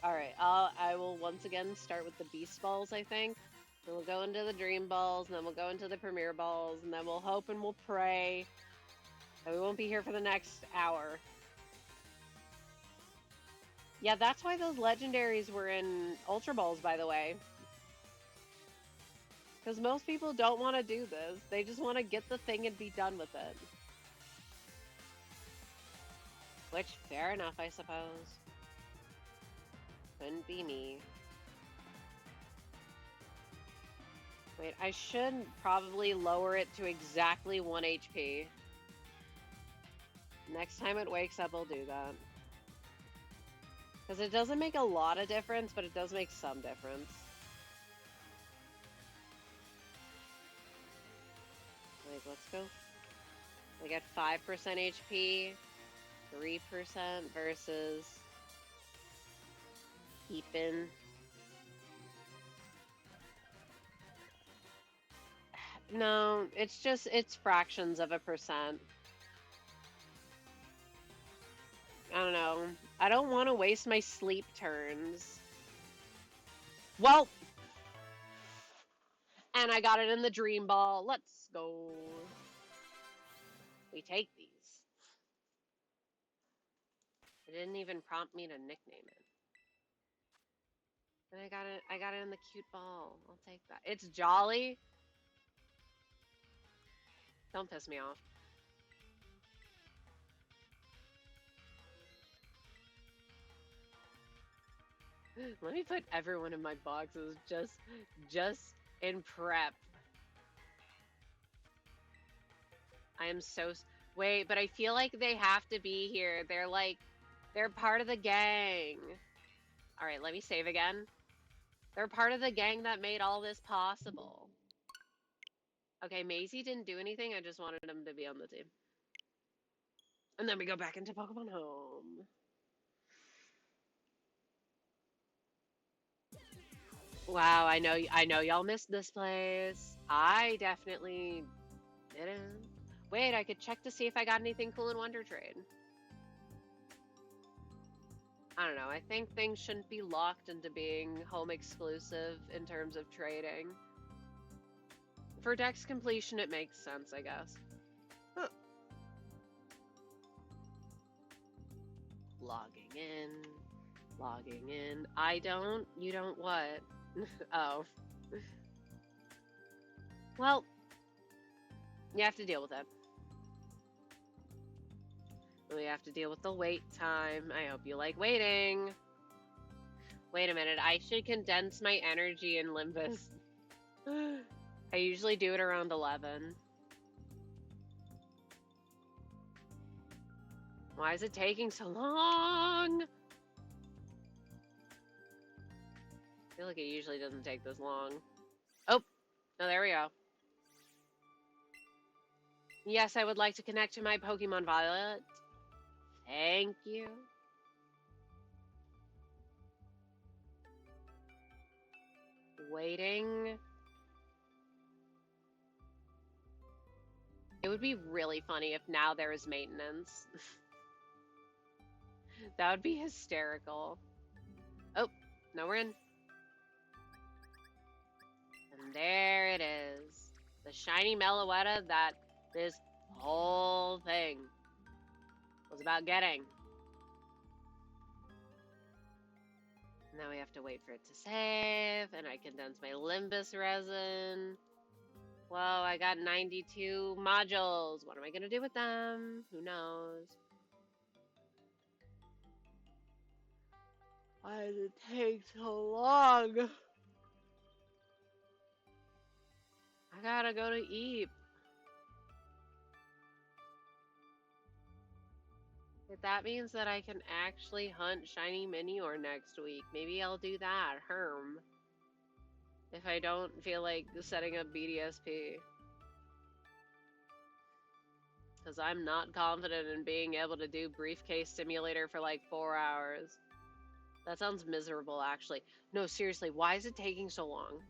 Alright, I will once again start with the beast balls, I think. Then we'll go into the dream balls, and then we'll go into the premiere balls, and then we'll hope and we'll pray that we won't be here for the next hour. Yeah, that's why those legendaries were in Ultra Balls, by the way. Because most people don't want to do this. They just want to get the thing and be done with it. Which, fair enough, I suppose. Couldn't be me. Wait, I should probably lower it to exactly 1 HP. Next time it wakes up, I'll do that. Because it doesn't make a lot of difference, but it does make some difference. Like, let's go. We get 5% HP, 3% versus Keepin. No, it's fractions of a percent. I don't know. I don't want to waste my sleep turns. Well, and I got it in the dream ball. Let's go. We take these. It didn't even prompt me to nickname it. And I got it in the cute ball. I'll take that. It's Jolly. Don't piss me off. Let me put everyone in my boxes just in prep. I am so... Wait, but I feel like they have to be here. They're like... They're part of the gang. Alright, let me save again. They're part of the gang that made all this possible. Okay, Maisie didn't do anything. I just wanted him to be on the team. And then we go back into Pokemon Home. Wow, I know y'all missed this place. I definitely didn't. Wait, I could check to see if I got anything cool in Wonder Trade. I don't know. I think things shouldn't be locked into being home exclusive in terms of trading. For Dex completion, it makes sense, I guess. Huh. Logging in. You don't what? Oh. Well, you have to deal with it. We have to deal with the wait time. I hope you like waiting. Wait a minute, I should condense my energy in Limbus. I usually do it around 11. Why is it taking so long? I feel like it usually doesn't take this long. Oh, there we go. Yes, I would like to connect to my Pokemon Violet. Thank you. Waiting. It would be really funny if now there is maintenance. That would be hysterical. Oh, no, we're in. And there it is. The shiny Meloetta that this whole thing was about getting. Now we have to wait for it to save, and I condense my Limbus resin. Whoa, I got 92 modules. What am I gonna do with them? Who knows? Why does it take so long? I gotta go to Eep. If that means that I can actually hunt shiny Minior next week, maybe I'll do that. Herm. If I don't feel like setting up BDSP. Because I'm not confident in being able to do Briefcase Simulator for like 4 hours. That sounds miserable, actually. No, seriously, why is it taking so long?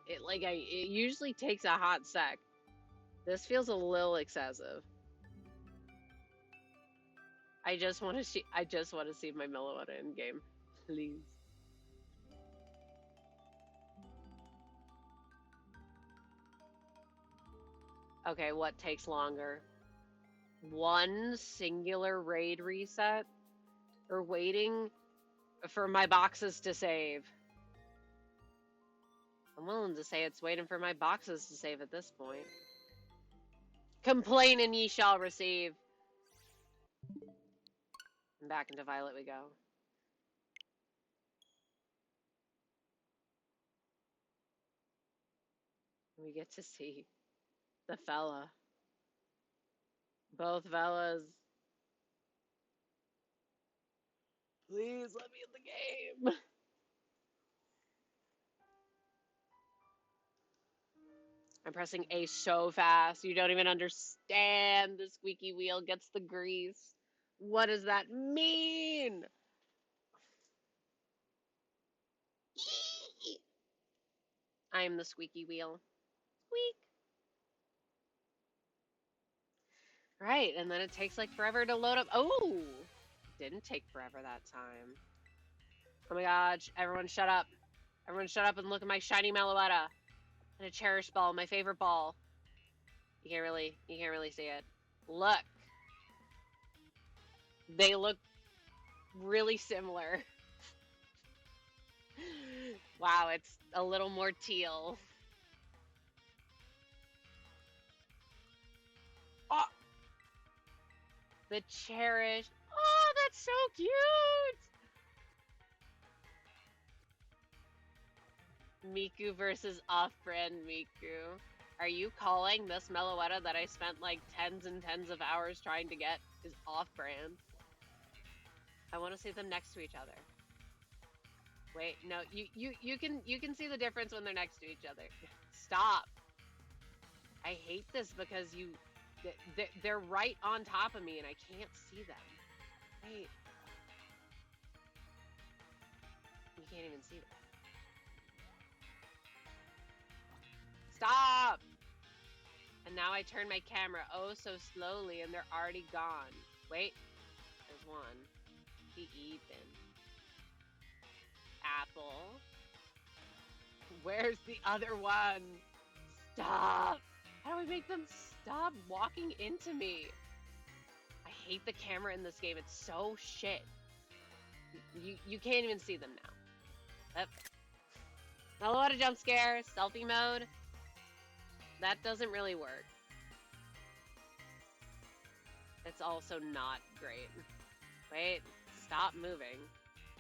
It usually takes a hot sec. This feels a little excessive. I just want to see my Meloetta in game, please. Okay, what takes longer? One singular raid reset, or waiting for my boxes to save? I'm willing to say it's waiting for my boxes to save at this point. Complain and ye shall receive. And back into Violet we go. We get to see the fella. Both fellas. Please let me in the game. I'm pressing A so fast. You don't even understand. The squeaky wheel gets the grease. What does that mean? I am the squeaky wheel. Squeak. Right, and then it takes like forever to load up. Oh! Didn't take forever that time. Oh my gosh, everyone shut up. Everyone shut up and look at my shiny Meloetta. And a cherish ball, my favorite ball. You can't really see it. Look. They look really similar. Wow, it's a little more teal. Oh! The cherish. Oh, that's so cute! Miku versus off-brand Miku. Are you calling this Meloetta that I spent like tens and tens of hours trying to get is off-brand? I want to see them next to each other. Wait, no, you can see the difference when they're next to each other. Stop. I hate this because they're right on top of me and I can't see them. Wait. You can't even see them. Stop! And now I turn my camera oh so slowly and they're already gone. Wait. There's one. Be even. Apple. Where's the other one? Stop! How do I make them stop walking into me? I hate the camera in this game. It's so shit. You can't even see them now. Yep. Not a lot of jump scares. Selfie mode. That doesn't really work. It's also not great. Wait. Stop moving.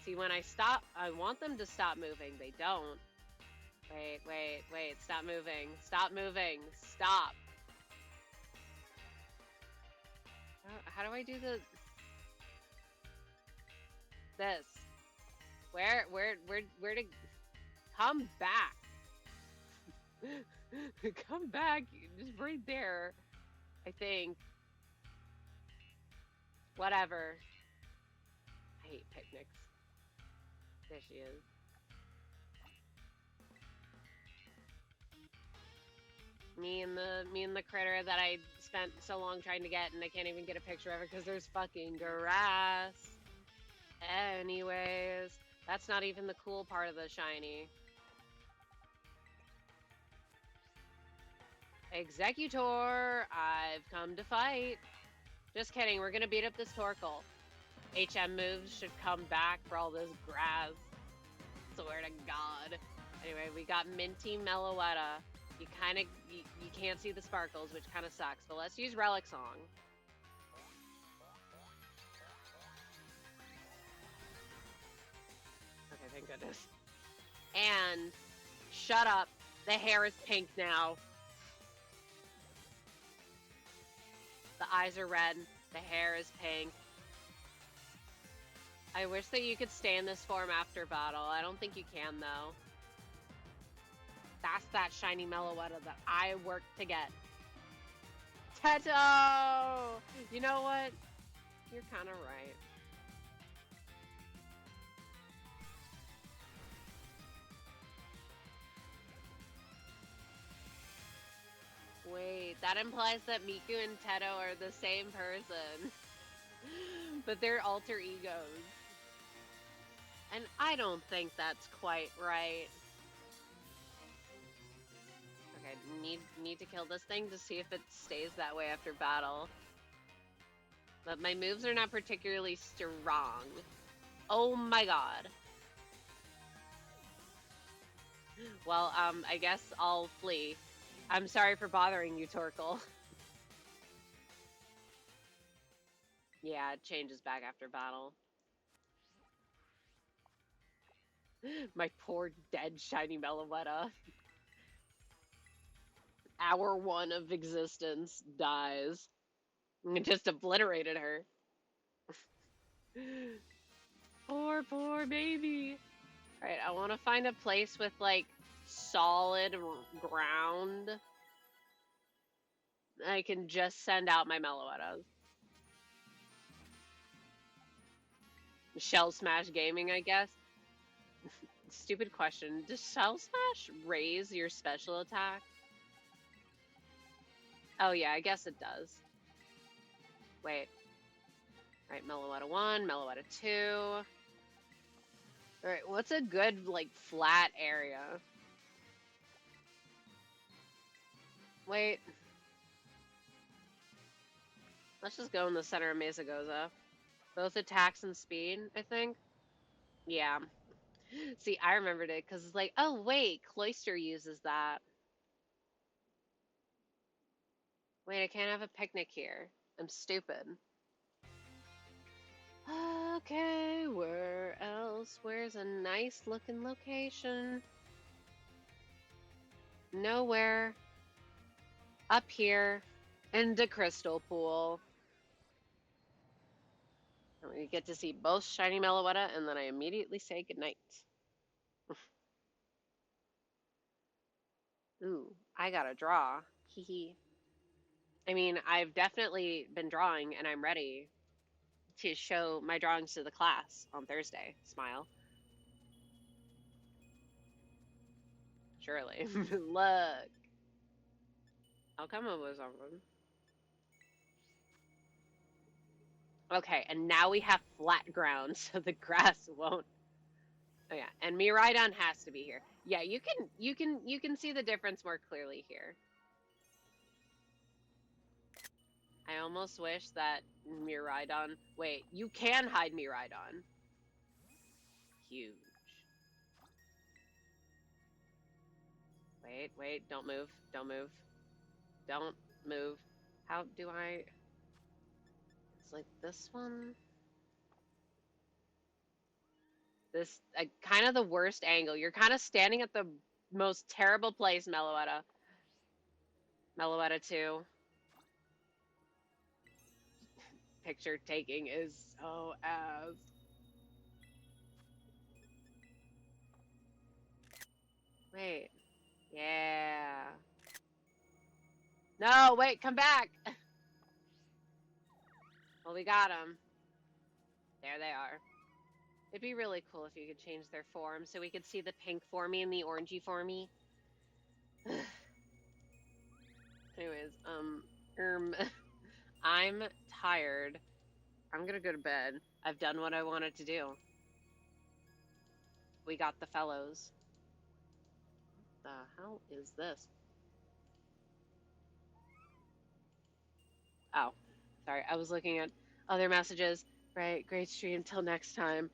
See, when I stop, I want them to stop moving. They don't. Wait. Stop moving. Stop moving. Stop. How do I do this? Where to come back? Come back. Just right there. I think. Whatever. I hate picnics. There she is. Me and the critter that I spent so long trying to get, and I can't even get a picture of her because there's fucking grass. Anyways, that's not even the cool part of the shiny. Executor, I've come to fight. Just kidding, we're gonna beat up this Torkoal. HM moves should come back for all this grass. Swear to God. Anyway, we got Minty Meloetta. You can't see the sparkles, which kind of sucks. But let's use Relic Song. Okay, thank goodness. And shut up. The hair is pink now. The eyes are red. The hair is pink. I wish that you could stay in this form after battle. I don't think you can, though. That's that shiny Meloetta that I worked to get. Teto! You know what? You're kind of right. Wait, that implies that Miku and Teto are the same person. But they're alter egos. And I don't think that's quite right. Okay, need to kill this thing to see if it stays that way after battle. But my moves are not particularly strong. Oh my god. Well, I guess I'll flee. I'm sorry for bothering you, Torkoal. Yeah, it changes back after battle. My poor dead shiny Meloetta. Hour 1 of existence dies. It just obliterated her. Poor baby. Alright, I want to find a place with, like, solid ground. I can just send out my Meloettas. Shell Smash Gaming, I guess. Stupid question. Does Shell Smash raise your special attack? Oh yeah, I guess it does. Wait. Alright, Meloetta 1, Meloetta 2. Alright, what's a good, like, flat area? Wait. Let's just go in the center of Mesagoza. Both attacks and speed, I think. Yeah. See, I remembered it because it's like, oh wait, Cloyster uses that. Wait, I can't have a picnic here. I'm stupid. Okay, where else? Where's a nice looking location? Nowhere. up here into Crystal Pool. And we get to see both shiny Meloetta, and then I immediately say goodnight. Ooh, I got a draw. Hee hee. I mean, I've definitely been drawing, and I'm ready to show my drawings to the class on Thursday. Smile. Surely. Look. I'll come up with something. Okay, and now we have flat ground, so the grass won't. Oh yeah, and Miraidon has to be here. Yeah, you can see the difference more clearly here. I almost wish that Miraidon. Wait, you can hide Miraidon. Huge. Wait, don't move. Don't move. Don't move. How do I... It's like this one. This, kind of the worst angle. You're kind of standing at the most terrible place, Meloetta. Meloetta 2. Picture taking is so ass. Wait. Yeah. No, wait, come back. Well, we got them. There they are. It'd be really cool if you could change their form so we could see the pink formy and the orangey formy. Anyways, I'm tired. I'm gonna go to bed. I've done what I wanted to do. We got the fellows. The hell is this? Oh, sorry. I was looking at other messages. Right, great stream. Till next time.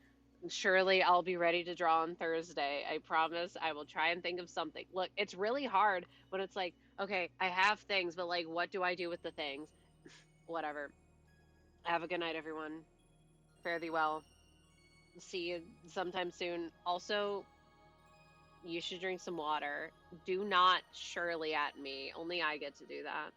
Surely I'll be ready to draw on Thursday. I promise I will try and think of something. Look, it's really hard when it's like, okay, I have things, but like, what do I do with the things? Whatever. Have a good night, everyone. Fare thee well. See you sometime soon. Also, you should drink some water. Do not Shirley at me. Only I get to do that.